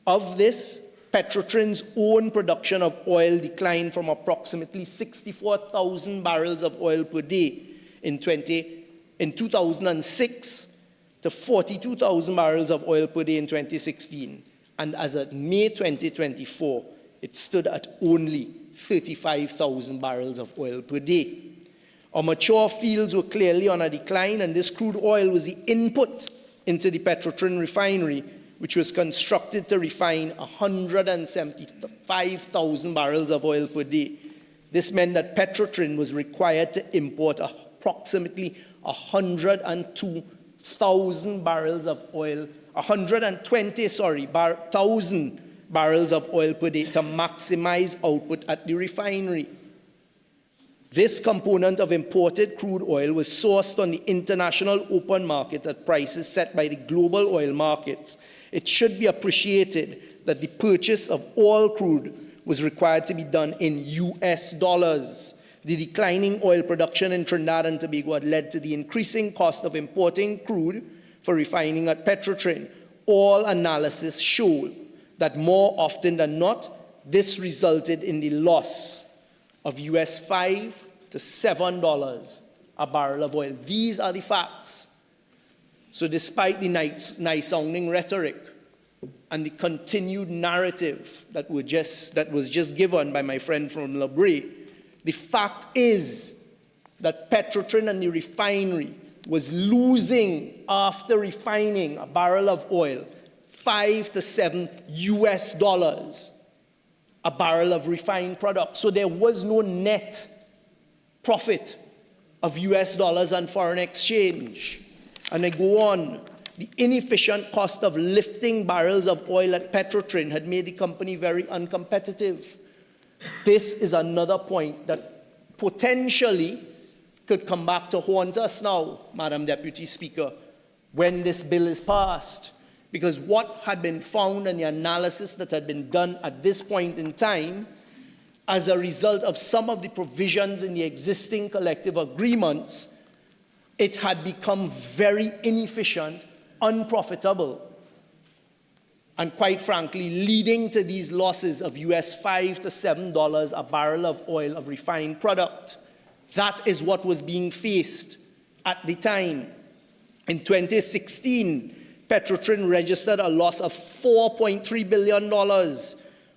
Of this, Petrotrin's own production of oil declined from approximately 64,000 barrels of oil per day in 2006 to 42,000 barrels of oil per day in 2016. And as of May 2024, it stood at only 35,000 barrels of oil per day. Our mature fields were clearly on a decline, and this crude oil was the input into the Petrotrin refinery, which was constructed to refine 175,000 barrels of oil per day. This meant that Petrotrin was required to import approximately 102,000 barrels of oil, 120,000 barrels of oil per day to maximize output at the refinery. This component of imported crude oil was sourced on the international open market at prices set by the global oil markets. It should be appreciated that the purchase of all crude was required to be done in US dollars. The declining oil production in Trinidad and Tobago had led to the increasing cost of importing crude for refining at Petrotrin. All analysis show that more often than not, this resulted in the loss of US $5 to $7 a barrel of oil. These are the facts. So despite the nice-sounding rhetoric and the continued narrative that was just given by my friend from La Brea, the fact is that Petrotrin and the refinery was losing, after refining a barrel of oil, $5 to $7 a barrel of refined product. So there was no net profit of US dollars and foreign exchange. And I go on. The inefficient cost of lifting barrels of oil at Petrotrin had made the company very uncompetitive. This is another point that potentially could come back to haunt us now, Madam Deputy Speaker, when this bill is passed. Because what had been found and the analysis that had been done at this point in time, as a result of some of the provisions in the existing collective agreements, it had become very inefficient, unprofitable, and quite frankly, leading to these losses of US $5 to $7 a barrel of oil of refined product. That is what was being faced at the time. In 2016, Petrotrin registered a loss of $4.3 billion,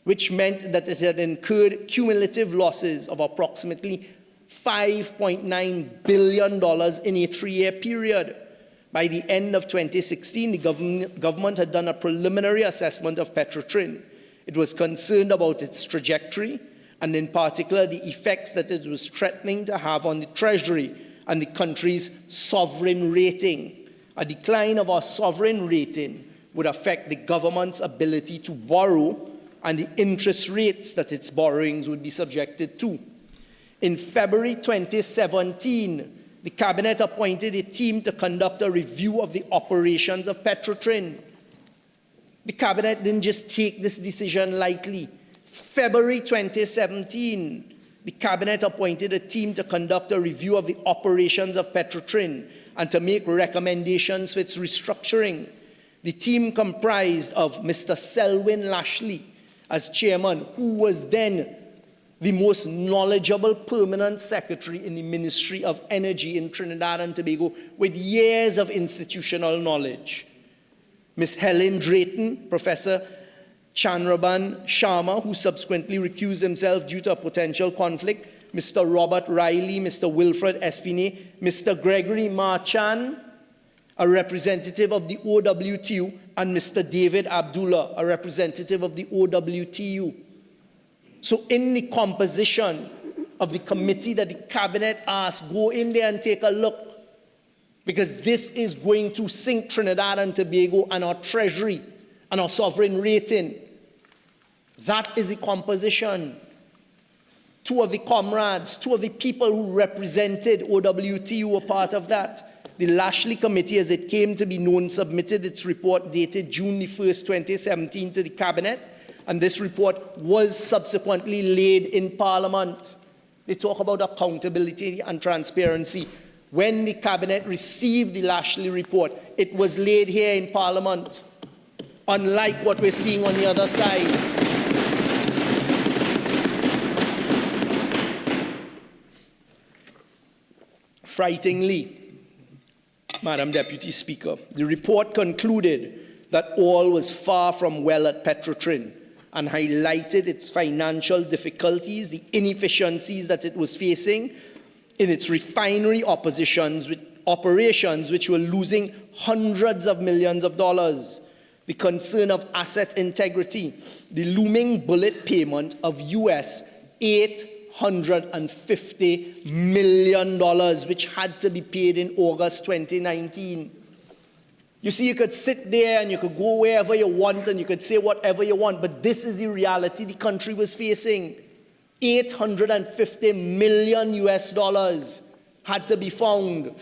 which meant that it had incurred cumulative losses of approximately $5.9 billion in a 3-year period. By the end of 2016, the government had done a preliminary assessment of Petrotrin. It was concerned about its trajectory, and in particular, the effects that it was threatening to have on the Treasury and the country's sovereign rating. A decline of our sovereign rating would affect the government's ability to borrow and the interest rates that its borrowings would be subjected to. In February 2017, the Cabinet appointed a team to conduct a review of the operations of Petrotrin. The Cabinet didn't just take this decision lightly. February 2017, the Cabinet appointed a team to conduct a review of the operations of Petrotrin and to make recommendations for its restructuring. The team comprised of Mr. Selwyn Lashley as chairman, who was then the most knowledgeable permanent secretary in the Ministry of Energy in Trinidad and Tobago, with years of institutional knowledge. Ms. Helen Drayton, Professor Chandraban Sharma, who subsequently recused himself due to a potential conflict, Mr. Robert Riley, Mr. Wilfred Espinay, Mr. Gregory Marchand, a representative of the OWTU, and Mr. David Abdullah, a representative of the OWTU. So in the composition of the committee that the cabinet asked, go in there and take a look, because this is going to sink Trinidad and Tobago and our treasury and our sovereign rating. That is the composition. Two of the comrades, two of the people who represented OWTU were part of that. The Lashley Committee, as it came to be known, submitted its report dated June the 1st, 2017 to the Cabinet, and this report was subsequently laid in Parliament. They talk about accountability and transparency. When the Cabinet received the Lashley report, it was laid here in Parliament, unlike what we're seeing on the other side. Frighteningly, Madam Deputy Speaker, the report concluded that all was far from well at Petrotrin and highlighted its financial difficulties, the inefficiencies that it was facing in its refinery operations, which were losing hundreds of millions of dollars, the concern of asset integrity, the looming bullet payment of US $850 million, which had to be paid in August 2019. You see, you could sit there and you could go wherever you want and you could say whatever you want, but this is the reality the country was facing. $850 million US had to be found.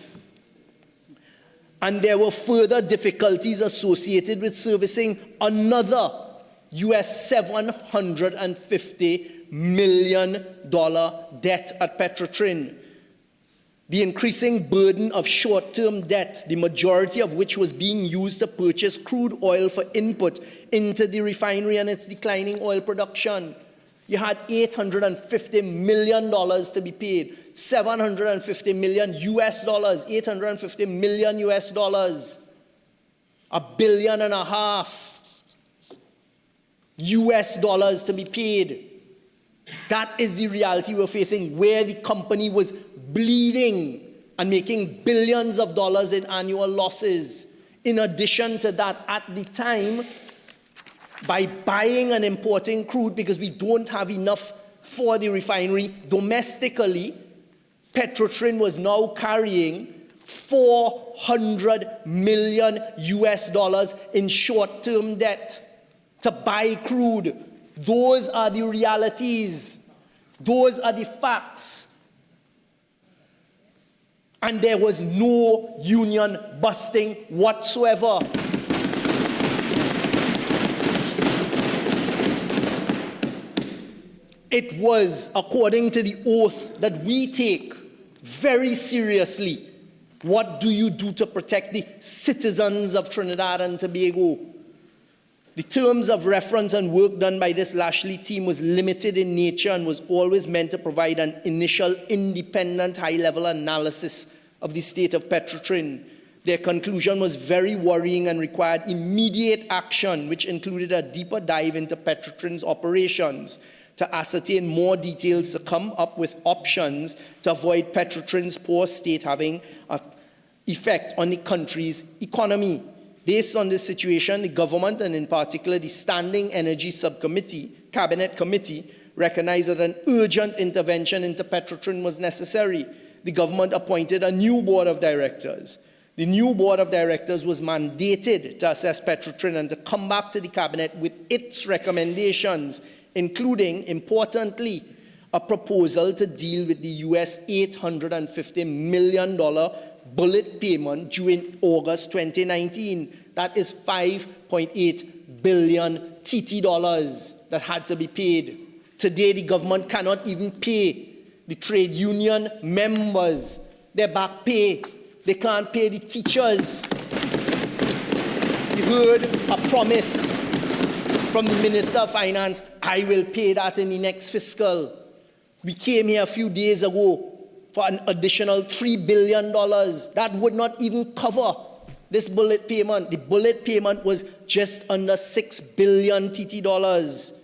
And there were further difficulties associated with servicing another US $750 million debt at Petrotrin. The increasing burden of short-term debt, the majority of which was being used to purchase crude oil for input into the refinery and its declining oil production. You had $850 million to be paid, $750 million US dollars, $850 million US dollars, $1.5 billion US dollars to be paid. That is the reality we're facing, where the company was bleeding and making billions of dollars in annual losses. In addition to that, at the time, by buying and importing crude because we don't have enough for the refinery domestically, Petrotrin was now carrying $400 million US dollars in short-term debt to buy crude. Those are the realities. Those are the facts. And there was no union busting whatsoever. It was, according to the oath that we take very seriously, what do you do to protect the citizens of Trinidad and Tobago? The terms of reference and work done by this Lashley team was limited in nature and was always meant to provide an initial independent high-level analysis of the state of Petrotrin. Their conclusion was very worrying and required immediate action, which included a deeper dive into Petrotrin's operations to ascertain more details, to come up with options to avoid Petrotrin's poor state having an effect on the country's economy. Based on this situation, the government, and in particular the Standing Energy Subcommittee, Cabinet Committee, recognized that an urgent intervention into Petrotrin was necessary. The government appointed a new board of directors. The new board of directors was mandated to assess Petrotrin and to come back to the Cabinet with its recommendations, including, importantly, a proposal to deal with the US $850 million bullet payment due in August 2019. That is 5.8 billion TT dollars that had to be paid. Today, the government cannot even pay the trade union members their back pay. They can't pay the teachers. You heard a promise from the Minister of Finance, I will pay that in the next fiscal. We came here a few days ago for an additional $3 billion. That would not even cover this bullet payment. The bullet payment was just under 6 billion TT dollars.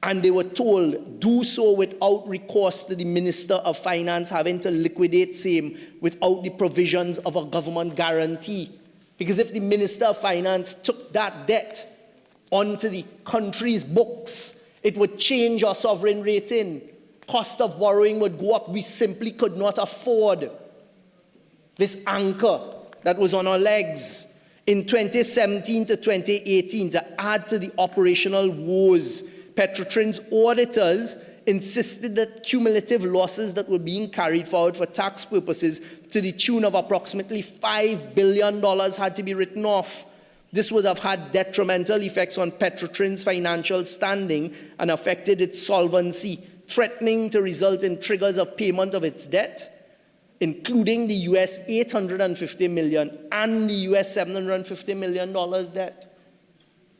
And they were told, do so without recourse to the Minister of Finance having to liquidate same without the provisions of a government guarantee. Because if the Minister of Finance took that debt onto the country's books, it would change our sovereign rating. Cost of borrowing would go up. We simply could not afford this anchor that was on our legs. In 2017 to 2018, to add to the operational woes, Petrotrin's auditors insisted that cumulative losses that were being carried forward for tax purposes to the tune of approximately $5 billion had to be written off. This would have had detrimental effects on Petrotrin's financial standing and affected its solvency, threatening to result in triggers of payment of its debt, including the US $850 million and the US $750 million debt.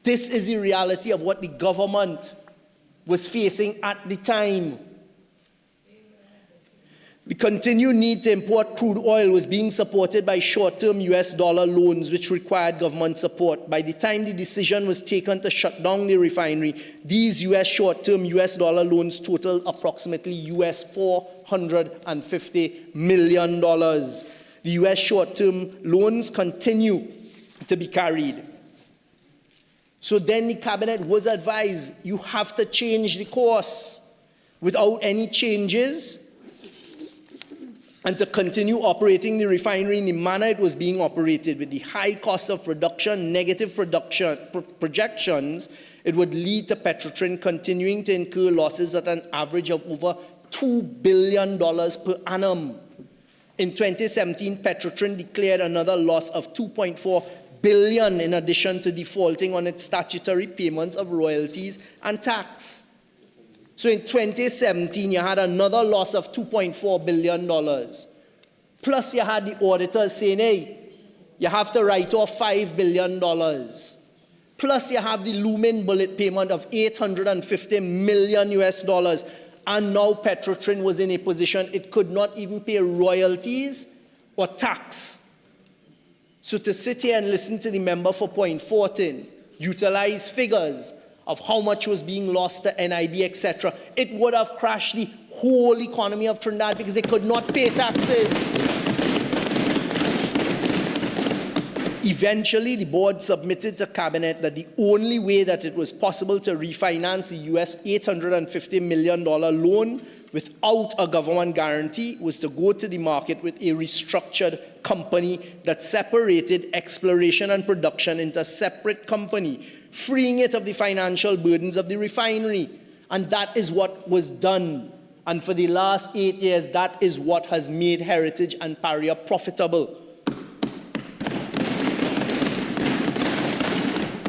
This is the reality of what the government was facing at the time. The continued need to import crude oil was being supported by short-term US dollar loans, which required government support. By the time the decision was taken to shut down the refinery, these short-term US dollar loans totaled approximately US $450 million. The US short-term loans continue to be carried. So then the cabinet was advised, you have to change the course without any changes, and to continue operating the refinery in the manner it was being operated. With the high cost of production, negative production projections, it would lead to Petrotrin continuing to incur losses at an average of over $2 billion per annum. In 2017, Petrotrin declared another loss of $2.4 billion in addition to defaulting on its statutory payments of royalties and tax. So in 2017, you had another loss of $2.4 billion. Plus you had the auditors saying, hey, you have to write off $5 billion. Plus you have the looming bullet payment of $850 million US dollars. And now Petrotrin was in a position it could not even pay royalties or tax. So to sit here and listen to the member for Point 14, utilize figures of how much was being lost to NIB, etc., it would have crashed the whole economy of Trinidad because they could not pay taxes. Eventually, the board submitted to cabinet that the only way that it was possible to refinance the US $850 million loan without a government guarantee was to go to the market with a restructured company that separated exploration and production into a separate company, freeing it of the financial burdens of the refinery. And that is what was done. And for the last 8 years, that is what has made Heritage and Paria profitable.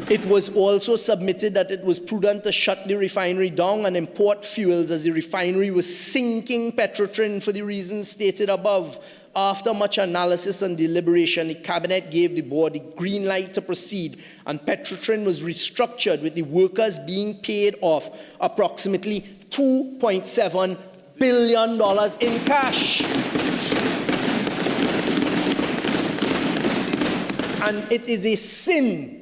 It was also submitted that it was prudent to shut the refinery down and import fuels as the refinery was sinking Petrotrin for the reasons stated above. After much analysis and deliberation, the cabinet gave the board the green light to proceed, and Petrotrin was restructured with the workers being paid off approximately $2.7 billion in cash. And it is a sin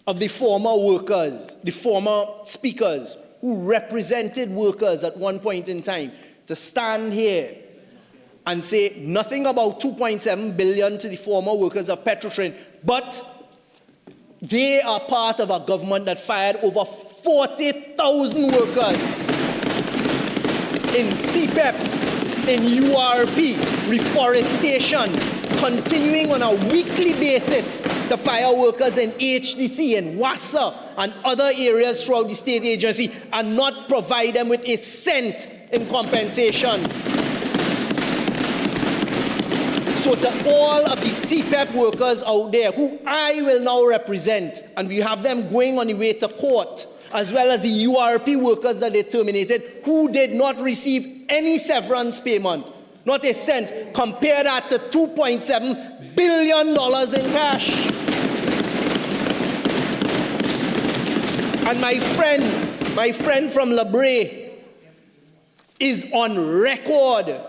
of the former workers, the former speakers who represented workers at one point in time, to stand here and say nothing about $2.7 billion to the former workers of Petrotrin, but they are part of a government that fired over 40,000 workers in CPEP, in URP, reforestation, continuing on a weekly basis to fire workers in HDC and WASA and other areas throughout the state agency and not provide them with a cent in compensation. So to all of the CPEP workers out there who I will now represent, and we have them going on the way to court, as well as the URP workers that they terminated, who did not receive any severance payment, not a cent. Compare that to $2.7 billion in cash. And my friend from La Brea is on record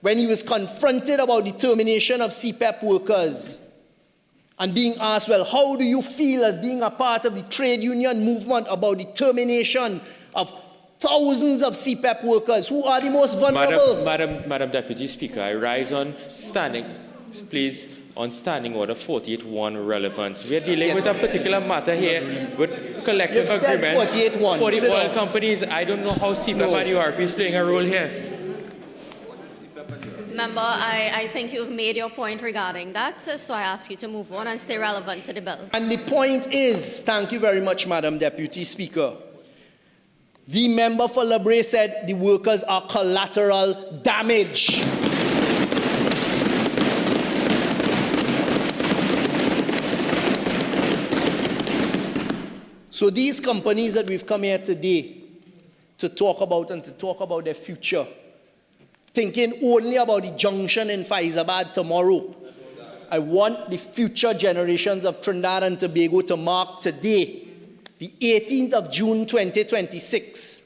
when he was confronted about the termination of CPEP workers and being asked, well, how do you feel as being a part of the trade union movement about the termination of thousands of CPEP workers who are the most vulnerable? Madam Deputy Speaker, I rise on standing. Please, on Standing Order 48.1 relevance. We are dealing with a particular matter here with collective You've said agreements 48.1. for the Sit oil down. companies. I don't know how CPEP and URP is playing a role here. Member, I think you've made your point regarding that, so I ask you to move on and stay relevant to the bill. And the point is, thank you very much, Madam Deputy Speaker. The member for Lebre said the workers are collateral damage. So these companies that we've come here today to talk about and to talk about their future, thinking only about the junction in Faizabad tomorrow, I want the future generations of Trinidad and Tobago to mark today, the 18th of June 2026,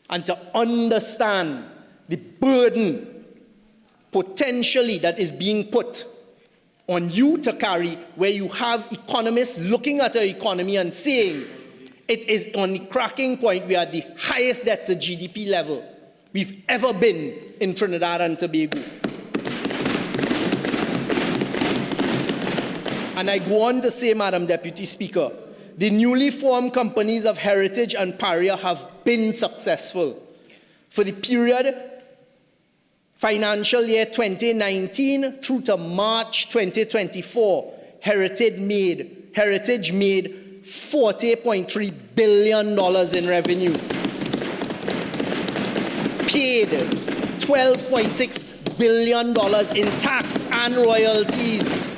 and to understand the burden potentially that is being put on you to carry, where you have economists looking at our economy and saying it is on the cracking point. We are at the highest debt to GDP level we've ever been in Trinidad and Tobago. And I go on to say, Madam Deputy Speaker, the newly formed companies of Heritage and Paria have been successful. For the period financial year 2019 through to March 2024, Heritage made $40.3 billion in revenue, paid $12.6 billion in tax and royalties,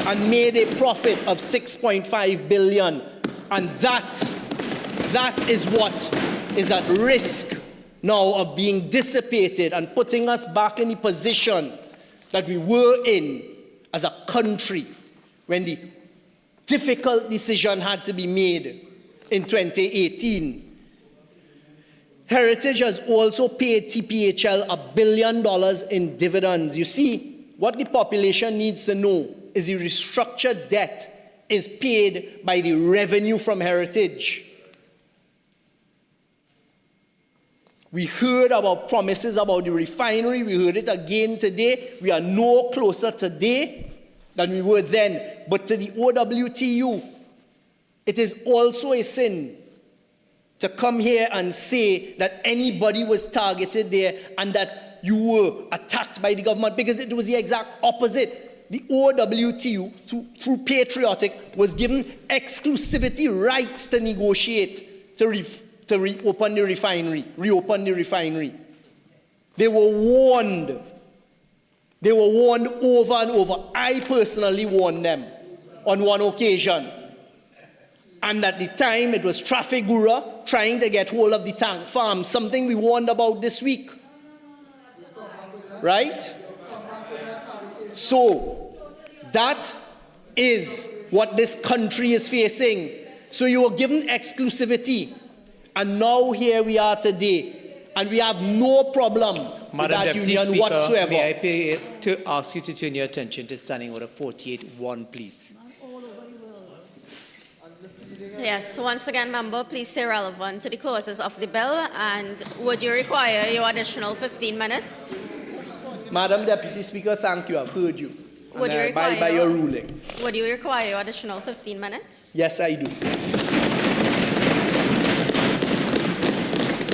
and made a profit of $6.5 billion. And that is what is at risk now of being dissipated and putting us back in the position that we were in as a country when the difficult decision had to be made in 2018. Heritage has also paid TPHL $1 billion in dividends. You see, what the population needs to know is the restructured debt is paid by the revenue from Heritage. We heard about promises about the refinery. We heard it again today. We are no closer today than we were then. But to the OWTU, it is also a sin to come here and say that anybody was targeted there and that you were attacked by the government, because it was the exact opposite. The OWTU, through Patriotic, was given exclusivity rights to negotiate to reopen the refinery. They were warned. They were warned over and over. I personally warned them on one occasion. And at the time, it was Trafigura trying to get hold of the tank farm, something we warned about this week. Right? So, that is what this country is facing. So you were given exclusivity. And now here we are today, and we have no problem with that union whatsoever. May I pay to ask you to turn your attention to Standing Order 48.1, please. Yes, once again, member, please stay relevant to the clauses of the bill, and would you require your additional 15 minutes? Madam Deputy Speaker, thank you. I've heard you. Would you And I abide by your ruling. Would you require your additional 15 minutes? Yes, I do.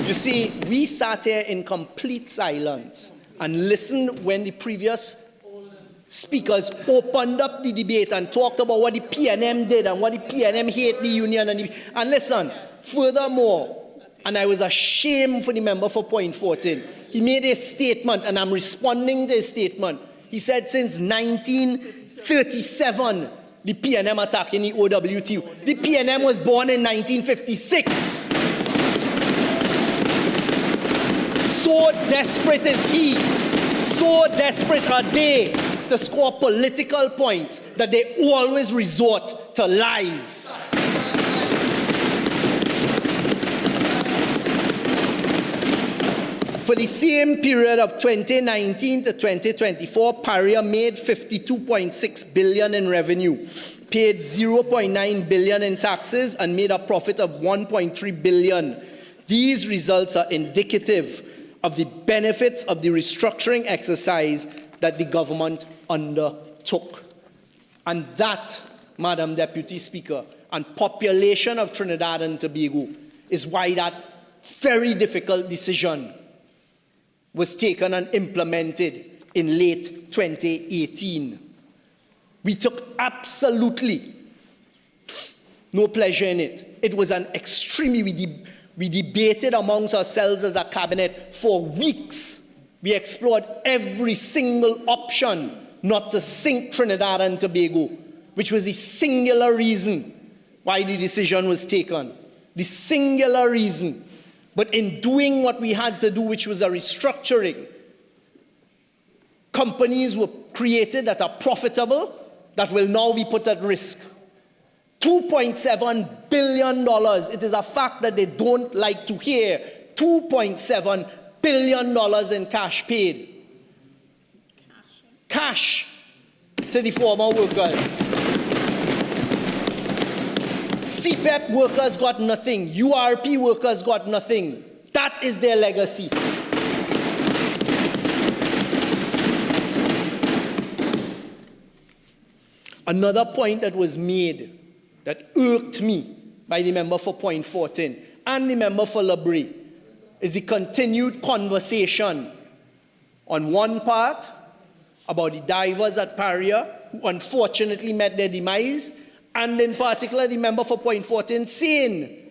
You see, we sat here in complete silence and listened when the previous speakers opened up the debate and talked about what the PNM did and what the PNM hate the union. And listen, furthermore, and I was ashamed for the member for Point 14, he made a statement, and I'm responding to his statement. He said since 1937, the PNM attacking the OWTU. The PNM was born in 1956. So desperate is he, so desperate are they to score political points that they always resort to lies. For the same period of 2019 to 2024, Paria made $52.6 billion in revenue, paid $0.9 billion in taxes, and made a profit of $1.3 billion. These results are indicative of the benefits of the restructuring exercise that the government undertook. And that, Madam Deputy Speaker, and population of Trinidad and Tobago is why that very difficult decision was taken and implemented in late 2018. We took absolutely no pleasure in it. It was an extremely, we debated amongst ourselves as a cabinet for weeks. We explored every single option not to sink Trinidad and Tobago, which was the singular reason why the decision was taken. The singular reason. But in doing what we had to do, which was a restructuring, companies were created that are profitable, that will now be put at risk. $2.7 billion. It is a fact that they don't like to hear. $2.7 billion in cash paid. Cash to the former workers. CPEP workers got nothing. URP workers got nothing. That is their legacy. Another point that was made that irked me by the member for Point Fortin and the member for Labrie is the continued conversation on one part about the divers at Paria who unfortunately met their demise, and in particular the member for Point Fortin saying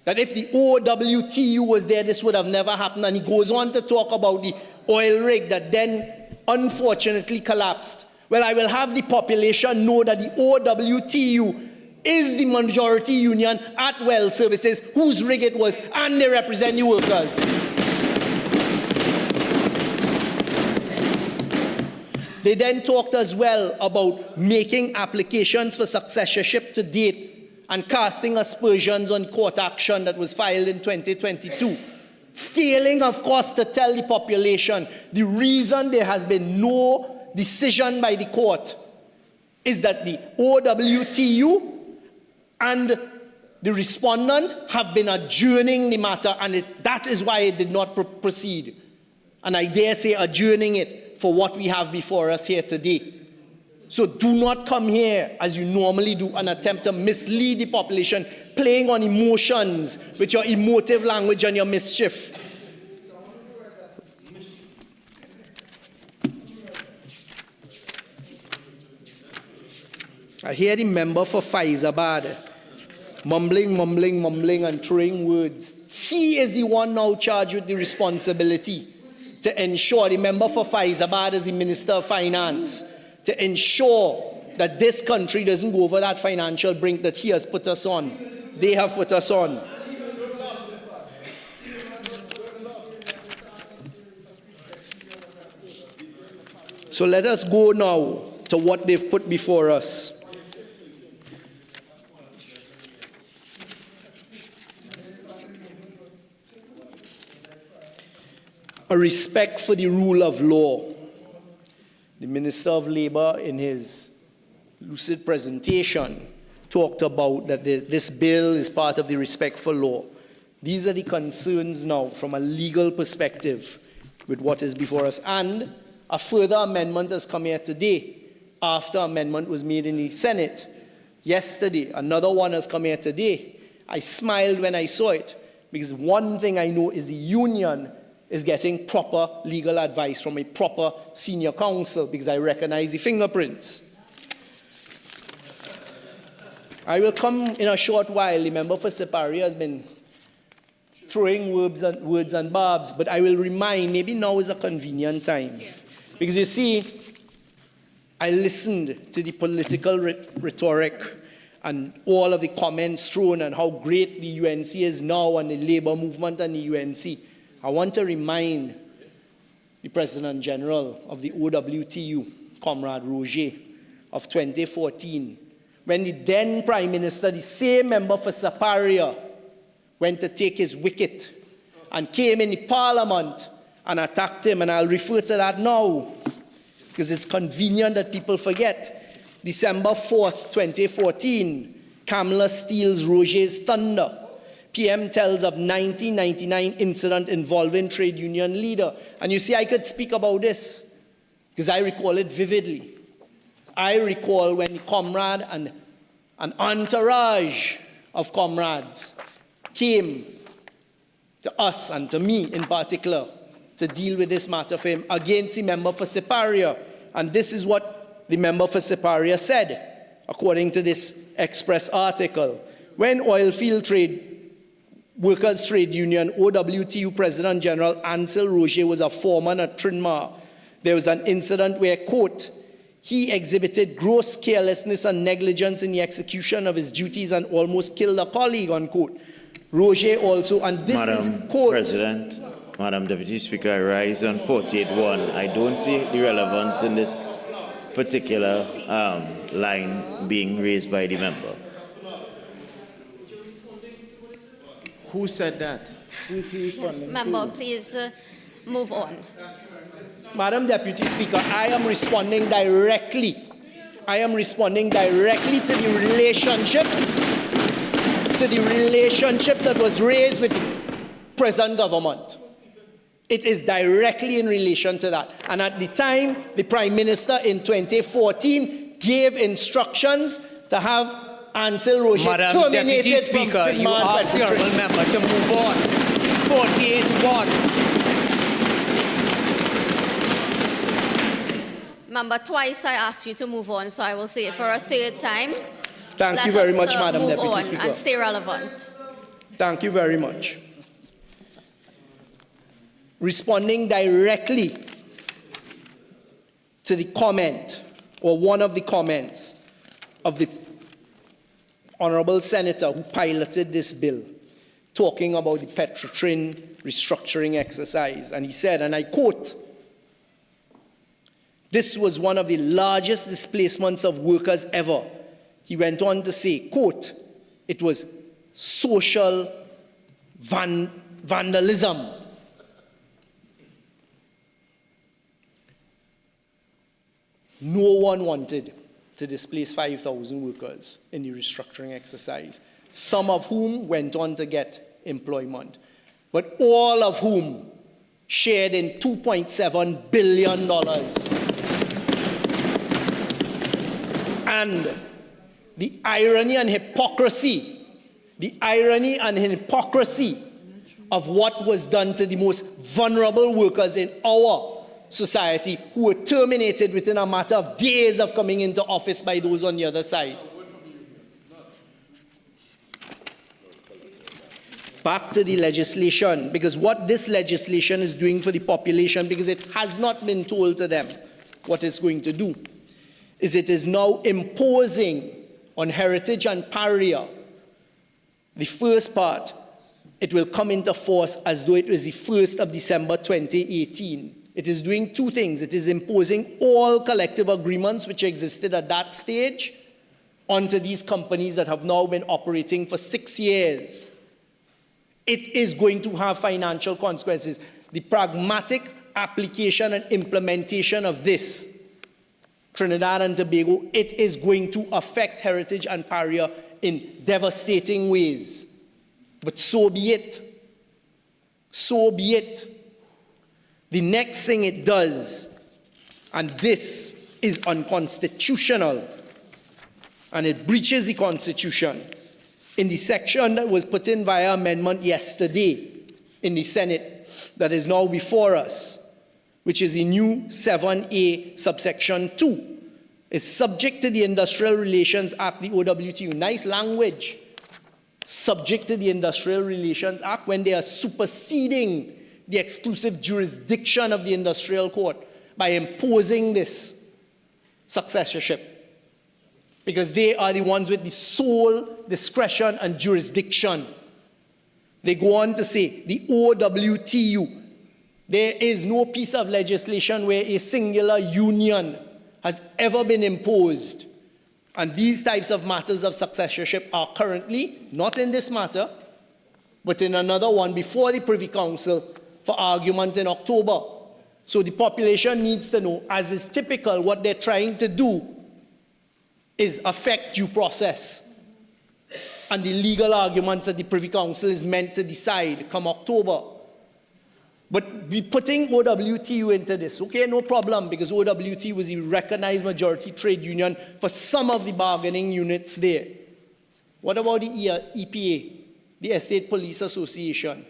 that if the OWTU was there, this would have never happened. And he goes on to talk about the oil rig that then unfortunately collapsed. Well, I will have the population know that the OWTU is the majority union at Well Services, whose rig it was, and they represent the workers. They then talked as well about making applications for successorship to date and casting aspersions on court action that was filed in 2022. Failing, of course, to tell the population the reason there has been no decision by the court is that the OWTU and the respondent have been adjourning the matter, and that is why it did not proceed. And I dare say adjourning it for what we have before us here today. So do not come here as you normally do and attempt to mislead the population, playing on emotions with your emotive language and your mischief. I hear the member for Faizabad mumbling and throwing words. He is the one now charged with the responsibility to ensure, the member for Faizabad is the Minister of Finance, to ensure that this country doesn't go over that financial brink that he has put us on. They have put us on. So let us go now to what they've put before us. A respect for the rule of law. The Minister of Labour, in his lucid presentation, talked about that this bill is part of the respect for law. These are the concerns now from a legal perspective with what is before us. And a further amendment has come here today, after amendment was made in the Senate yesterday. Another one has come here today. I smiled when I saw it, because one thing I know is the union is getting proper legal advice from a proper senior counsel, because I recognize the fingerprints. I will come in a short while. The member for Paria has been throwing words and barbs, but I will remind, maybe now is a convenient time. Because you see, I listened to the political rhetoric and all of the comments thrown and how great the UNC is now and the labor movement and the UNC. I want to remind the President General of the OWTU, Comrade Roger, of 2014, when the then Prime Minister, the same member for Paria, went to take his wicket and came in the Parliament and attacked him. And I'll refer to that now, because it's convenient that people forget. December 4th, 2014, Kamala steals Roger's thunder. PM tells of 1999 incident involving trade union leader. And you see, I could speak about this because I recall it vividly. I recall when the comrade and an entourage of comrades came to us and to me in particular to deal with this matter for him against the member for Paria. And this is what the member for Paria said, according to this Express article. When Oilfield Workers Trade Union, OWTU President General Ansel Roger was a foreman at Trinmar, there was an incident where, quote, he exhibited gross carelessness and negligence in the execution of his duties and almost killed a colleague, unquote. Roger also, and this is, quote... President, Madam Deputy Speaker, I rise on 48.1. I don't see the relevance in this particular line being raised by the member. Who said that? Who is he responding Member, to? please move on. Madam Deputy Speaker, I am responding directly. I am responding directly to the relationship that was raised with the present government. It is directly in relation to that. And at the time, the Prime Minister in 2014 gave instructions to have Ansel Roger Madam terminated Deputy from Speaker, you Trinmar ask the honourable member to move on. 48.1. Member, twice I asked you to move on, so I will say it for a third time. Thank you very much, Madam move Deputy on Speaker. and stay relevant. Thank you very much. Responding directly to the comment, or one of the comments, of the Honourable Senator who piloted this bill, talking about the Petrotrin restructuring exercise. And he said, and I quote, this was one of the largest displacements of workers ever. He went on to say, quote, it was social vandalism. No one wanted to displace 5,000 workers in the restructuring exercise, some of whom went on to get employment, but all of whom shared in $2.7 billion. And the irony and hypocrisy of what was done to the most vulnerable workers in our society, who were terminated within a matter of days of coming into office by those on the other side. Back to the legislation, because what this legislation is doing for the population, because it has not been told to them what it's going to do, is it is now imposing on Heritage and Paria, the first part, it will come into force as though it was the 1st of December 2018. It is doing two things. It is imposing all collective agreements which existed at that stage onto these companies that have now been operating for 6 years. It is going to have financial consequences. The pragmatic application and implementation of this, Trinidad and Tobago, it is going to affect Heritage and Paria in devastating ways. But so be it. So be it. The next thing it does, and this is unconstitutional, and it breaches the Constitution, in the section that was put in via amendment yesterday in the Senate that is now before us, which is the new 7A subsection 2, is subject to the Industrial Relations Act, the OWTU. Nice language. Subject to the Industrial Relations Act when they are superseding the exclusive jurisdiction of the Industrial Court by imposing this successorship, because they are the ones with the sole discretion and jurisdiction. They go on to say, the OWTU, there is no piece of legislation where a singular union has ever been imposed. And these types of matters of successorship are currently, not in this matter, but in another one before the Privy Council for argument in October. So the population needs to know, as is typical, what they're trying to do is affect due process and the legal arguments that the Privy Council is meant to decide come October. But we're putting OWTU into this. Okay, no problem, because OWTU was a recognized majority trade union for some of the bargaining units there. What about the EPA, the Estate Police Association?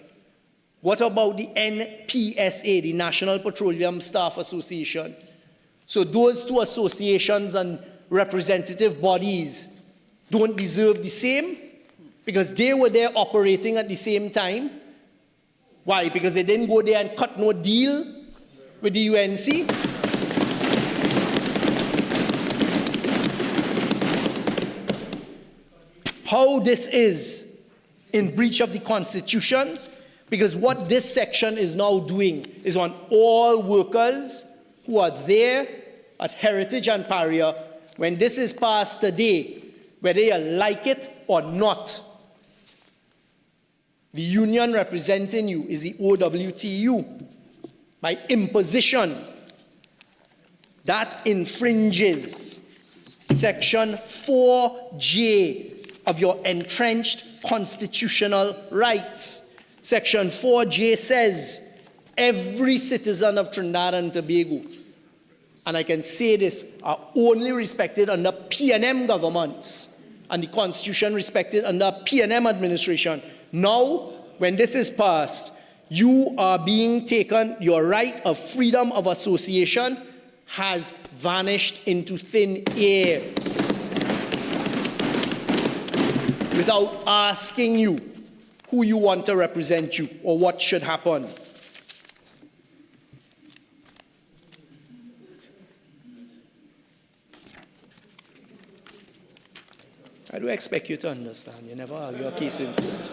What about the NPSA, the National Petroleum Staff Association? So those two associations and representative bodies don't deserve the same because they were there operating at the same time. Why? Because they didn't go there and cut no deal with the UNC? How this is in breach of the Constitution? Because what this section is now doing is on all workers who are there at Heritage and Paria, when this is passed today, whether you like it or not, the union representing you is the OWTU. By imposition, that infringes Section 4J of your entrenched constitutional rights. Section 4J says every citizen of Trinidad and Tobago, and I can say this, are only respected under PNM governments, and the Constitution respected under PNM administration. Now, when this is passed, you are being taken, your right of freedom of association has vanished into thin air without asking you who you want to represent you or what should happen. I do expect you to understand. You never argue a case in court.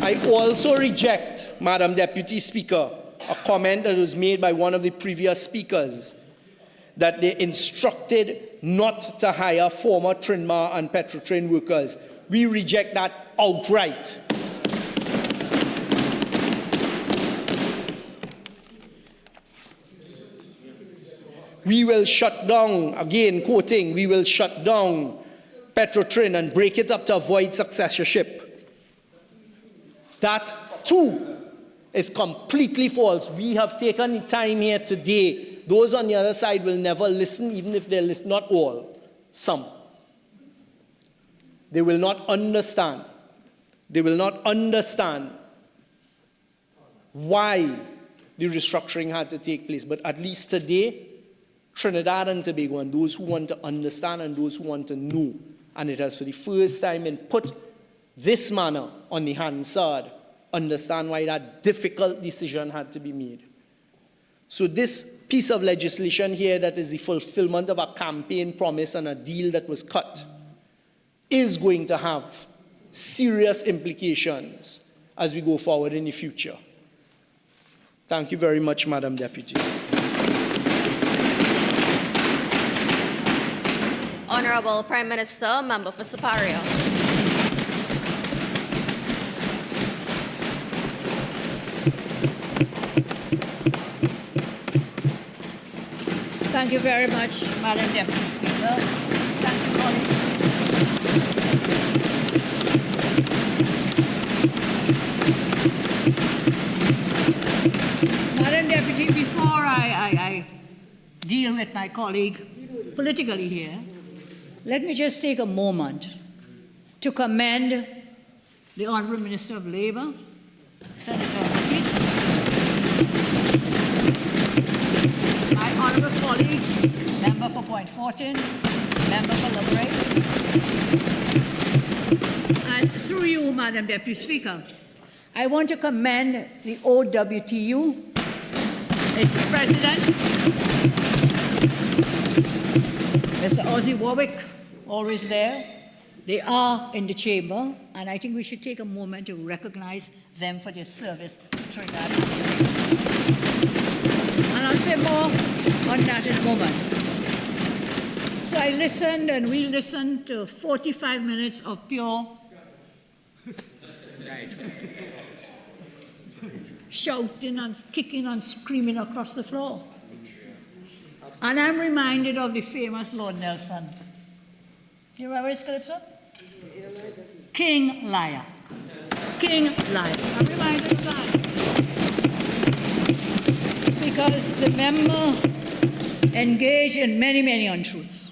I also reject, Madam Deputy Speaker, a comment that was made by one of the previous speakers that they instructed not to hire former Trinma and Petrotrain workers. We reject that outright. We will shut down, again quoting, we will shut down Petrotrain and break it up to avoid successorship. That too is completely false. We have taken the time here today. Those on the other side will never listen, even if they listen, not all, some. They will not understand. They will not understand why the restructuring had to take place. But at least today, Trinidad and Tobago, and those who want to understand and those who want to know, and it has for the first time been put this manner on the Hansard, understand why that difficult decision had to be made. So this piece of legislation here that is the fulfillment of a campaign promise and a deal that was cut is going to have serious implications as we go forward in the future. Thank you very much, Madam Deputy. Honorable Prime Minister, Member for Paria. Thank you very much, Madam Deputy Speaker. Thank you, colleagues. Madam Deputy, before I deal with my colleague politically here, let me just take a moment to commend the Honourable Minister of Labour, Senator Ortiz, my honourable colleagues, Member for Point Fortin, Member for Liberate, and through you, Madam Deputy Speaker, I want to commend the OWTU, its president, Mr. Ozzy Warwick, always there. They are in the chamber, and I think we should take a moment to recognize them for their service to Trinidad. And I'll say more on that in a moment. So I listened, and we listened to 45 minutes of pure shouting and kicking and screaming across the floor. And I'm reminded of the famous Lord Nelson. Do you remember his calypso? King Liar. fucking lie. I'm reminded of that. Because the member engaged in many, many untruths.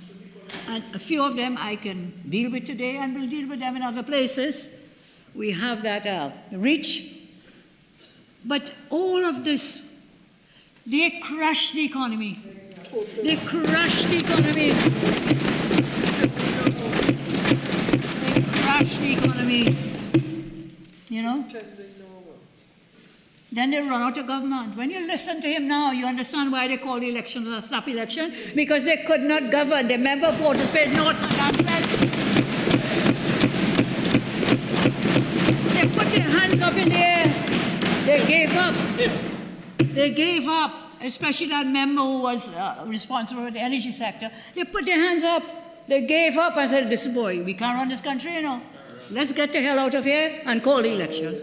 And a few of them I can deal with today, and we'll deal with them in other places. We have that reach. But all of this, they crushed the economy. They crushed the economy. They crushed the economy. You know? Then they run out of government. When you listen to him now, you understand why they call the election a snap election. Because they could not govern. They never participated north and south. They put their hands up in the air. They gave up. They gave up, especially that member who was responsible for the energy sector. They put their hands up. They gave up and said, listen, boy, we can't run this country, you know. Let's get the hell out of here and call the election.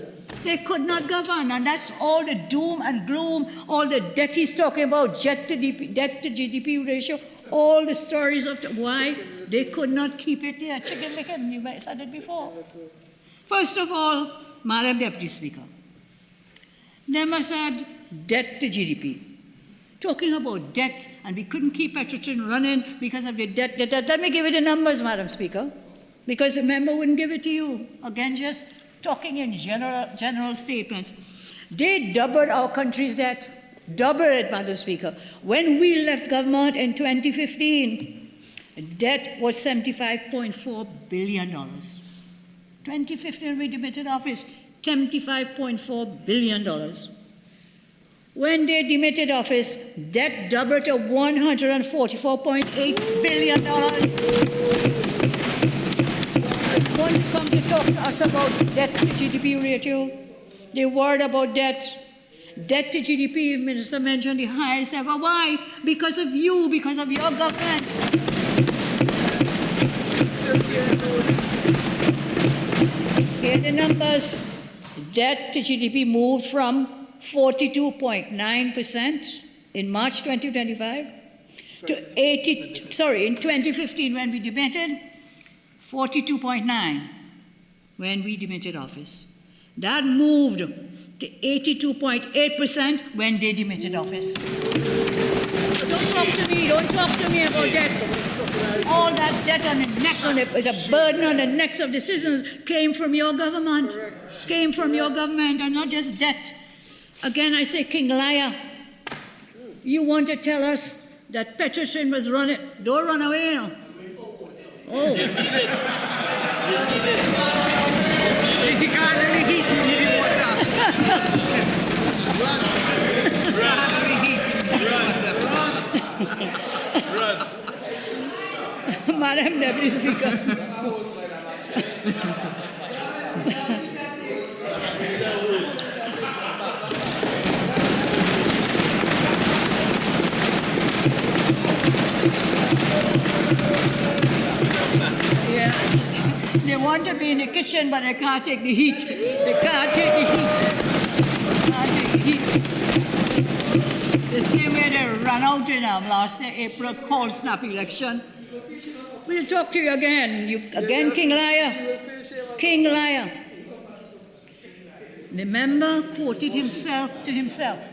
They could not govern, and that's all the doom and gloom, all the debt he's talking about, debt to GDP ratio, all the stories of why they could not keep it there. Chicken licken, you said it before. First of all, Madam Deputy Speaker, Nema said debt to GDP. Talking about debt, and we couldn't keep Petroleum running because of the debt. Let me give you the numbers, Madam Speaker, because the member wouldn't give it to you. Again, just talking in general statements. They doubled our country's debt. Double it, Madam Speaker. When we left government in 2015, debt was $75.4 billion. 2015, we demitted office, $75.4 billion. When they demitted office, debt doubled to $144.8 billion. When they come to talk to us about debt to GDP ratio, they're worried about debt. Debt to GDP, Minister mentioned, the highest ever. Why? Because of you, because of your government. Here are the numbers. Debt to GDP moved from 42.9% in March 2025 to in 2015 when we debated, 42.9 when we demitted office. That moved to 82.8% when they demitted office. So don't talk to me about debt. All that debt on the neck, it's a burden on the necks of the citizens, came from your government. Came from your government, and not just debt. Again, I say, King Liar, you want to tell us that Petroleum was running. Don't run away now. Oh. You need it. If you can't really heat, you need water. Run. Madam Deputy Speaker. Yeah. They want to be in the kitchen, but they can't take the heat. They can't take the heat. They can't take the heat. The same way they ran out in last April, called snap election. We'll talk to you again. Again, King Liar. King Liar. The member quoted himself to himself.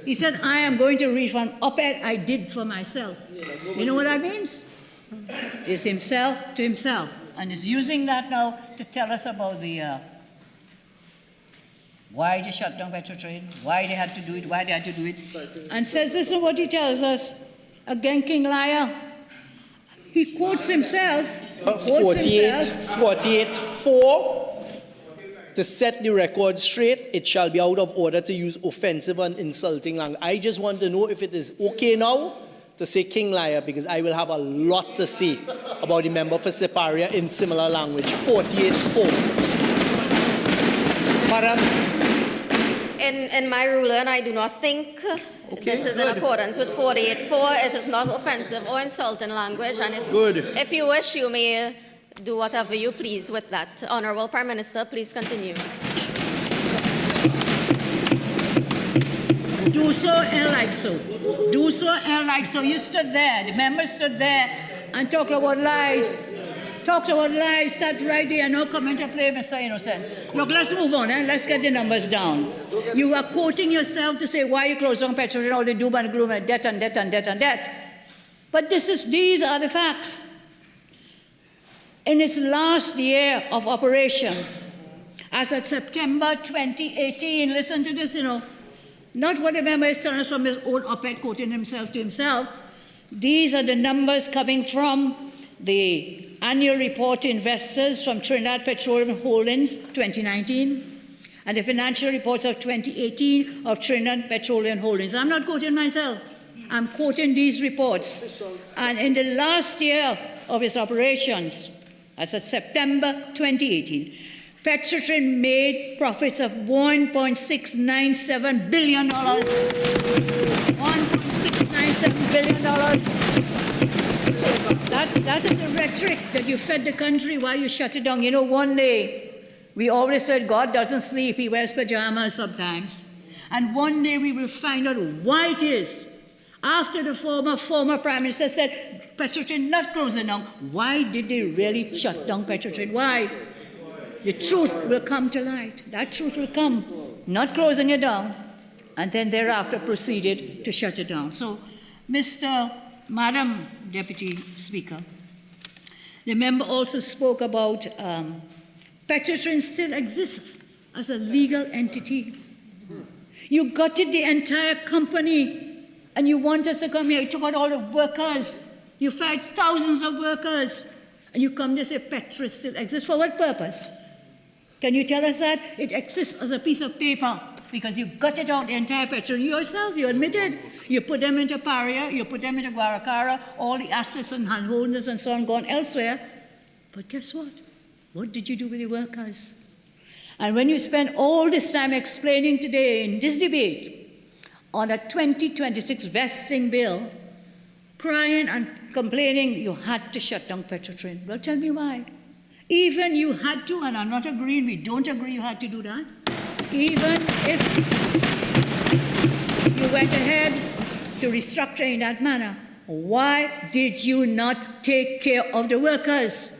He said, I am going to read from an op-ed I did for myself. You know what that means? It's himself to himself. And he's using that now to tell us about the why they shut down Petroleum, why they had to do it, why they had to do it. And says, this is what he tells us. Again, King Liar. He quotes himself. 48.4. To set the record straight, it shall be out of order to use offensive and insulting language. I just want to know if it is okay now to say King Liar, because I will have a lot to say about the member for Paria in similar language. 48.4. Madam. In my ruling, I do not think this is in accordance with 48.4. It is not offensive or insulting language. And if you wish, you may do whatever you please with that. Honorable Prime Minister, please continue. Do so and like so. Do so and like so. You stood there. The members stood there and talked about lies. Talked about lies, sat right there, no comment to play, Mr. Innocent. Look, let's move on, let's get the numbers down. You are quoting yourself to say why you close down Petroleum, all the doom and gloom and debt and debt and debt and debt. But these are the facts. In its last year of operation, as of September 2018, listen to this, not what the member is telling us from his own op-ed, quoting himself to himself. These are the numbers coming from the annual report to investors from Trinidad Petroleum Holdings 2019 and the financial reports of 2018 of Trinidad Petroleum Holdings. I'm not quoting myself. I'm quoting these reports. And in the last year of its operations, as of September 2018, Petrotrin made profits of $1.697 billion. $1.697 billion. So that is the rhetoric that you fed the country while you shut it down. One day, we always said God doesn't sleep, he wears pajamas sometimes. And one day we will find out why it is. After the former Prime Minister said, Petrotrin not closing down, why did they really shut down Petrotrin? Why? The truth will come to light. That truth will come, not closing it down, and then thereafter proceeded to shut it down. So, Madam Deputy Speaker, the member also spoke about Petrotrin still exists as a legal entity. You gutted the entire company, and you want us to come here. You took out all the workers. You fired thousands of workers, and you come to say Petrotrin still exists. For what purpose? Can you tell us that? It exists as a piece of paper because you gutted out the entire Petroleum yourself. You admitted. You put them into Paria, you put them into Guaracara, all the assets and handholders and so on gone elsewhere. But guess what? What did you do with the workers? And when you spend all this time explaining today in this debate on a 2026 vesting bill, crying and complaining you had to shut down Petrotrin. Well, tell me why. Even you had to, and I'm not agreeing, we don't agree you had to do that. Even if you went ahead to restructure in that manner, why did you not take care of the workers?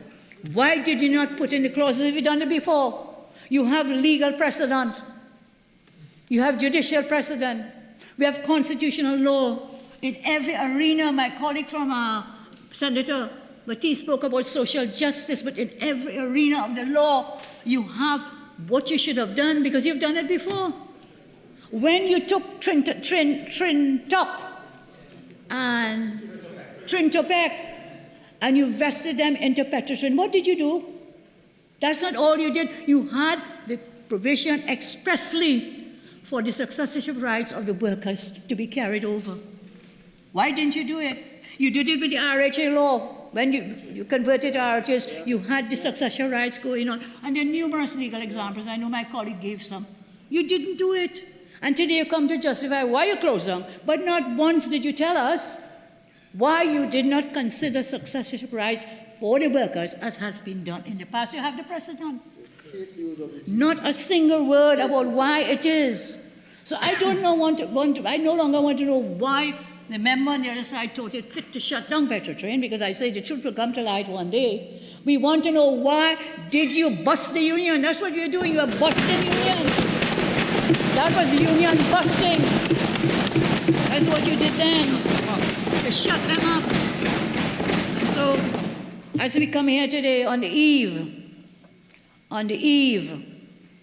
Why did you not put in the clauses if you've done it before? You have legal precedent. You have judicial precedent. We have constitutional law. In every arena, my colleague from Senator Batiste spoke about social justice, but in every arena of the law, you have what you should have done because you've done it before. When you took Trintoc and Trintopec and you vested them into Petrotrin, what did you do? That's not all you did. You had the provision expressly for the successorship rights of the workers to be carried over. Why didn't you do it? You did it with the RHA law. When you converted RHAs, you had the succession rights going on. And there are numerous legal examples. I know my colleague gave some. You didn't do it. And today you come to justify why you closed down. But not once did you tell us why you did not consider successorship rights for the workers as has been done in the past. You have the precedent. Not a single word about why it is. So I I no longer want to know why the member on the other side thought it fit to shut down Petrotrin, because I say the truth will come to light one day. We want to know why did you bust the union? That's what you're doing. You're busting union. That was union busting. That's what you did then, to shut them up. And so, as we come here today on the eve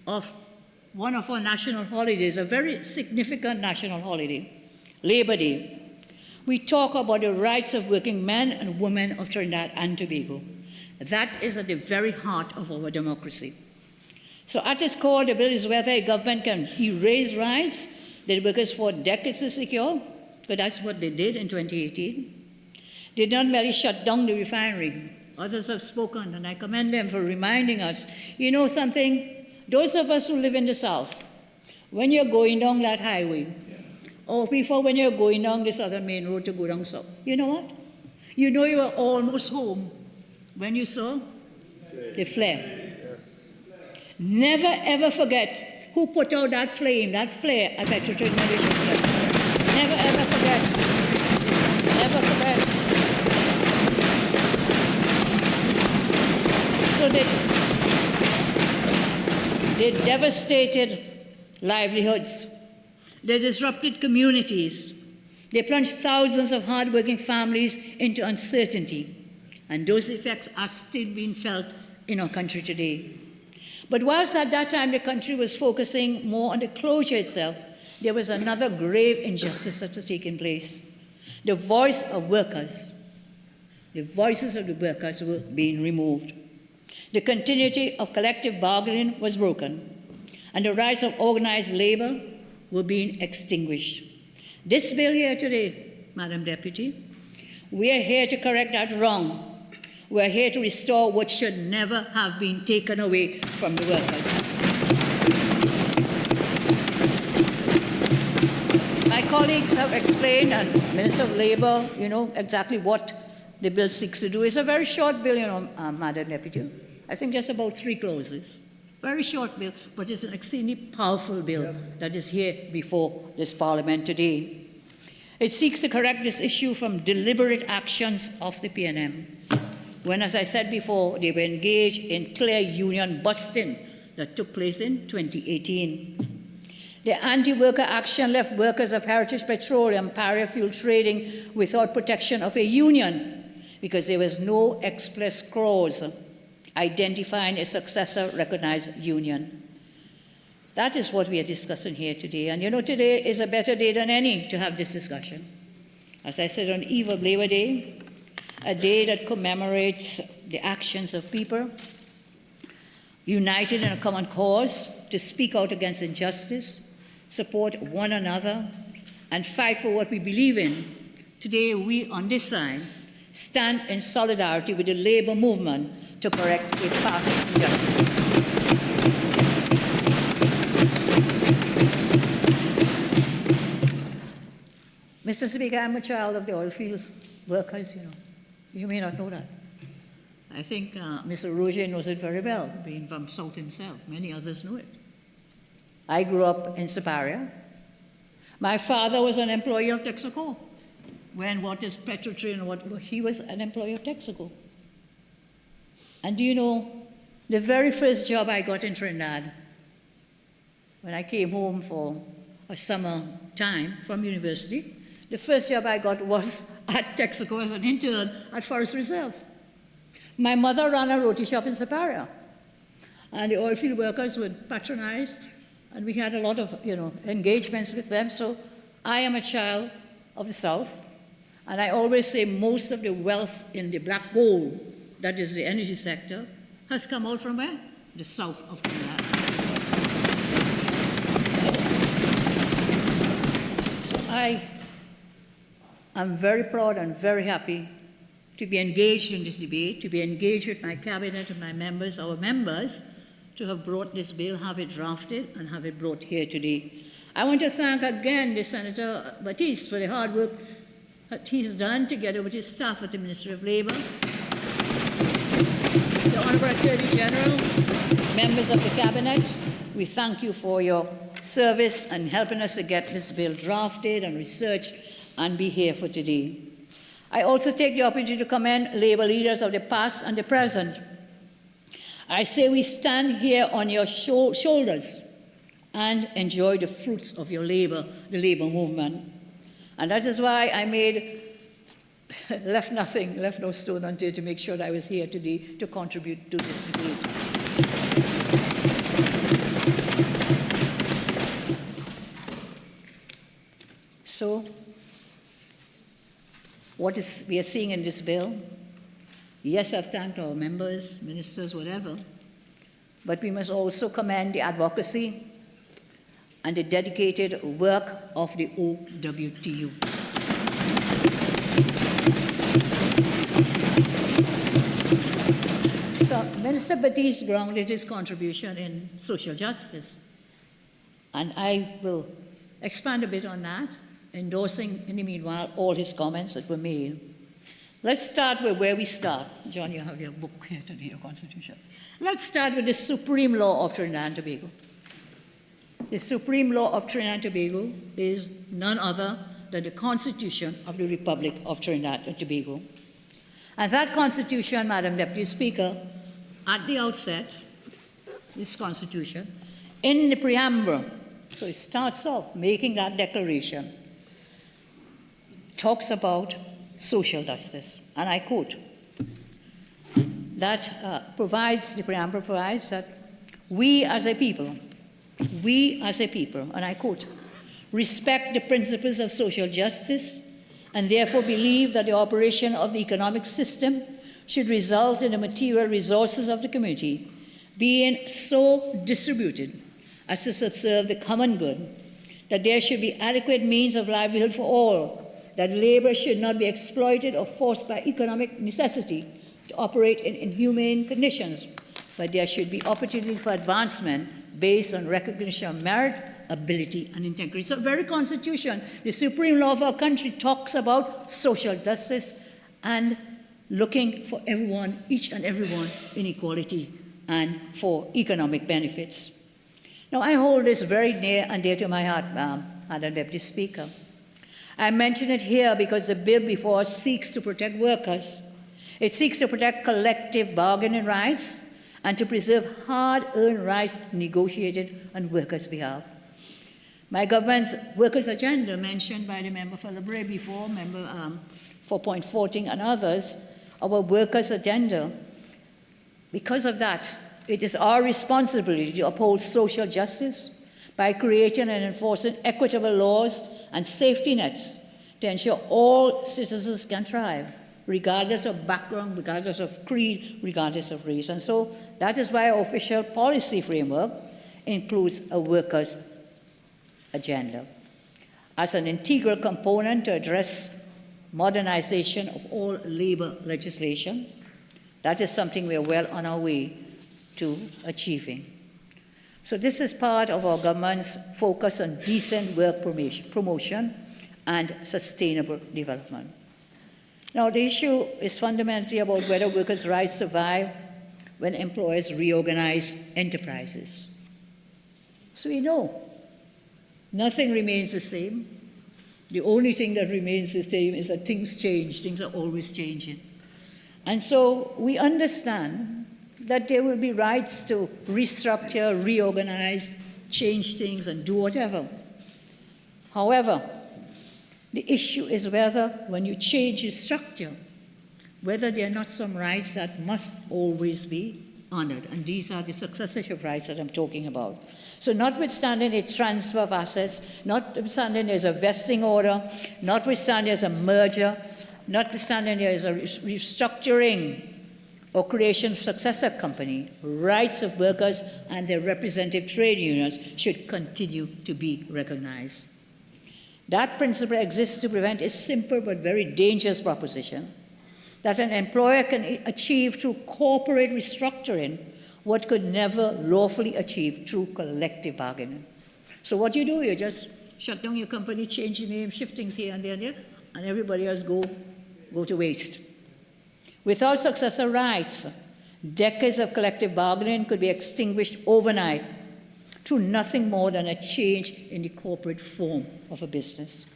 of one of our national holidays, a very significant national holiday, Labor Day, we talk about the rights of working men and women of Trinidad and Tobago. That is at the very heart of our democracy. So at its core, the bill is whether a government can erase rights that workers fought decades to secure, but that's what they did in 2018. They did not merely shut down the refinery. Others have spoken, and I commend them for reminding us. You know something? Those of us who live in the South, when you're going down that highway, or before when you're going down this other main road to go down south, you know what? You know you were almost home when you saw the flare. Never ever forget who put out that flame, that flare at Petrotrin when they should flare. Never ever forget. Never forget. They devastated livelihoods. They disrupted communities. They plunged thousands of hardworking families into uncertainty. And those effects are still being felt in our country today. But whilst at that time the country was focusing more on the closure itself, there was another grave injustice that was taking place. The voice of workers, the voices of the workers were being removed. The continuity of collective bargaining was broken, and the rights of organized labor were being extinguished. This bill here today, Madam Deputy, we are here to correct that wrong. We are here to restore what should never have been taken away from the workers. My colleagues have explained, and Minister of Labour, exactly what the bill seeks to do. It's a very short bill, Madam Deputy. I think just about 3 clauses. Very short bill, but it's an extremely powerful bill that is here before this Parliament today. It seeks to correct this issue from deliberate actions of the PNM, when, as I said before, they were engaged in clear union busting that took place in 2018. The anti-worker action left workers of Heritage Petroleum, Paria fuel trading without protection of a union because there was no express clause identifying a successor recognized union. That is what we are discussing here today. And today is a better day than any to have this discussion. As I said, on eve of Labor Day, a day that commemorates the actions of people united in a common cause to speak out against injustice, support one another, and fight for what we believe in. Today, we on this side stand in solidarity with the labor movement to correct a past injustice. Mr. Speaker, I'm a child of the oilfield workers, You may not know that. I think Mr. Roger knows it very well, being from South himself. Many others know it. I grew up in Paria. My father was an employee of Texaco. When what is Petroleum, he was an employee of Texaco. And do you know, the very first job I got in Trinidad, when I came home for a summer time from university, the first job I got was at Texaco as an intern at Forest Reserve. My mother ran a roti shop in Paria, and the oilfield workers would patronize, and we had a lot of engagements with them. So I am a child of the South, and I always say most of the wealth in the black gold, that is the energy sector, has come out from where? The south of Trinidad. So I am very proud and very happy to be engaged in this debate, to be engaged with my cabinet and my members, our members, to have brought this bill, have it drafted, and have it brought here today. I want to thank again the Senator Batiste for the hard work that he's done together with his staff at the Ministry of Labour, the Honourable Attorney General, members of the Cabinet. We thank you for your service and helping us to get this bill drafted and researched and be here for today. I also take the opportunity to commend Labour leaders of the past and the present. I say we stand here on your shoulders and enjoy the fruits of your labor, the labor movement. And that is why I left no stone unturned to make sure that I was here today to contribute to this debate. So, we are seeing in this bill, yes, I've thanked our members, ministers, whatever, but we must also commend the advocacy and the dedicated work of the OWTU. So Minister Batiste grounded his contribution in social justice, and I will expand a bit on that, endorsing in the meanwhile all his comments that were made. Let's start with where we start. John, you have your book here today, your Constitution. Let's start with the supreme law of Trinidad and Tobago. The supreme law of Trinidad and Tobago is none other than the Constitution of the Republic of Trinidad and Tobago. And that Constitution, Madam Deputy Speaker, at the outset, this Constitution In the preamble, so it starts off making that declaration, talks about social justice, and I quote, that the preamble provides that we as a people, and I quote, respect the principles of social justice and therefore believe that the operation of the economic system should result in the material resources of the community being so distributed as to subserve the common good, that there should be adequate means of livelihood for all, that labor should not be exploited or forced by economic necessity to operate in inhumane conditions, but there should be opportunity for advancement based on recognition of merit, ability, and integrity. So the very Constitution, the supreme law of our country, talks about social justice and looking for everyone, each and everyone, in equality and for economic benefits. Now, I hold this very near and dear to my heart, Madam Deputy Speaker. I mention it here because the bill before us seeks to protect workers. It seeks to protect collective bargaining rights and to preserve hard-earned rights negotiated on workers' behalf. My government's workers' agenda, mentioned by the member for Lebre before, member for Point Forting and others, our workers' agenda. Because of that, it is our responsibility to uphold social justice by creating and enforcing equitable laws and safety nets to ensure all citizens can thrive, regardless of background, regardless of creed, regardless of race. And so that is why our official policy framework includes a workers' agenda as an integral component to address modernization of all labor legislation. That is something we are well on our way to achieving. So this is part of our government's focus on decent work promotion and sustainable development. Now, the issue is fundamentally about whether workers' rights survive when employers reorganize enterprises. So we know nothing remains the same. The only thing that remains the same is that things change. Things are always changing. And so we understand that there will be rights to restructure, reorganize, change things, and do whatever. However, the issue is whether, when you change the structure, whether there are not some rights that must always be honored. And these are the successorship rights that I'm talking about. So notwithstanding a transfer of assets, notwithstanding there's a vesting order, notwithstanding there's a merger, notwithstanding there is a restructuring or creation of successor company, rights of workers and their representative trade unions should continue to be recognized. That principle exists to prevent a simple but very dangerous proposition that an employer can achieve through corporate restructuring what could never lawfully achieve through collective bargaining. So what you do, you just shut down your company, change the name, shift things here and there, and everybody else go to waste. Without successor rights, decades of collective bargaining could be extinguished overnight through nothing more than a change in the corporate form of a business.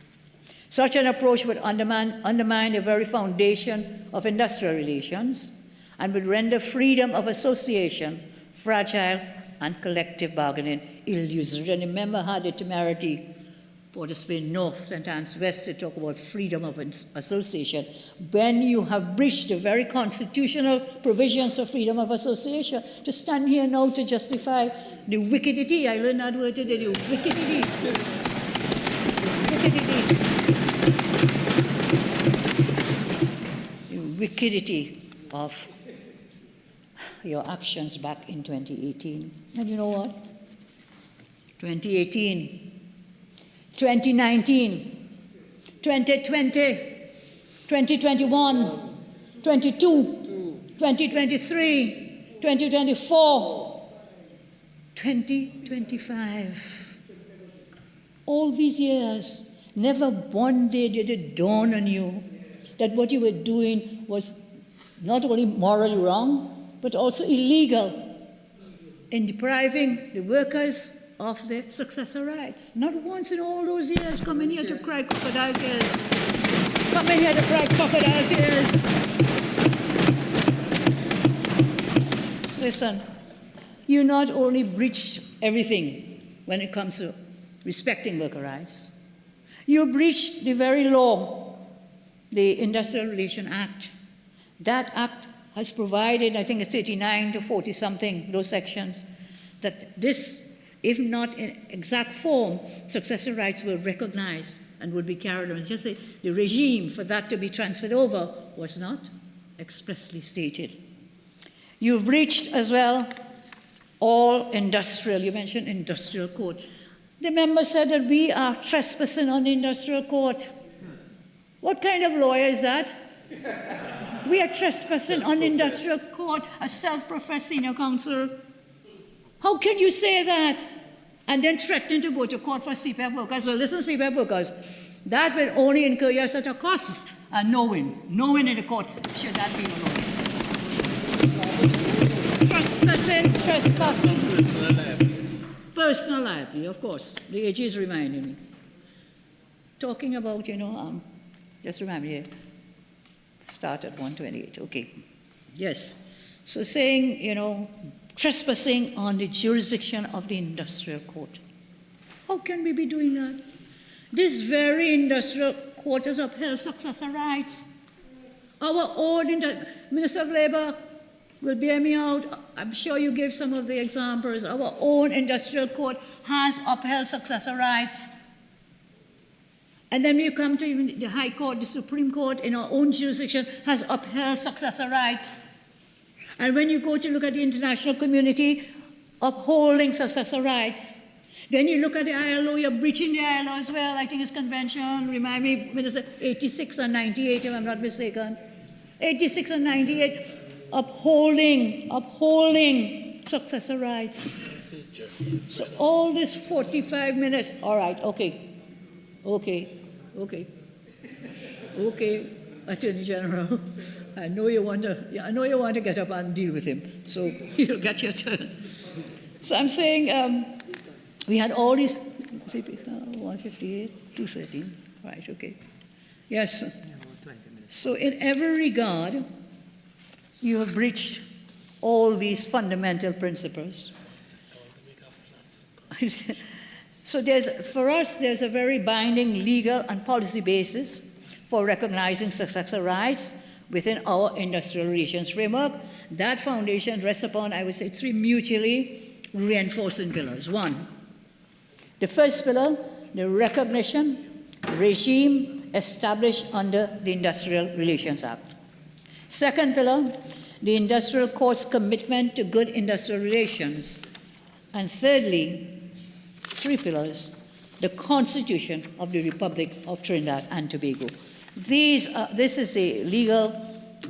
Such an approach would undermine the very foundation of industrial relations and would render freedom of association fragile and collective bargaining illusory. And remember how the temerity, Port of Spain North, St. Anne's West, to talk about freedom of association. When you have breached the very constitutional provisions of freedom of association, to stand here now to justify the wickedity, I learned that word today, the wickedity. The wickedity of your actions back in 2018. And you know what? 2018, 2019, 2020, 2021, 22, 2023, 2024, 2025. All these years, never one day did it dawn on you that what you were doing was not only morally wrong, but also illegal in depriving the workers of their successor rights. Not once in all those years coming here to cry crocodile tears. Coming here to cry crocodile tears. Listen, you not only breached everything when it comes to respecting worker rights, you breached the very law, the Industrial Relations Act. That act has provided, I think it's 39 to 40 something, those sections, that this, if not in exact form, successor rights were recognized and would be carried on. It's just the regime for that to be transferred over was not expressly stated. You've breached as well all industrial, you mentioned industrial court. The member said that we are trespassing on the industrial court. What kind of lawyer is that? We are trespassing on the industrial court, a self-professed senior counsel. How can you say that? And then threaten to go to court for CPAP workers. Well, listen, CPAP workers, that will only incur you such a cost. And no win in the court should that be allowed. Trespassing. Personal liability, of course. The AG is reminding me. Talking about, just remind me, start at 128, okay. Yes. So saying, trespassing on the jurisdiction of the industrial court. How can we be doing that? This very industrial court has upheld successor rights. Our own Minister of Labour will bear me out. I'm sure you gave some of the examples. Our own industrial court has upheld successor rights. And then we come to even the High Court, the Supreme Court in our own jurisdiction has upheld successor rights. And when you go to look at the international community upholding successor rights, then you look at the ILO, you're breaching the ILO as well. I think it's convention, remind me, Minister, 86 and 98, if I'm not mistaken. 86 and 98, upholding successor rights. So all this 45 minutes, all right, okay, Attorney General, I know you want to get up and deal with him, so you'll get your turn. So I'm saying we had all these, 158, 213, right, okay. Yes. So in every regard, you have breached all these fundamental principles. So for us, there's a very binding legal and policy basis for recognizing successor rights within our industrial relations framework. That foundation rests upon, I would say, three mutually reinforcing pillars. One, the first pillar, the recognition regime established under the Industrial Relations Act. Second pillar, the industrial court's commitment to good industrial relations. And thirdly, three pillars, the Constitution of the Republic of Trinidad and Tobago. This is the legal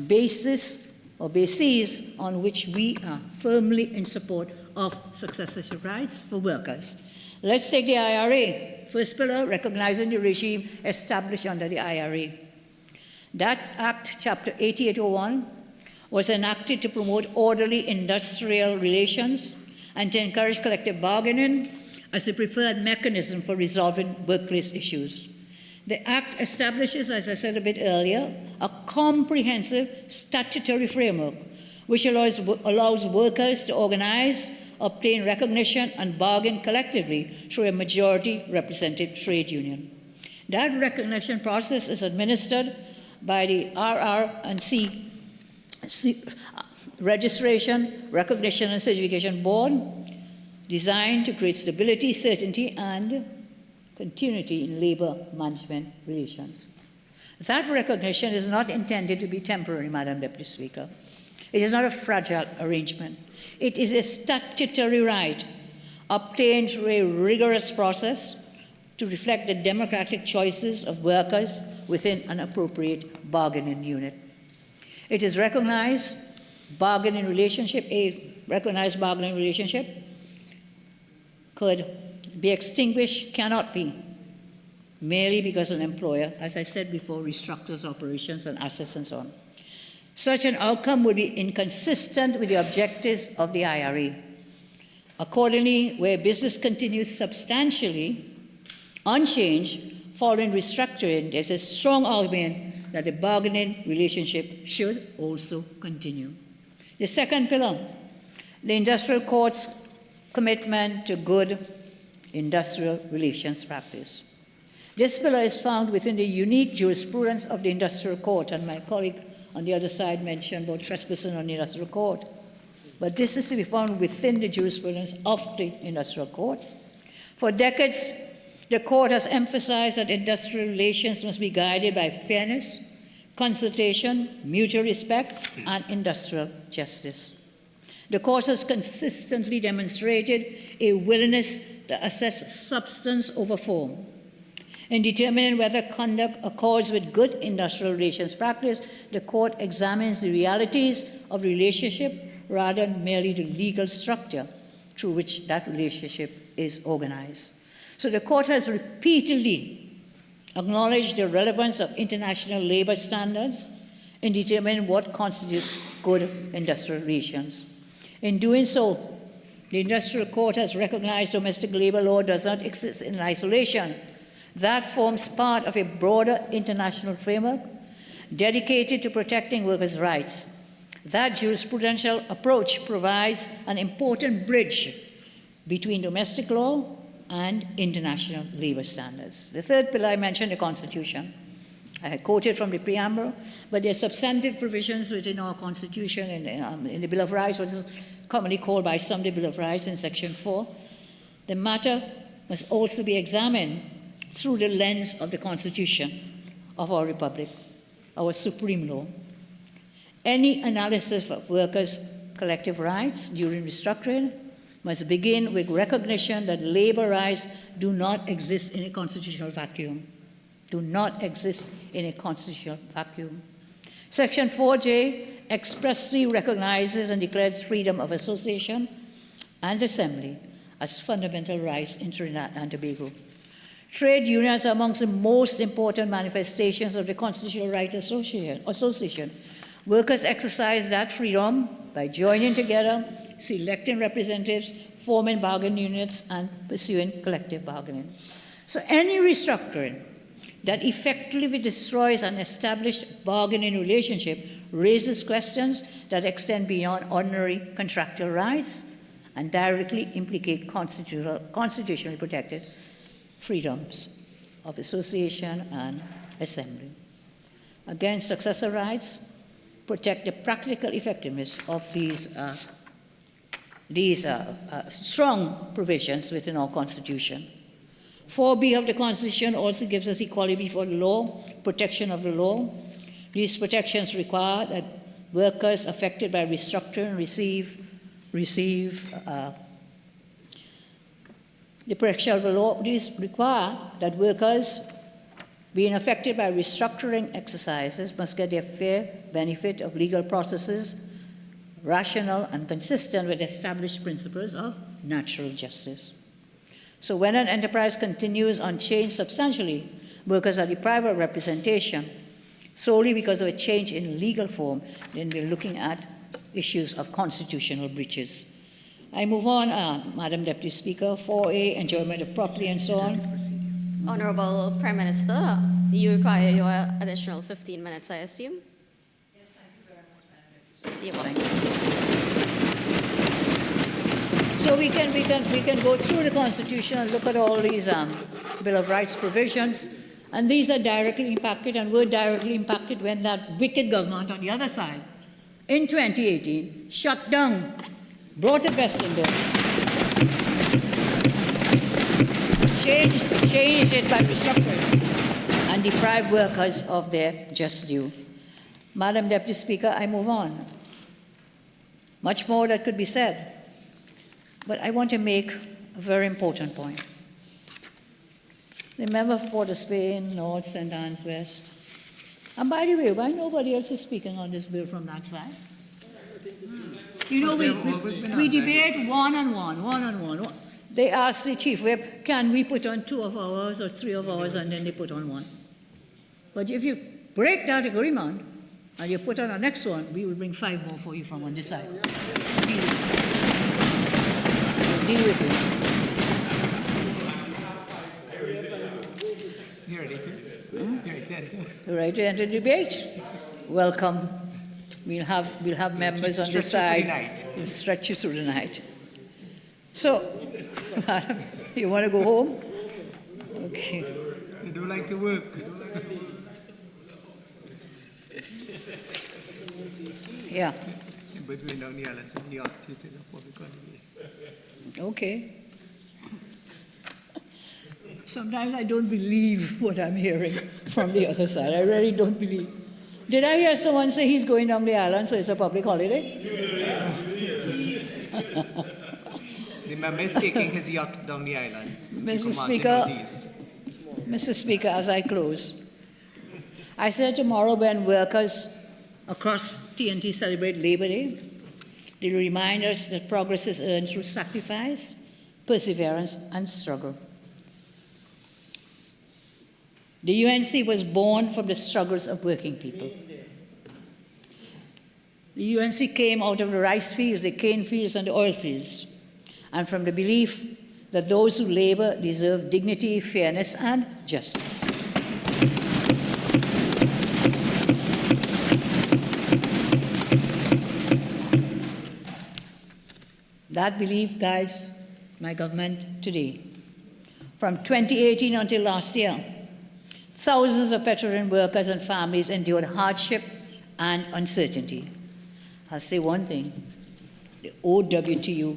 basis or bases on which we are firmly in support of successorship rights for workers. Let's take the IRA. First pillar, recognizing the regime established under the IRA. That Act, Chapter 8801, was enacted to promote orderly industrial relations and to encourage collective bargaining as the preferred mechanism for resolving workplace issues. The Act establishes, as I said a bit earlier, a comprehensive statutory framework which allows workers to organize, obtain recognition, and bargain collectively through a majority represented trade union. That recognition process is administered by the RR&C Registration, Recognition and Certification Board, designed to create stability, certainty, and continuity in labor management relations. That recognition is not intended to be temporary, Madam Deputy Speaker. It is not a fragile arrangement. It is a statutory right obtained through a rigorous process to reflect the democratic choices of workers within an appropriate bargaining unit. It is recognized bargaining relationship, a recognized bargaining relationship could be extinguished, cannot be, merely because an employer, as I said before, restructures operations and assets and so on. Such an outcome would be inconsistent with the objectives of the IRA. Accordingly, where business continues substantially unchanged following restructuring, there's a strong argument that the bargaining relationship should also continue. The second pillar, the industrial court's commitment to good industrial relations practice. This pillar is found within the unique jurisprudence of the industrial court, and my colleague on the other side mentioned about trespassing on the industrial court. But this is to be found within the jurisprudence of the industrial court. For decades, the court has emphasized that industrial relations must be guided by fairness, consultation, mutual respect, and industrial justice. The court has consistently demonstrated a willingness to assess substance over form. In determining whether conduct accords with good industrial relations practice, the court examines the realities of the relationship rather than merely the legal structure through which that relationship is organized. So the court has repeatedly acknowledged the relevance of international labor standards in determining what constitutes good industrial relations. In doing so, the industrial court has recognized domestic labor law does not exist in isolation. That forms part of a broader international framework dedicated to protecting workers' rights. That jurisprudential approach provides an important bridge between domestic law and international labor standards. The third pillar I mentioned, the Constitution. I had quoted from the preamble, but there are substantive provisions within our Constitution in the Bill of Rights, which is commonly called by some the Bill of Rights in Section 4. The matter must also be examined through the lens of the Constitution of our Republic, our supreme law. Any analysis of workers' collective rights during restructuring must begin with recognition that labor rights do not exist in a constitutional vacuum. Do not exist in a constitutional vacuum. Section 4J expressly recognizes and declares freedom of association and assembly as fundamental rights in Trinidad and Tobago. Trade unions are amongst the most important manifestations of the constitutional right association. Workers exercise that freedom by joining together, selecting representatives, forming bargaining units, and pursuing collective bargaining. So any restructuring that effectively destroys an established bargaining relationship raises questions that extend beyond ordinary contractual rights and directly implicate constitutionally protected freedoms of association and assembly. Again, successor rights protect the practical effectiveness of these strong provisions within our Constitution. 4B of the Constitution also gives us equality before the law, protection of the law. These protections require that workers affected by restructuring receive the protection of the law. These require that workers being affected by restructuring exercises must get their fair benefit of legal processes, rational and consistent with established principles of natural justice. So when an enterprise continues unchanged substantially, workers are deprived of representation solely because of a change in legal form, then we're looking at issues of constitutional breaches. I move on, Madam Deputy Speaker, 4A, enjoyment of property and so on. Honorable Prime Minister, you require your additional 15 minutes, I assume? Yes, thank you very much. You're welcome. So we can go through the Constitution and look at all these Bill of Rights provisions, and these are directly impacted and were directly impacted when that wicked government on the other side, in 2018, shut down, brought a vesting bill, changed it by restructuring, and deprived workers of their just due. Madam Deputy Speaker, I move on. Much more that could be said, but I want to make a very important point. The member for Port of Spain, North, St. Anne's West. And by the way, why nobody else is speaking on this bill from that side? You know, we debate one-on-one. They ask the chief whip, can we put on 2 of ours or 3 of ours, and then they put on 1. But if you break that agreement and you put on the next one, we will bring 5 more for you from on this side. Deal with it. You're ready to enter? You're ready to enter debate? Welcome. We'll have members on the Stretch you for the side. night. We'll stretch you through the night. So, you want to go home? Okay. You don't like to work. Yeah. But we're down the islands and the artists is a public holiday. Okay. Sometimes I don't believe what I'm hearing from the other side. I really don't believe. Did I hear someone say he's going down the island, so it's a public holiday? The member is taking his yacht down the islands. Mr. Martin Speaker, Northeast. Mr. Speaker, as I close, I said tomorrow when workers across TNT celebrate Labor Day, they will remind us that progress is earned through sacrifice, perseverance, and struggle. The UNC was born from the struggles of working people. The UNC came out of the rice fields, the cane fields, and the oil fields, and from the belief that those who labor deserve dignity, fairness, and justice. That belief guides my government today. From 2018 until last year, thousands of Petroleum workers and families endured hardship and uncertainty. I'll say one thing, the OWTU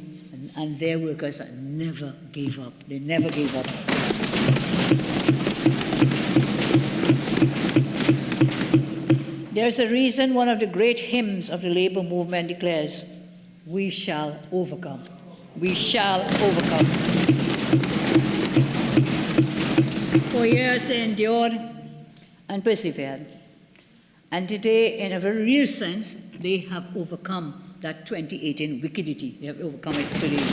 and their workers never gave up. They never gave up. There's a reason one of the great hymns of the labor movement declares, "We shall overcome. We shall overcome." For years they endured and persevered. And today, in a very real sense, they have overcome that 2018 wickedity. They have overcome it today.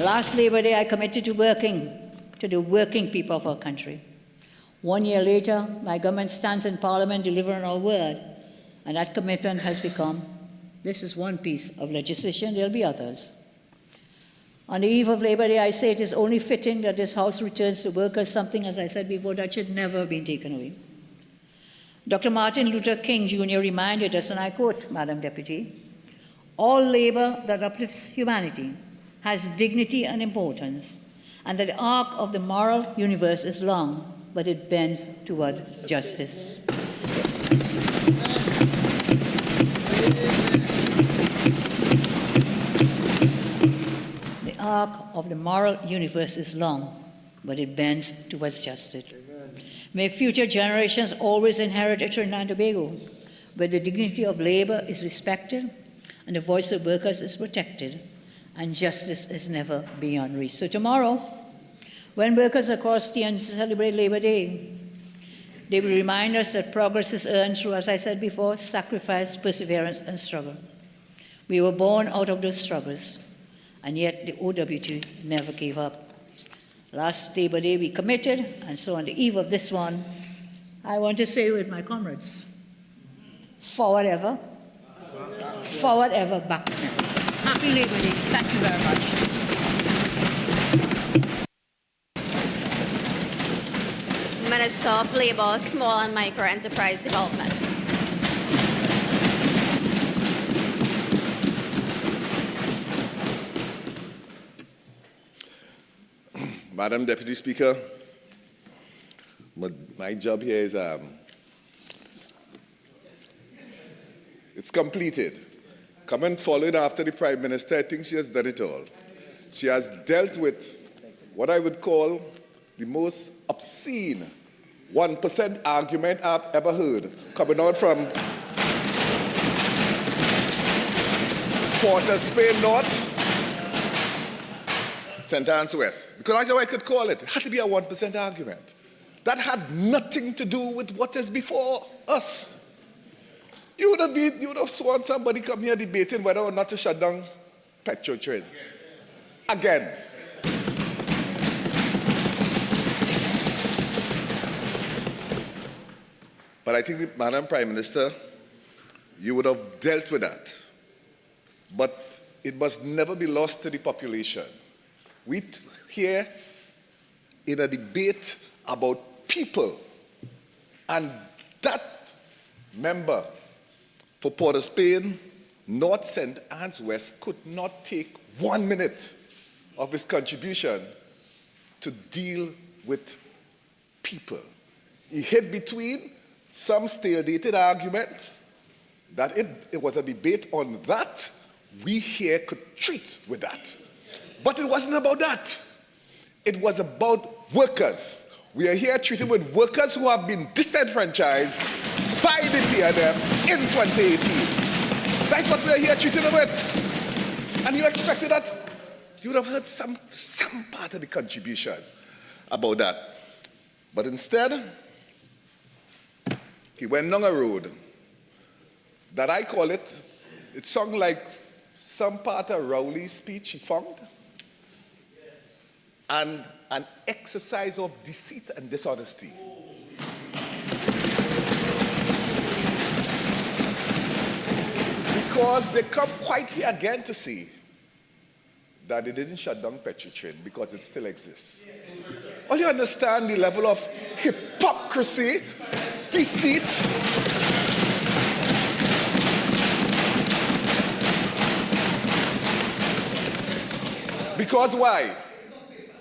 Last Labor Day, I committed to working to the working people of our country. 1 year later, my government stands in Parliament delivering our word, and that commitment has become, this is one piece of legislation, there'll be others. On the eve of Labor Day, I say it is only fitting that this House returns to workers something, as I said before, that should never have been taken away. Dr. Martin Luther King Jr. reminded us, and I quote, Madam Deputy, "All labor that uplifts humanity has dignity and importance, and that the arc of the moral universe is long, but it bends toward justice." The arc of the moral universe is long, but it bends towards justice. May future generations always inherit a Trinidad and Tobago, where the dignity of labor is respected, and the voice of workers is protected, and justice is never beyond reach. So tomorrow, when workers across TNT celebrate Labor Day, they will remind us that progress is earned through, as I said before, sacrifice, perseverance, and struggle. We were born out of those struggles, and yet the OWT never gave up. Last Labor Day we committed, and so on the eve of this one, I want to say with my comrades, forward ever, back never. Happy Labor Day. Thank you very much. Minister of Labour, Small and Micro Enterprise Development. Madam Deputy Speaker, my job here is it's completed. Coming following after the Prime Minister, I think she has done it all. She has dealt with what I would call the most obscene 1% argument I've ever heard, coming out from Port of Spain North, St. Anne's West. Because that's how I could call it. It had to be a 1% argument. That had nothing to do with what is before us. You would have sworn somebody come here debating whether or not to shut down Petroleum. Again. But I think, Madam Prime Minister, you would have dealt with that. But it must never be lost to the population. We here in a debate about people, and that member for Port of Spain, North, St. Anne's West, could not take 1 minute of his contribution to deal with people. He hid between some stale-dated arguments that it was a debate on that, we here could treat with that. But it wasn't about that. It was about workers. We are here treating with workers who have been disenfranchised by the PNM in 2018. That's what we are here treating with. And you expected that you would have heard some part of the contribution about that. But instead, he went down a road that I call it sounded like some part of Rowley's speech he found, and an exercise of deceit and dishonesty. Because they come quite here again to say that they didn't shut down Petroleum because it still exists. Well, you understand the level of hypocrisy, deceit, because why?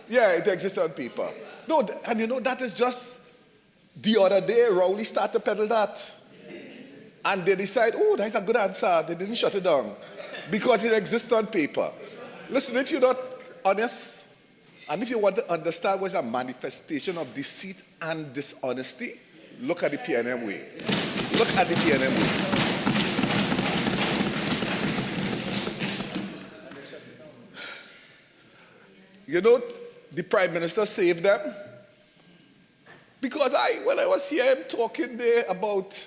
Yeah, it exists on paper. No, and you know, that is just the other day, Rowley started to peddle that. And they decide, oh, that's a good answer. They didn't shut it down because it exists on paper. Listen, if you're not honest, and if you want to understand what's a manifestation of deceit and dishonesty, look at the PNM way. Look at the PNM way. You know, the Prime Minister saved them. Because when I was here, I'm talking there about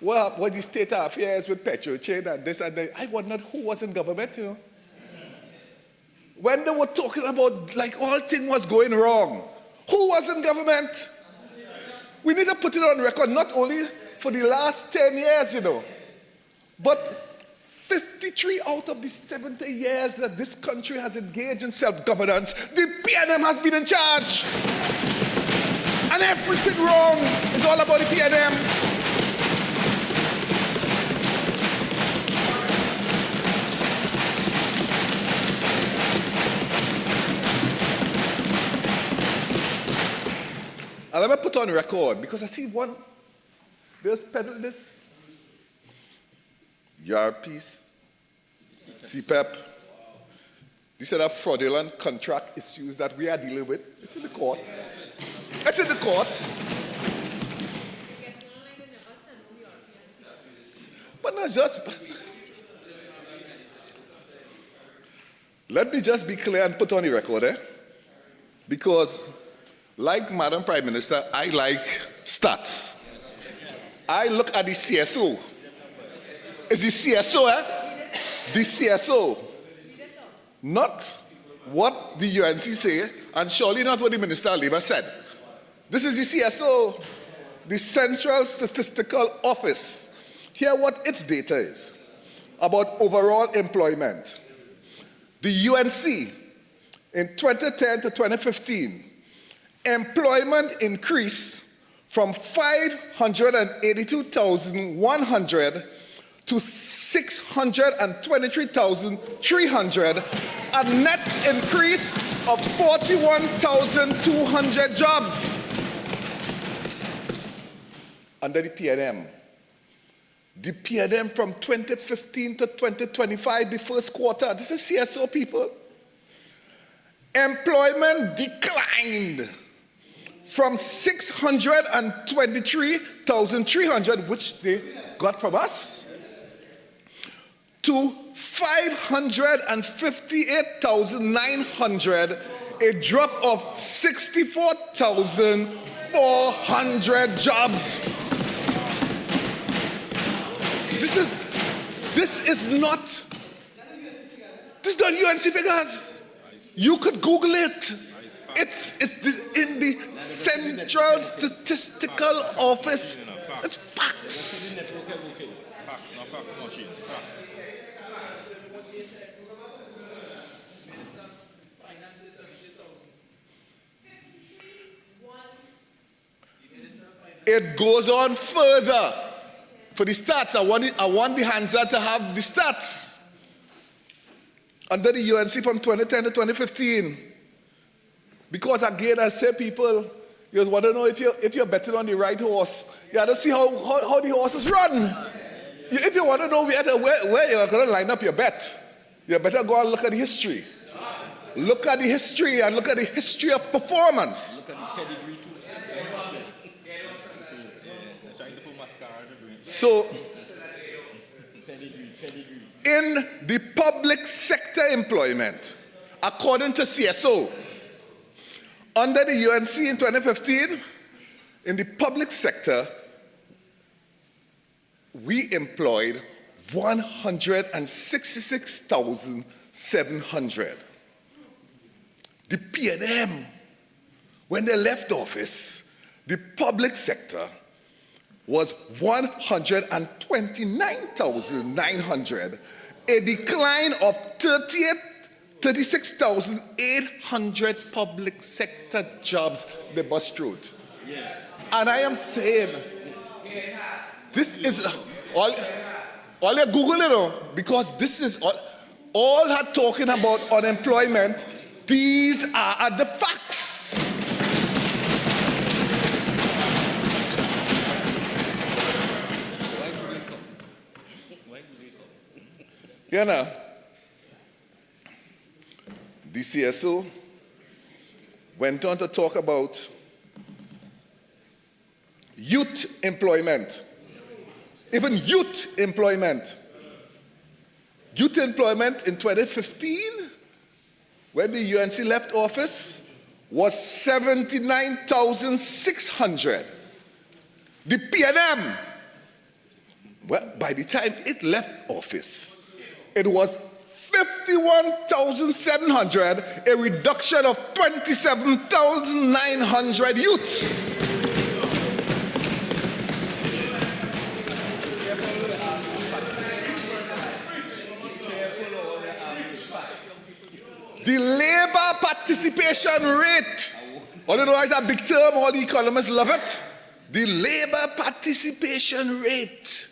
what the state of affairs with Petroleum and this and that, I wondered who was in government, you know. When they were talking about like all things was going wrong, who was in government? We need to put it on record, not only for the last 10 years, you know, but 53 out of the 70 years that this country has engaged in self-governance, the PNM has been in charge. And everything wrong is all about the PNM. And let me put on record, because I see one, there's peddling this. URPs, CPEP. These are the fraudulent contract issues that we are dealing with. It's in the court. It's in the court. But not just. Let me just be clear and put on the record, because like Madam Prime Minister, I like stats. I look at the CSO. It's the CSO, The CSO. Not what the UNC say, and surely not what the Minister of Labour said. This is the CSO, the Central Statistical Office. Here what its data is about overall employment. The UNC in 2010 to 2015, employment increased from 582,100 to 623,300, a net increase of 41,200 jobs. Under the PNM. The PNM from 2015 to 2025, the first quarter, this is CSO people. Employment declined from 623,300, which they got from us, to 558,900, a drop of 64,400 jobs. This is not UNC figures. You could Google it. It's in the Central Statistical Office. It's facts. It goes on further. for the stats. I want the Hansa to have the stats under the UNC from 2010 to 2015. Because again, I say people, you just want to know if you're betting on the right horse. You have to see how the horses run. If you want to know where you're going to line up your bet, you better go and look at the history. Look at the history and look at the history of performance. So, in the public sector employment, according to CSO, under the UNC in 2015, in the public sector, we employed 166,700. The P&M, when they left office, the public sector was 129,900, a decline of 36,800 public sector jobs they bust through. And I am saying, this is all you Google it, because this is all her talking about unemployment. These are the facts. You know, the CSO went on to talk about youth employment. Even youth employment. Youth employment in 2015, when the UNC left office, was 79,600. The P&M, well, by the time it left office, it was 51,700, a reduction of 27,900 youths. The labor participation rate, all you know is a big term, all the economists love it. The labor participation rate.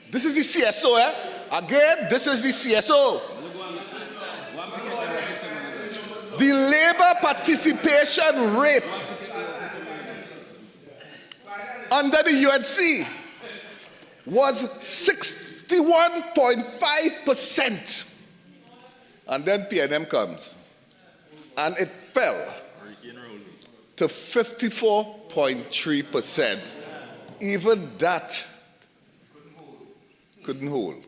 This is the CSO, eh? Again, this is the CSO. The labor participation rate under the UNC was 61.5%. And then P&M comes. And it fell to 54.3%. Even that couldn't hold.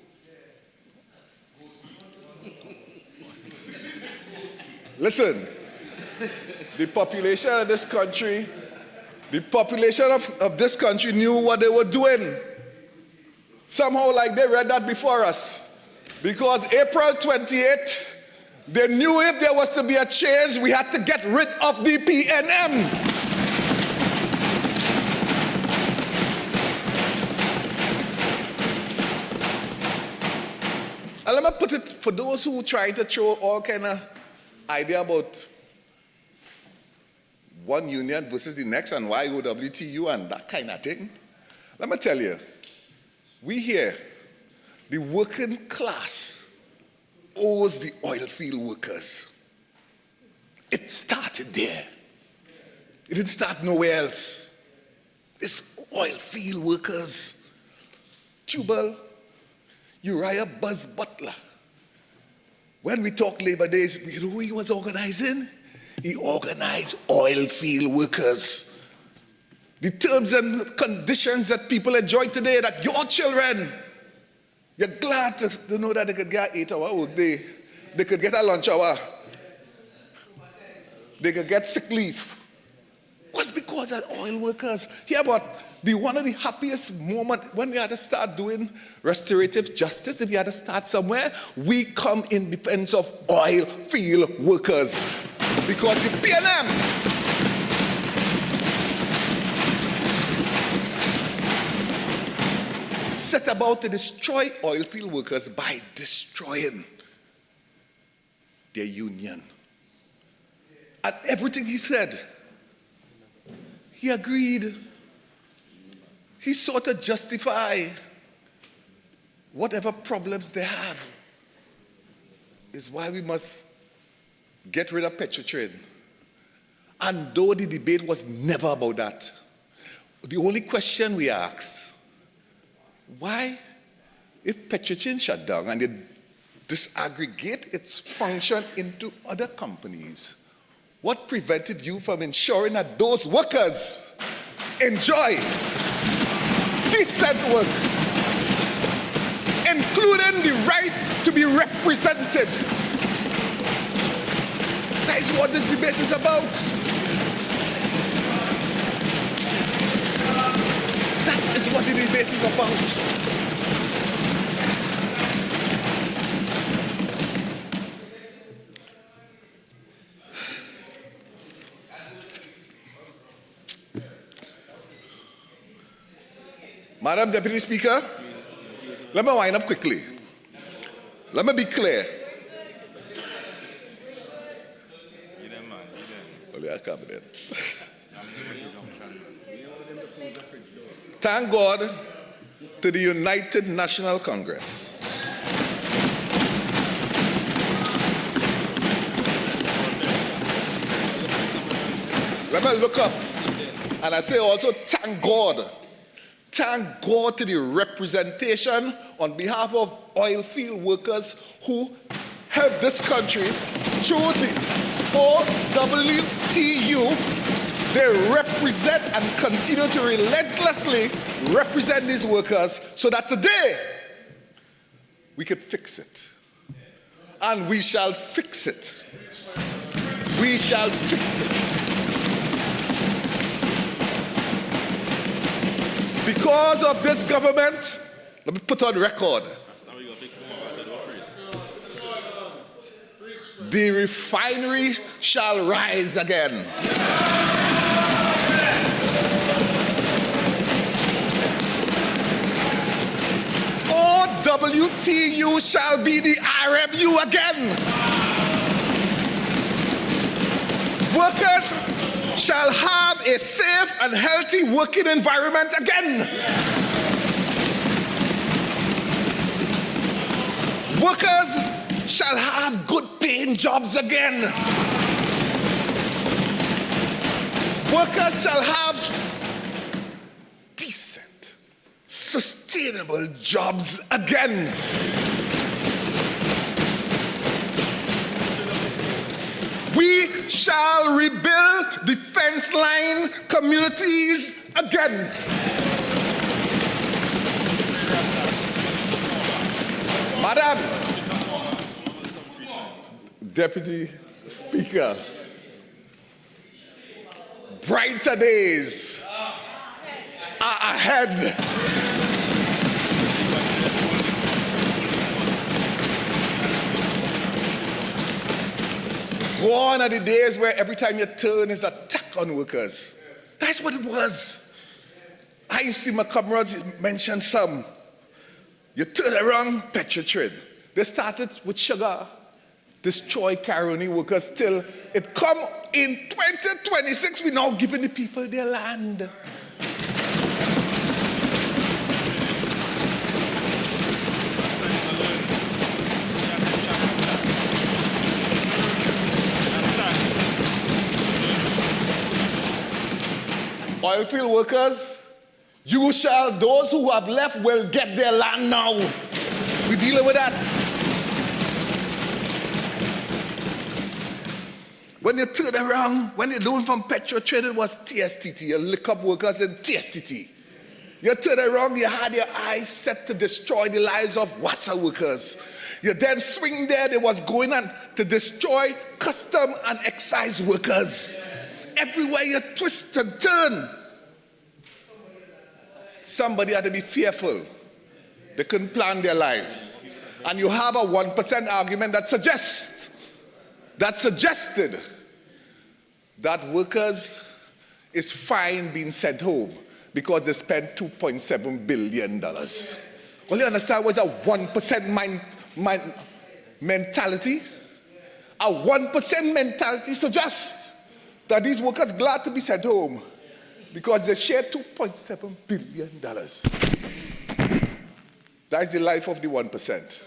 Listen, the population of this country, knew what they were doing. Somehow like they read that before us. Because April 28th, they knew if there was to be a change, we had to get rid of the P&M. And let me put it for those who try to throw all kind of idea about one union versus the next and YOWTU and that kind of thing. Let me tell you, we here, the working class owes the oil field workers. It started there. It didn't start nowhere else. It's oil field workers. Jubal, Uriah Buzz Butler. When we talk Labor Days, you know who he was organizing? He organized oil field workers. The terms and conditions that people enjoy today, that your children, you're glad to know that they could get an 8-hour workday. They could get a lunch hour. They could get sick leave. What's because of oil workers? Hear about one of the happiest moments when we had to start doing restorative justice. If you had to start somewhere, we come in defense of oil field workers. Because the P&M set about to destroy oil field workers by destroying their union. And everything he said, he agreed. he sought to justify whatever problems they have. Is why we must get rid of Petroleum. And though the debate was never about that, the only question we ask, why, if Petroleum shut down and they disaggregate its function into other companies, what prevented you from ensuring that those workers enjoy decent work, including the right to be represented? That is what this debate is about. That is what the debate is about. Madam Deputy Speaker, let me wind up quickly. Let me be clear. Thank God to the United National Congress. Let me look up and I say also thank God. Thank God to the representation on behalf of oil field workers who helped this country through the OWTU. They represent and continue to relentlessly represent these workers so that today we could fix it. And we shall fix it. We shall fix it. Because of this government, let me put on record, the refinery shall rise again. OWTU shall be the RMU again. Workers shall have a safe and healthy working environment again. Workers shall have good paying jobs again. Workers shall have decent, sustainable jobs again. We shall rebuild the fence line communities again. Madam Deputy Speaker, brighter days are ahead. Gone are the days where every time you turn is an attack on workers. That's what it was. I used to see my comrades mention some. You turn around, Petroleum. They started with sugar, destroy Caroni workers till it come in 2026, we're now giving the people their land. Oilfield workers, those who have left will get their land now. We're dealing with that. When you turn around, when you're doing from Petroleum, it was TSTT, you lick up workers in TSTT. You turn around, you had your eyes set to destroy the lives of WASA workers. You then swing there, they was going on to destroy custom and excise workers. Everywhere you twist and turn, somebody had to be fearful. They couldn't plan their lives. And you have a 1% argument that suggested that workers is fine being sent home because they spent $2.7 billion. Well, you understand what's a 1% mentality? A 1% mentality suggests that these workers glad to be sent home because they share $2.7 billion. That's the life of the 1%.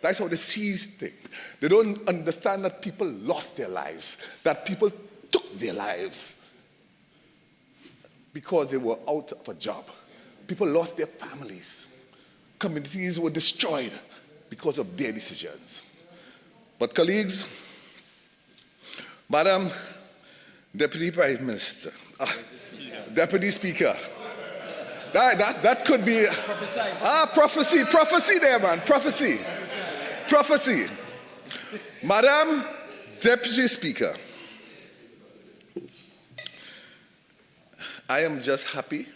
That's how they see things. They don't understand that people lost their lives, that people took their lives because they were out of a job. People lost their families. Communities were destroyed because of their decisions. But colleagues, Madam Deputy Prime Minister, Deputy Speaker, that could be prophecy there, man, prophecy. Madam Deputy Speaker, I am just happy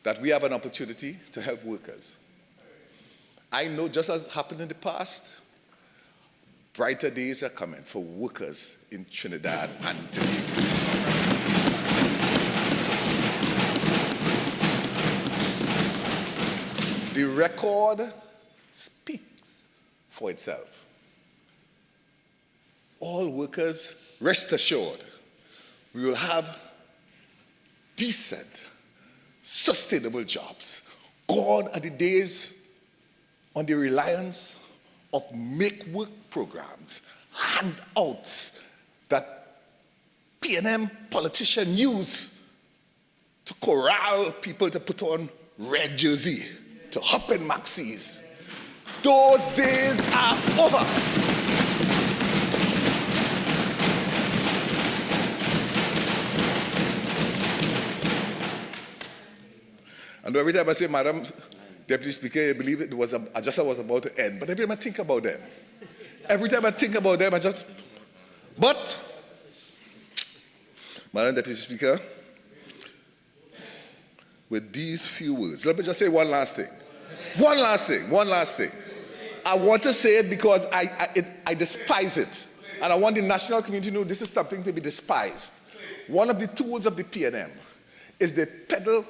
that we have an opportunity to help workers. I know, just as happened in the past, brighter days are coming for workers in Trinidad and Tobago. The record speaks for itself. All workers, rest assured, we will have decent, sustainable jobs. Gone are the days on the reliance of make-work programs, handouts that P&M politicians use to corral people to put on red jersey, to hop in maxis. Those days are over. And every time I say, Madam Deputy Speaker, I believe it was just I was about to end. But every time I think about them, but, Madam Deputy Speaker, with these few words, let me just say one last thing. One last thing. I want to say it because I despise it. And I want the national community to know this is something to be despised. One of the tools of the P&M is they peddle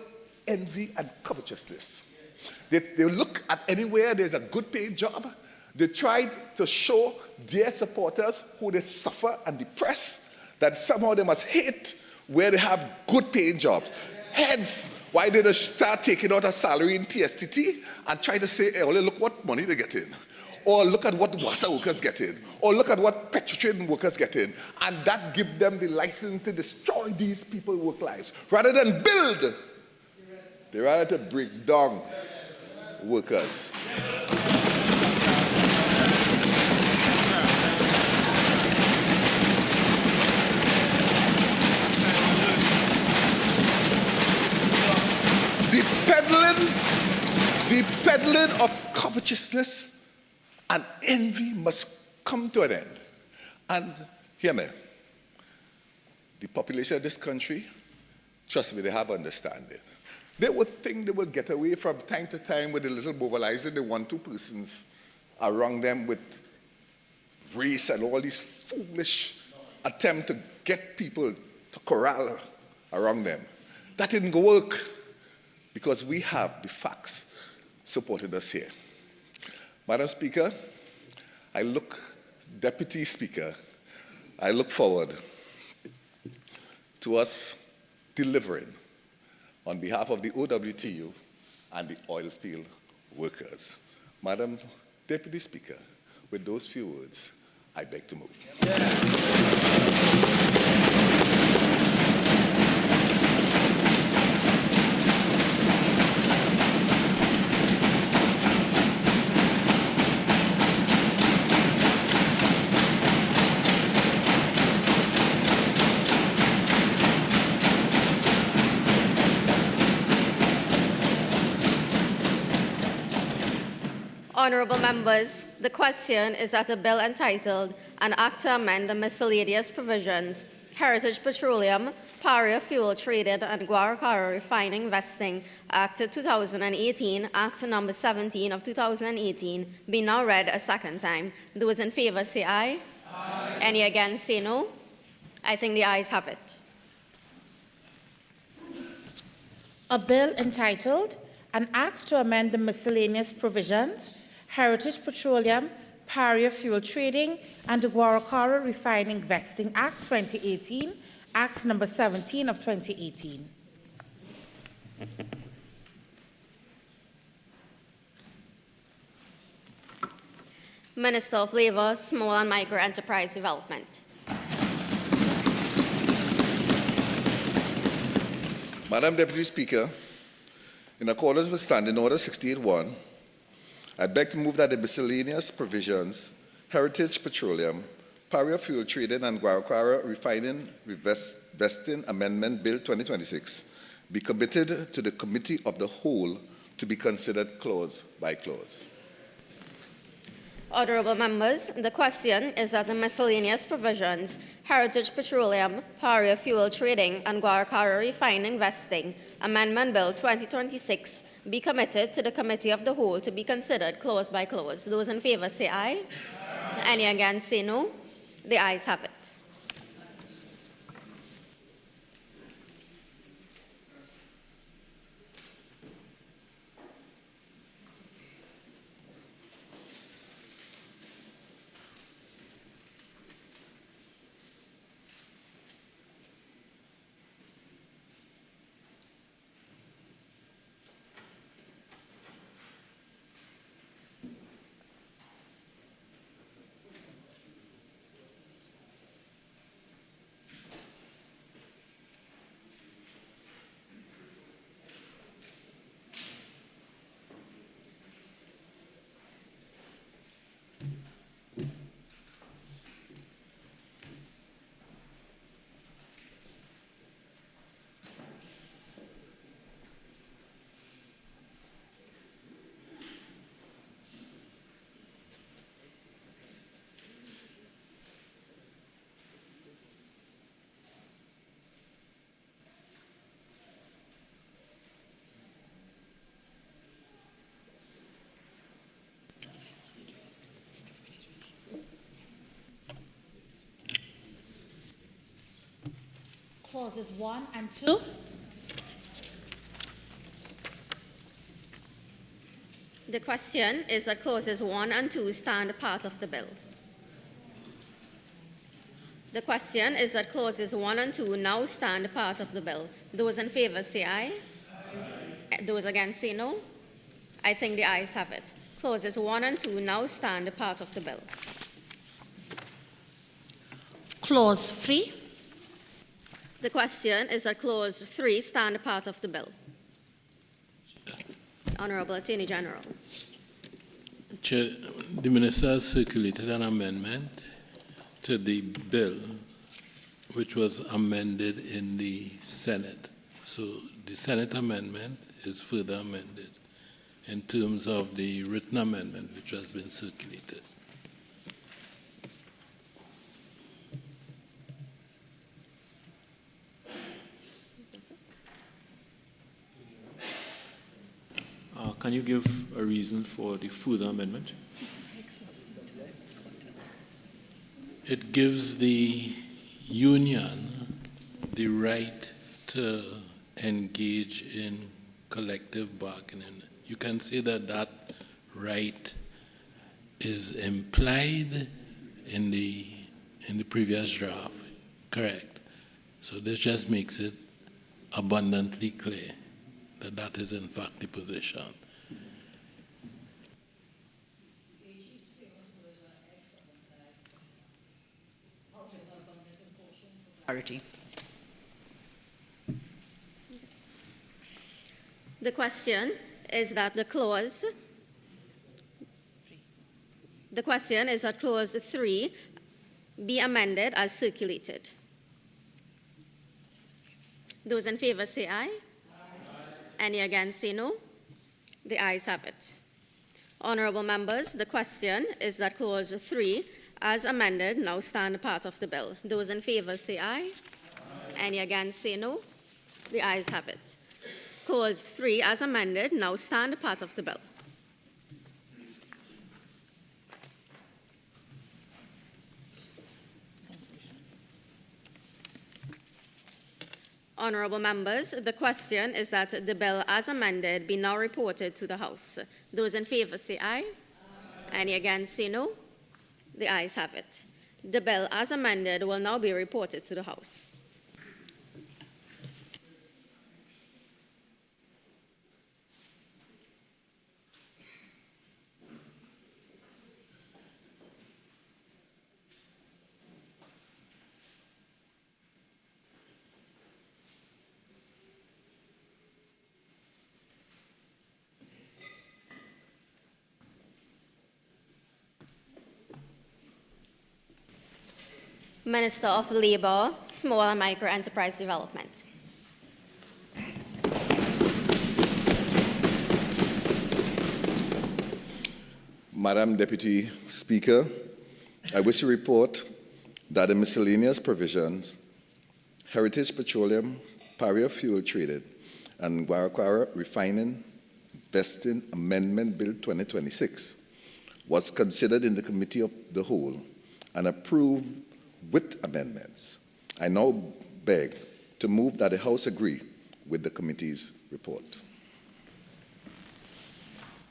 envy and covetousness. They look at anywhere there's a good paying job. They try to show their supporters who they suffer and depress that somehow they must hate where they have good paying jobs. Hence, why did they start taking out a salary in TSTT and try to say, hey, only look what money they get in. Or look at what WASA workers get in. Or look at what Petroleum workers get in. And that gives them the license to destroy these people's work lives. Rather than build, they rather to break down workers. The peddling of covetousness and envy must come to an end. And hear me, the population of this country, trust me, they have understanding. They would think they would get away from time to time with a little mobilizing the 1-2 persons around them with race and all these foolish attempts to get people to corral around them. That didn't work because we have the facts supporting us here. Madam Speaker, Deputy Speaker, I look forward to us delivering on behalf of the OWTU and the oil field workers. Madam Deputy Speaker, with those few words, I beg to move. Honorable members, the question is that a bill entitled An Act to Amend the Miscellaneous Provisions, Heritage Petroleum, Paria Fuel Traded and Guaracara Refining Vesting Act 2018, Act number 17 of 2018, be now read a second time. Those in favor say aye. Aye. Any against say no. I think the ayes have it. A bill entitled An Act to Amend the Miscellaneous Provisions, Heritage Petroleum, Paria Fuel Trading, and the Guaracara Refining Vesting Act 2018, Act number 17 of 2018. Minister of Labour, Small and Micro Enterprise Development. Madam Deputy Speaker, in accordance with Standing Order 68-1, I beg to move that the miscellaneous provisions, Heritage Petroleum, Paria Fuel Trading, and Guaracara Refining Vesting Amendment Bill 2026 be committed to the Committee of the Whole to be considered clause by clause. Honourable members, the question is that the miscellaneous provisions, Heritage Petroleum, Paria Fuel Trading, and Guaracara Refining Vesting Amendment Bill 2026 be committed to the Committee of the Whole to be considered clause by clause. Those in favour say aye. Any against say no. The ayes have it. Clauses 1 and 2. The question is that clauses 1 and 2 stand part of the bill. The question is that clauses 1 and 2 now stand part of the bill. Those in favour say aye. Those against say no. I think the ayes have it. Clauses 1 and 2 now stand part of the bill. Clause 3. The question is that clause 3 stand part of the bill. Honourable Attorney General. Chair, the Minister has circulated an amendment to the bill which was amended in the Senate. So the Senate amendment is further amended in terms of the written amendment which has been circulated. Can you give a reason for the further amendment? It gives the union the right to engage in collective bargaining. You can say that that right is implied in the previous draft, correct? So this just makes it abundantly clear that that is in fact the position. The question is that clause 3 be amended as circulated. Those in favour say aye. Any against say no. The ayes have it. Honourable members, the question is that clause 3 as amended now stand part of the bill. Those in favour say aye. Any against say no. The ayes have it. Clause 3 as amended now stand part of the bill. Honourable members, the question is that the bill as amended be now reported to the House. Those in favour say aye. Any against say no. The ayes have it. The bill as amended will now be reported to the House. Minister of Labour, Small and Micro Enterprise Development. Madam Deputy Speaker, I wish to report that the miscellaneous provisions, Heritage Petroleum, Paria Fuel Trading, and Guaracara Refining Vesting Amendment Bill 2026 was considered in the Committee of the Whole and approved with amendments. I now beg to move that the House agree with the committee's report.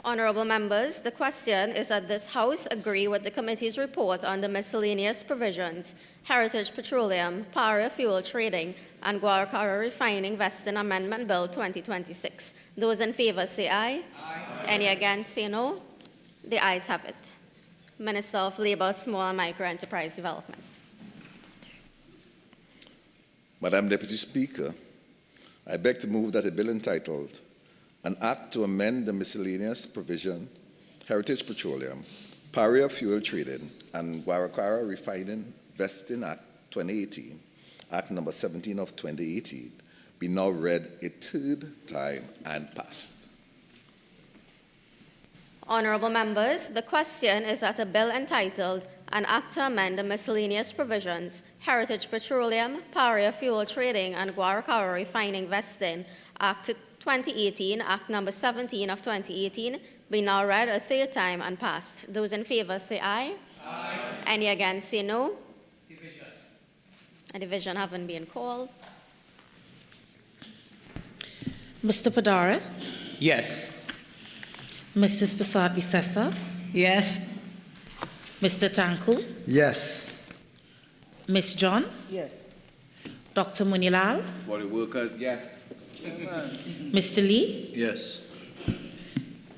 Honourable members, the question is that this House agree with the committee's report on the miscellaneous provisions, Heritage Petroleum, Paria Fuel Trading, and Guaracara Refining Vesting Amendment Bill 2026. Those in favour say aye. Aye. Any against say no. The ayes have it. Minister of Labour, Small and Micro Enterprise Development. Madam Deputy Speaker, I beg to move that a bill entitled An Act to Amend the Miscellaneous Provision, Heritage Petroleum, Paria Fuel Trading, and Guaracara Refining Vesting Act 2018, Act number 17 of 2018, be now read a third time and passed. Honourable members, the question is that a bill entitled An Act to Amend the Miscellaneous Provisions, Heritage Petroleum, Paria Fuel Trading, and Guaracara Refining Vesting Act 2018, Act number 17 of 2018, be now read a third time and passed. Those in favour say aye. Aye. Any against say no. Division. A division haven't been called. Mr. Paria? Yes. Mrs. Prasad-Bissessa? Yes. Mr. Tanku? Yes. Ms. John? Yes. Dr. Munilal? For the workers, yes. Mr. Lee? Yes.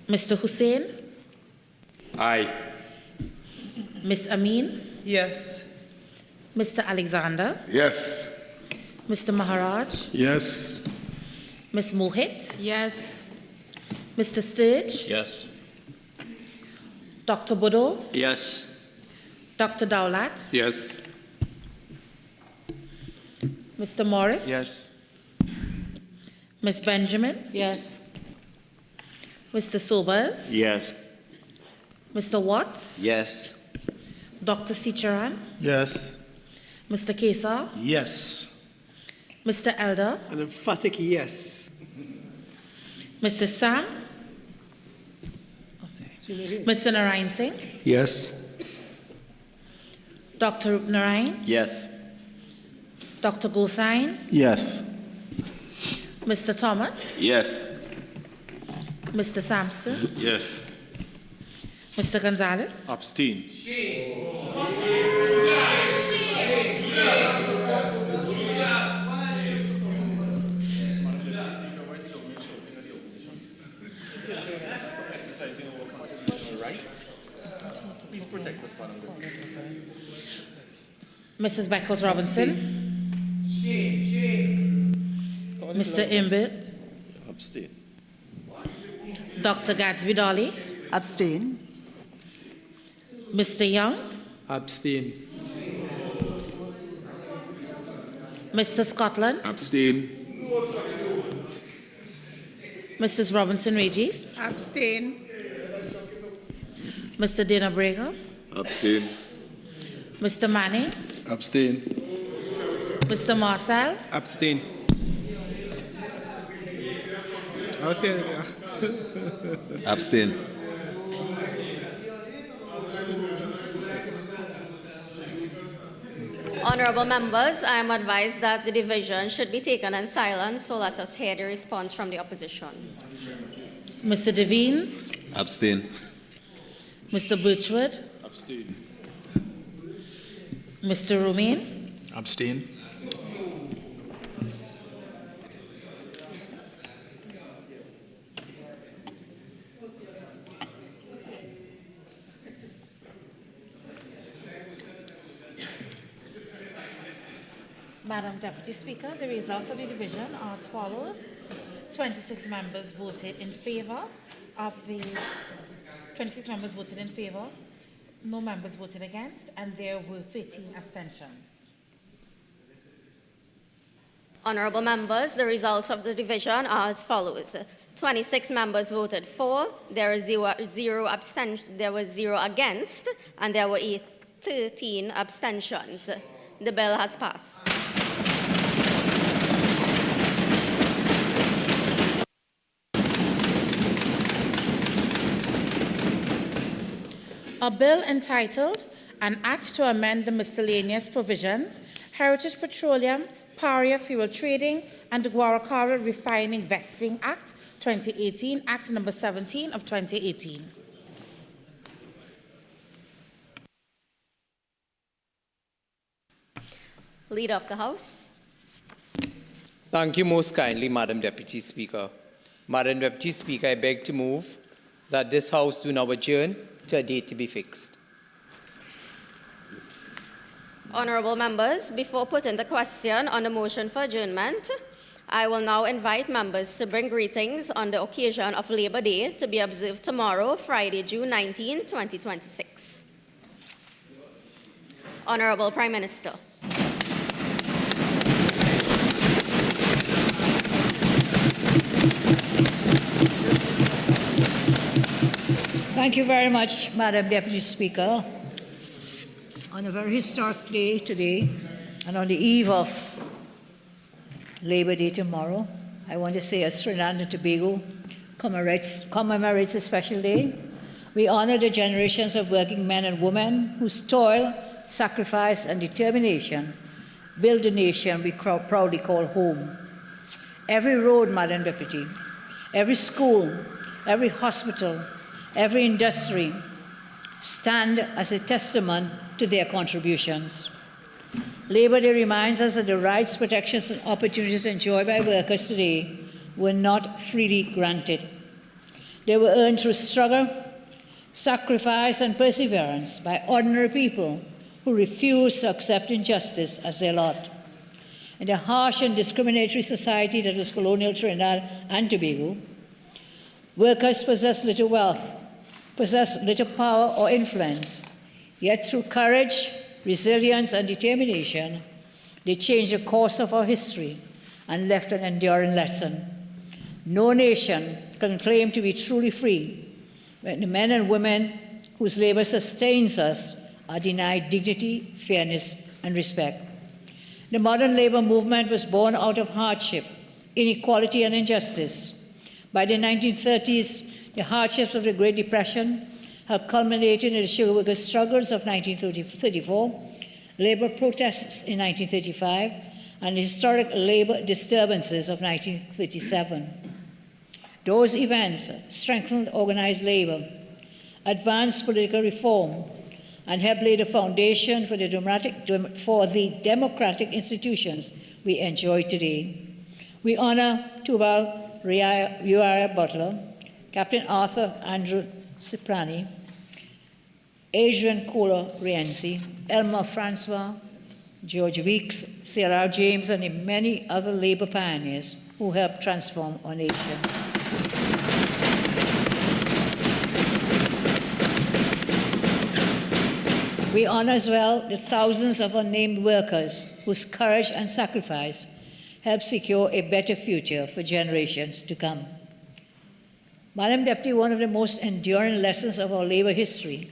Mr. Hussain? Aye. Ms. Amin? Yes. Mr. Alexander? Yes. Mr. Maharaj? Yes. Ms. Mohit? Yes. Mr. Sturge? Yes. Dr. Bodo? Yes. Dr. Dowlat? Yes. Mr. Morris? Yes. Ms. Benjamin? Yes. Mr. Sobers? Yes. Mr. Watts? Yes. Dr. Sicharan? Yes. Mr. Kesar? Yes. Mr. Elder? An emphatic yes. Mr. Sam? Mr. Narayan Singh? Yes. Dr. Rup Narayan? Yes. Dr. Gosain? Yes. Mr. Thomas? Yes. Mr. Sampson? Yes. Mr. Gonzalez? Abstain. Mrs. Beckles Robinson? Mr. Imbert? Abstain. Dr. Gadsby Dolly? Abstain. Mr. Young? Abstain. Mr. Scotland? Abstain. Mrs. Robinson Regis? Abstain. Mr. Dana Breger? Abstain. Mr. Manning? Abstain. Mr. Marcel? Abstain. Abstain. Honourable members, I am advised that the division should be taken in silence, so let us hear the response from the opposition. Mr. Devines? Abstain. Mr. Birchwood? Abstain. Mr. Romaine? Abstain. Madam Deputy Speaker, the results of the division are as follows. 26 members voted in favour of the 26 members voted in favour, no members voted against, and there were 13 abstentions. Honorable members, the results of the division are as follows. 26 members voted for, there was zero against, and there were 13 abstentions. The bill has passed. A bill entitled An Act to Amend the Miscellaneous Provisions, Heritage Petroleum, Paria Fuel Trading, and the Guaracara Refining Vesting Act 2018, Act number 17 of 2018. Leader of the House. Thank you most kindly, Madam Deputy Speaker. Madam Deputy Speaker, I beg to move that this House do now adjourn to a date to be fixed. Honorable members, before putting the question on the motion for adjournment, I will now invite members to bring greetings on the occasion of Labor Day to be observed tomorrow, Friday, June 19, 2026. Honorable Prime Minister. Thank you very much, Madam Deputy Speaker. On a very historic day today, and on the eve of Labor Day tomorrow, I want to say as Trinidad and Tobago commemorates a special day. We honor the generations of working men and women whose toil, sacrifice, and determination build the nation we proudly call home. Every road, Madam Deputy, every school, every hospital, every industry stand as a testament to their contributions. Labor Day reminds us that the rights, protections, and opportunities enjoyed by workers today were not freely granted. They were earned through struggle, sacrifice, and perseverance by ordinary people who refused to accept injustice as their lot. In the harsh and discriminatory society that was colonial Trinidad and Tobago, workers possessed little wealth, possessed little power or influence, yet through courage, resilience, and determination, they changed the course of our history and left an enduring lesson. No nation can claim to be truly free when the men and women whose labor sustains us are denied dignity, fairness, and respect. The modern labor movement was born out of hardship, inequality, and injustice. By the 1930s, the hardships of the Great Depression have culminated in the sugar workers' struggles of 1934, labor protests in 1935, and the historic labor disturbances of 1937. Those events strengthened organized labor, advanced political reform, and helped lay the foundation for the democratic institutions we enjoy today. We honor Tubal Uriah Butler, Captain Arthur Andrew Ciprani, Adrian Kohler Rienzi, Elmer Francois, George Weeks, Sarah James, and the many other labor pioneers who helped transform our nation. We honor as well the thousands of unnamed workers whose courage and sacrifice helped secure a better future for generations to come. Madam Deputy, one of the most enduring lessons of our labor history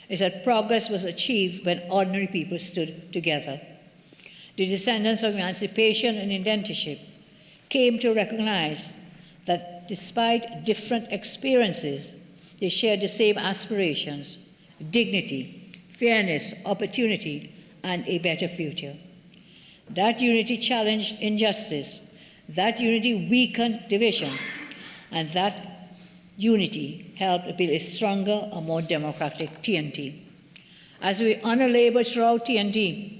is that progress was achieved when ordinary people stood together. The descendants of emancipation and indentureship came to recognize that despite different experiences, they shared the same aspirations: dignity, fairness, opportunity, and a better future. That unity challenged injustice, that unity weakened division, and that unity helped build a stronger and more democratic TNT. As we honor labor throughout TNT,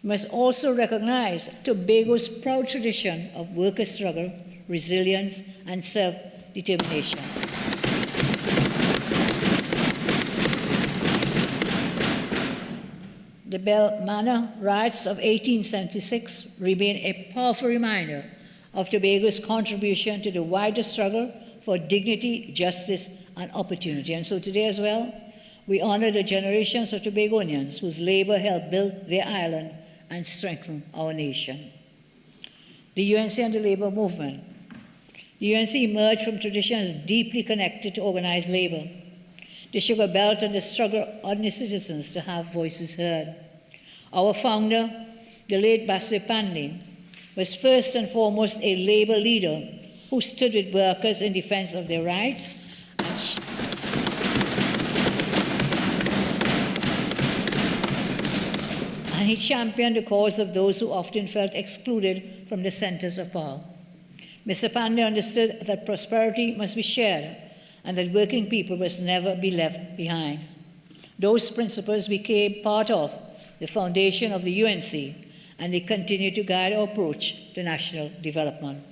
we must also recognize Tobago's proud tradition of worker struggle, resilience, and self-determination. The Bell Manor riots of 1876 remain a powerful reminder of Tobago's contribution to the wider struggle for dignity, justice, and opportunity. And so today as well, we honor the generations of Tobagonians whose labor helped build their island and strengthen our nation. the UNC and the labor movement. The UNC emerged from traditions deeply connected to organized labor, the sugar belt and the struggle of ordinary citizens to have voices heard. Our founder, the late Basse Pandy, was first and foremost a labor leader who stood with workers in defense of their rights and he championed the cause of those who often felt excluded from the centers of power. Mr. Pandy understood that prosperity must be shared and that working people must never be left behind. Those principles became part of the foundation of the UNC, and they continue to guide our approach to national development.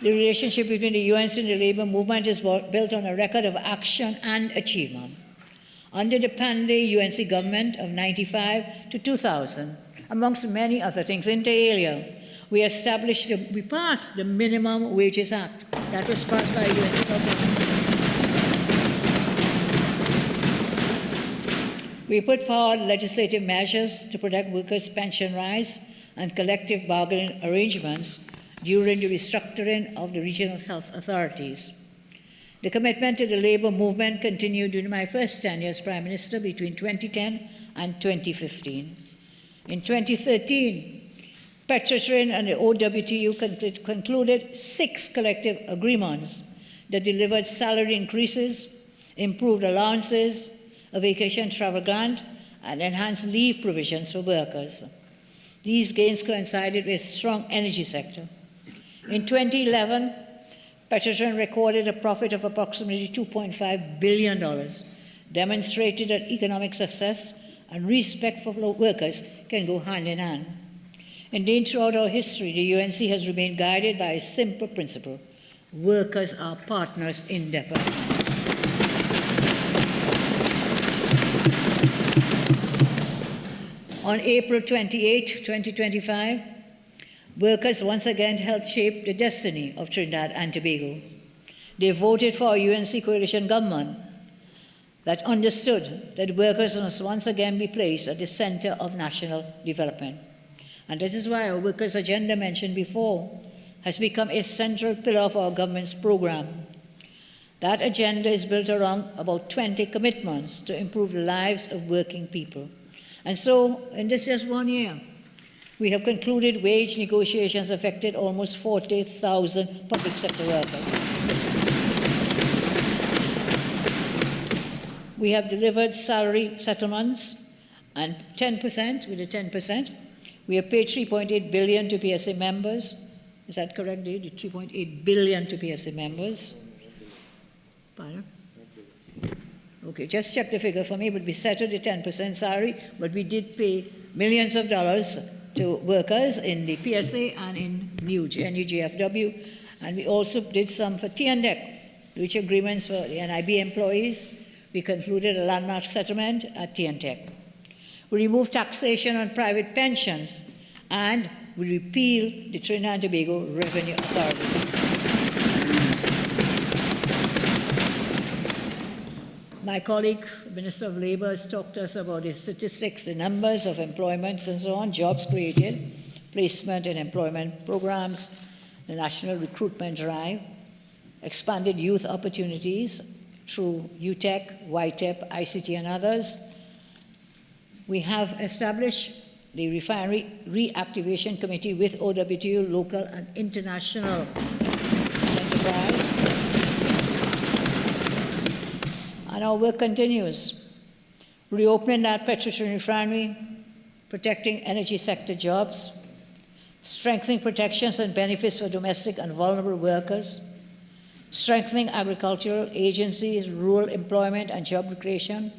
The relationship between the UNC and the labor movement is built on a record of action and achievement. Under the Pandy UNC government of 1995 to 2000, amongst many other things, inter alia, we passed the Minimum Wages Act that was passed by UNC government. We put forward legislative measures to protect workers' pension rights and collective bargaining arrangements during the restructuring of the regional health authorities. The commitment to the labor movement continued during my first tenure as Prime Minister between 2010 and 2015. In 2013, Petroleum and the OWTU concluded 6 collective agreements that delivered salary increases, improved allowances, a vacation travel grant, and enhanced leave provisions for workers. These gains coincided with a strong energy sector. In 2011, Petroleum recorded a profit of approximately $2.5 billion, demonstrated that economic success and respect for workers can go hand in hand. Indeed, throughout our history, the UNC has remained guided by a simple principle: workers are partners in development. On April 28, 2025, workers once again helped shape the destiny of Trinidad and Tobago. They voted for a UNC coalition government that understood that workers must once again be placed at the center of national development. And this is why our workers' agenda mentioned before has become a central pillar of our government's program. That agenda is built around about 20 commitments to improve the lives of working people. And so, in this just 1 year, we have concluded wage negotiations affected almost 40,000 public sector workers. We have delivered salary settlements and 10%, with the 10%. We have paid $3.8 billion to PSA members. Is that correct, Dave? $3.8 billion to PSA members. Pardon? Okay, just check the figure for me, but we settled the 10% salary, but we did pay millions of dollars to workers in the PSA and in NUGFW, and we also did some for TNDEC, which agreements for the NIB employees. We concluded a landmark settlement at TNTEC. We removed taxation on private pensions, and we repealed the Trinidad and Tobago Revenue Authority. My colleague, Minister of Labour, has talked to us about the statistics, the numbers of employments and so on, jobs created, placement and employment programs, the national recruitment drive, expanded youth opportunities through UTEC, YTEP, ICT and others. We have established the Refinery Reactivation Committee with OWTU, local and international enterprise. And our work continues. Reopening that Petroleum refinery, protecting energy sector jobs, strengthening protections and benefits for domestic and vulnerable workers, strengthening agricultural agencies, rural employment and job creation,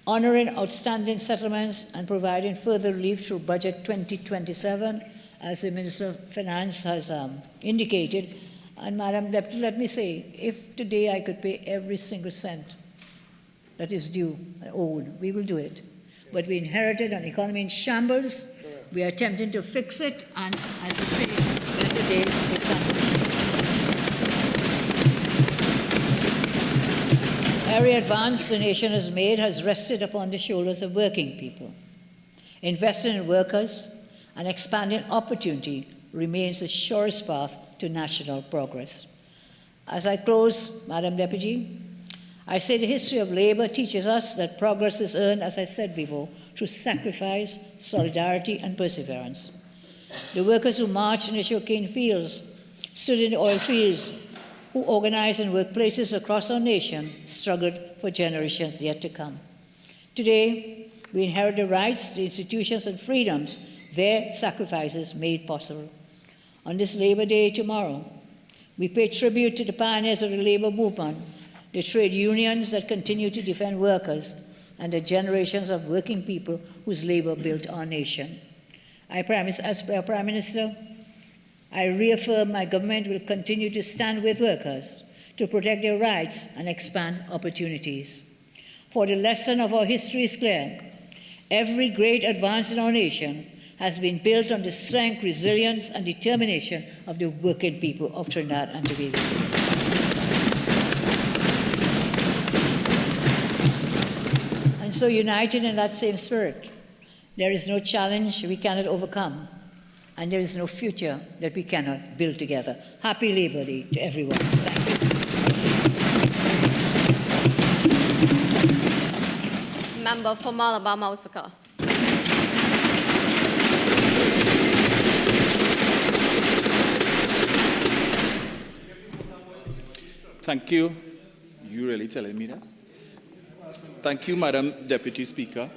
honoring outstanding settlements and providing further relief through Budget 2027, as the Minister of Finance has indicated. And Madam Deputy, let me say, if today I could pay every single cent that is due, owed, we will do it. But we inherited an economy in shambles. We are attempting to fix it, and as we say, better days will come. Every advance the nation has made has rested upon the shoulders of working people. Investing in workers and expanding opportunity remains the surest path to national progress. As I close, Madam Deputy, I say the history of labor teaches us that progress is earned, as I said before, through sacrifice, solidarity, and perseverance. The workers who marched in the sugarcane fields, stood in the oil fields, who organized in workplaces across our nation, struggled for generations yet to come. Today, we inherit the rights, the institutions, and freedoms their sacrifices made possible. On this Labor Day tomorrow, we pay tribute to the pioneers of the labor movement, the trade unions that continue to defend workers, and the generations of working people whose labor built our nation. I promise, as Prime Minister, I reaffirm my government will continue to stand with workers to protect their rights and expand opportunities. For the lesson of our history is clear. Every great advance in our nation has been built on the strength, resilience, and determination of the working people of Trinidad and Tobago. And so, united in that same spirit, there is no challenge we cannot overcome, and there is no future that we cannot build together. Happy Labor Day to everyone. Thank you. Member for Malabar Mausaka. Thank you. You really telling me that? Thank you, Madam Deputy Speaker.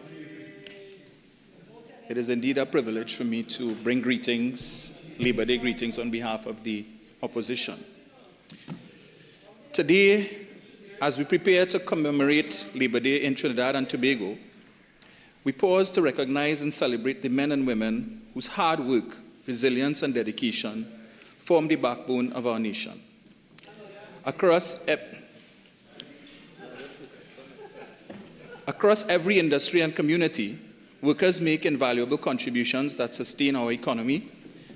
It is indeed a privilege for me to bring greetings, Labor Day greetings, on behalf of the opposition. Today, as we prepare to commemorate Labor Day in Trinidad and Tobago, we pause to recognize and celebrate the men and women whose hard work, resilience, and dedication form the backbone of our nation. Across every industry and community, workers make invaluable contributions that sustain our economy,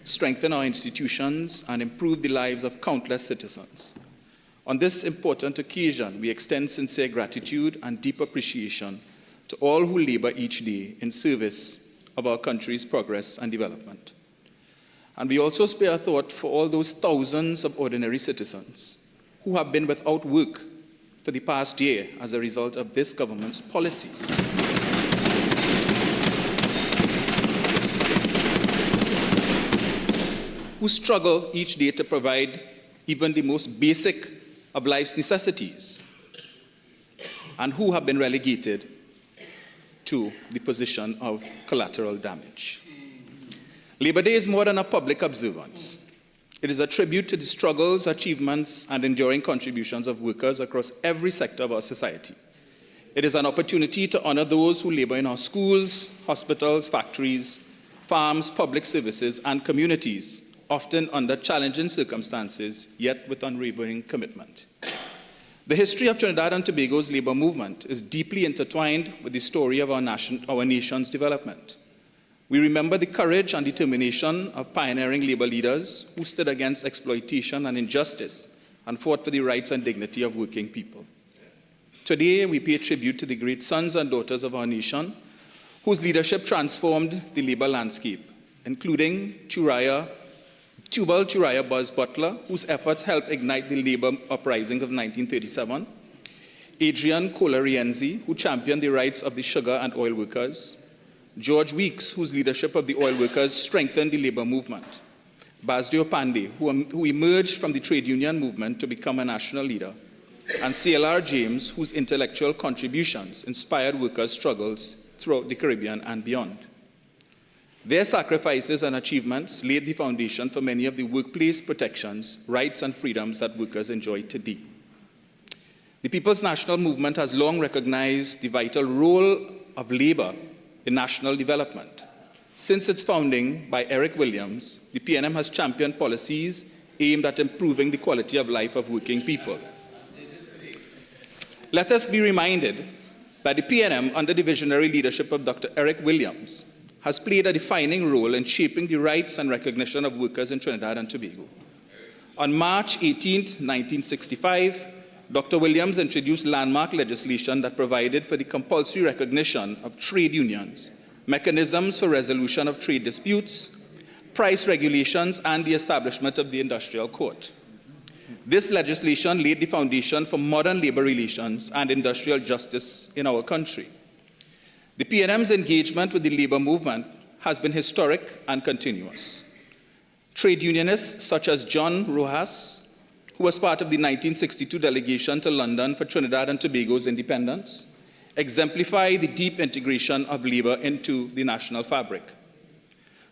strengthen our institutions, and improve the lives of countless citizens. On this important occasion, we extend sincere gratitude and deep appreciation to all who labor each day in service of our country's progress and development. And we also spare a thought for all those thousands of ordinary citizens who have been without work for the past year as a result of this government's policies. Who struggle each day to provide even the most basic of life's necessities, and who have been relegated to the position of collateral damage. Labor Day is more than a public observance. It is a tribute to the struggles, achievements, and enduring contributions of workers across every sector of our society. It is an opportunity to honor those who labor in our schools, hospitals, factories, farms, public services, and communities, often under challenging circumstances, yet with unwavering commitment. The history of Trinidad and Tobago's labor movement is deeply intertwined with the story of our nation's development. We remember the courage and determination of pioneering labor leaders who stood against exploitation and injustice and fought for the rights and dignity of working people. Today, we pay tribute to the great sons and daughters of our nation whose leadership transformed the labor landscape, including Tubal Churaya Buzz Butler, whose efforts helped ignite the labor uprising of 1937, Adrian Colarienzi, who championed the rights of the sugar and oil workers, George Weeks, whose leadership of the oil workers strengthened the labor movement, Basdio Pandey, who emerged from the trade union movement to become a national leader, and CLR James, whose intellectual contributions inspired workers' struggles throughout the Caribbean and beyond. Their sacrifices and achievements laid the foundation for many of the workplace protections, rights, and freedoms that workers enjoy today. The People's National Movement has long recognized the vital role of labor in national development. Since its founding by Eric Williams, the PNM has championed policies aimed at improving the quality of life of working people. Let us be reminded that the PNM, under the visionary leadership of Dr. Eric Williams, has played a defining role in shaping the rights and recognition of workers in Trinidad and Tobago. On March 18, 1965, Dr. Williams introduced landmark legislation that provided for the compulsory recognition of trade unions, mechanisms for resolution of trade disputes, price regulations, and the establishment of the industrial court. This legislation laid the foundation for modern labor relations and industrial justice in our country. The PNM's engagement with the labor movement has been historic and continuous. Trade unionists such as John Rojas, who was part of the 1962 delegation to London for Trinidad and Tobago's independence, exemplify the deep integration of labor into the national fabric.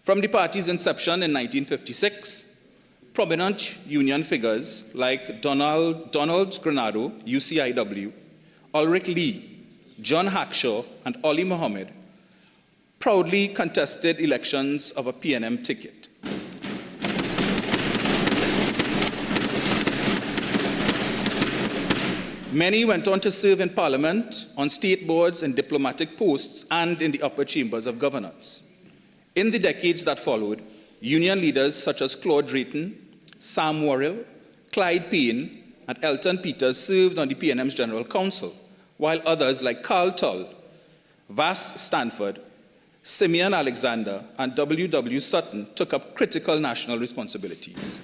From the party's inception in 1956, prominent union figures like Donald Granado, UCIW, Ulrich Lee, John Hackshaw, and Ali Mohammed proudly contested elections of a PNM ticket. Many went on to serve in Parliament, on state boards, and diplomatic posts, and in the upper chambers of governance. In the decades that followed, union leaders such as Claude Drayton, Sam Worrell, Clyde Payne, and Elton Peters served on the PNM's General Council, while others like Carl Tull, Vass Stanford, Simeon Alexander, and W.W. Sutton took up critical national responsibilities.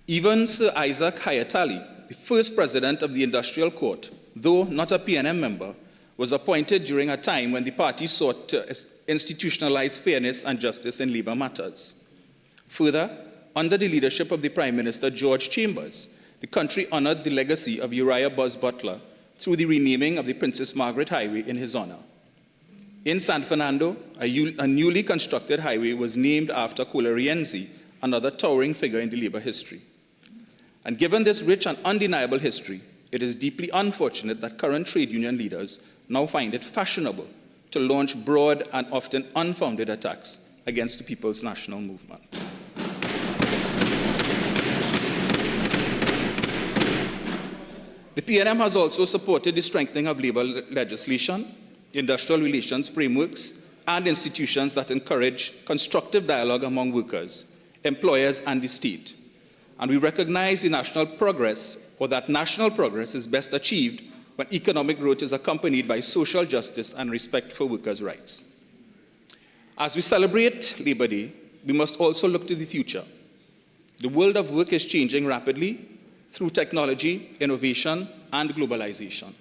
Even Sir Isaac Hayatali, the first president of the Industrial Court, though not a PNM member, was appointed during a time when the party sought to institutionalize fairness and justice in labor matters. Further, under the leadership of the Prime Minister George Chambers, the country honored the legacy of Uriah Buzz Butler through the renaming of the Princess Margaret Highway in his honor. In San Fernando, a newly constructed highway was named after Colarienzi, another towering figure in the labor history. And given this rich and undeniable history, it is deeply unfortunate that current trade union leaders now find it fashionable to launch broad and often unfounded attacks against the People's National Movement. The PNM has also supported the strengthening of labor legislation, industrial relations frameworks, and institutions that encourage constructive dialogue among workers, employers, and the state. And we recognize the national progress, or that national progress is best achieved when economic growth is accompanied by social justice and respect for workers' rights. As we celebrate Labor Day, we must also look to the future. The world of work is changing rapidly through technology, innovation, and globalization.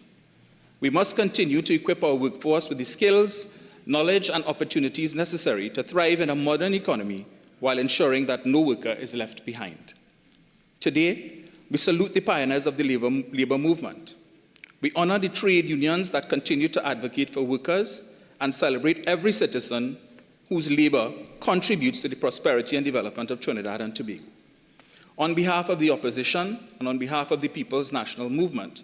We must continue to equip our workforce with the skills, knowledge, and opportunities necessary to thrive in a modern economy while ensuring that no worker is left behind. Today, we salute the pioneers of the labor movement. We honor the trade unions that continue to advocate for workers and celebrate every citizen whose labor contributes to the prosperity and development of Trinidad and Tobago. On behalf of the opposition and on behalf of the People's National Movement,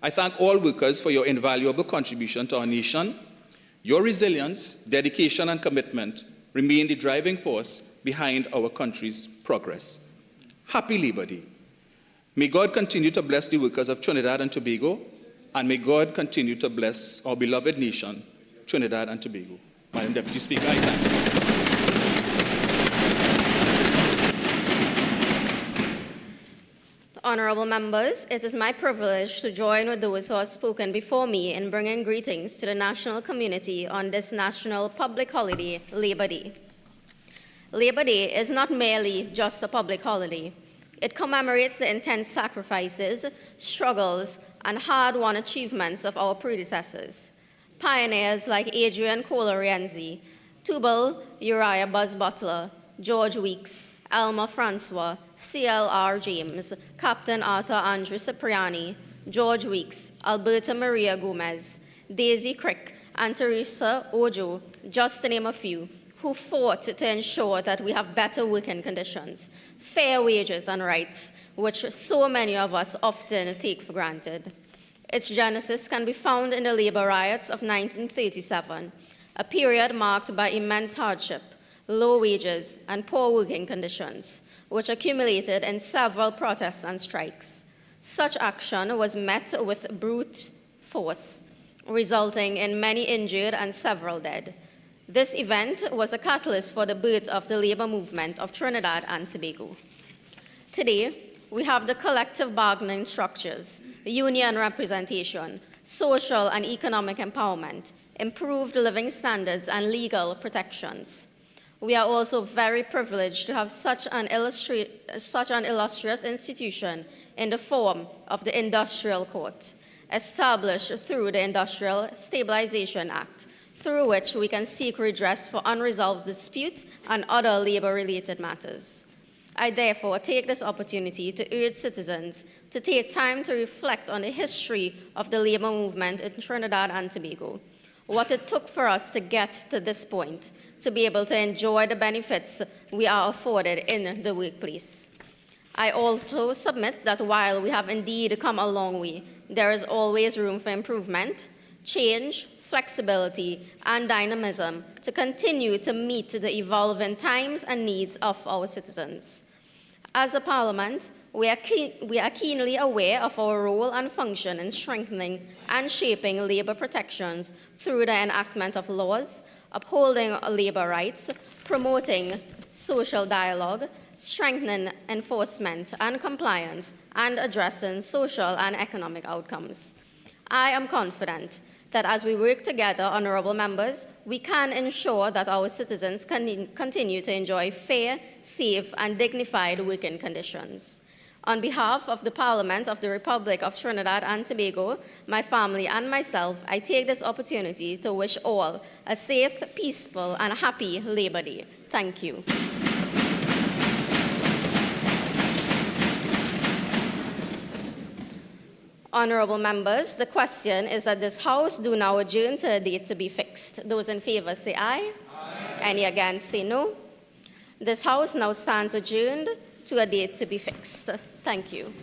I thank all workers for your invaluable contribution to our nation. Your resilience, dedication, and commitment remain the driving force behind our country's progress. Happy Labor Day. May God continue to bless the workers of Trinidad and Tobago, and may God continue to bless our beloved nation, Trinidad and Tobago. Madam Deputy Speaker, I thank you. Honorable members, it is my privilege to join with those who have spoken before me in bringing greetings to the national community on this national public holiday, Labor Day. Labor Day is not merely just a public holiday. It commemorates the intense sacrifices, struggles, and hard-won achievements of our predecessors. Pioneers like Adrian Colarienzi, Tubal Uriah Buzz Butler, George Weeks, Elmer Francois, C.L.R. James, Captain Arthur Andrew Cipriani, George Weeks, Alberta Maria Gomez, Daisy Crick, and Teresa Ojo, just to name a few, who fought to ensure that we have better working conditions, fair wages and rights, which so many of us often take for granted. Its genesis can be found in the labor riots of 1937, a period marked by immense hardship, low wages, and poor working conditions, which accumulated in several protests and strikes. Such action was met with brute force, resulting in many injured and several dead. This event was a catalyst for the birth of the labor movement of Trinidad and Tobago. Today, we have the collective bargaining structures, union representation, social and economic empowerment, improved living standards, and legal protections. We are also very privileged to have such an illustrious institution in the form of the Industrial Court, established through the Industrial Stabilization Act, through which we can seek redress for unresolved disputes and other labor-related matters. I therefore take this opportunity to urge citizens to take time to reflect on the history of the labor movement in Trinidad and Tobago, what it took for us to get to this point, to be able to enjoy the benefits we are afforded in the workplace. I also submit that while we have indeed come a long way, there is always room for improvement, change, flexibility, and dynamism to continue to meet the evolving times and needs of our citizens. As a Parliament, we are keenly aware of our role and function in strengthening and shaping labor protections through the enactment of laws, upholding labor rights, promoting social dialogue, strengthening enforcement and compliance, and addressing social and economic outcomes. I am confident that as we work together, honorable members, we can ensure that our citizens can continue to enjoy fair, safe, and dignified working conditions. On behalf of the Parliament of the Republic of Trinidad and Tobago, my family and myself, I take this opportunity to wish all a safe, peaceful, and happy Labor Day. Thank you. Honorable members, the question is that this House do now adjourn to a date to be fixed. Those in favor say aye. Aye. Any against say no. This House now stands adjourned to a date to be fixed. Thank you.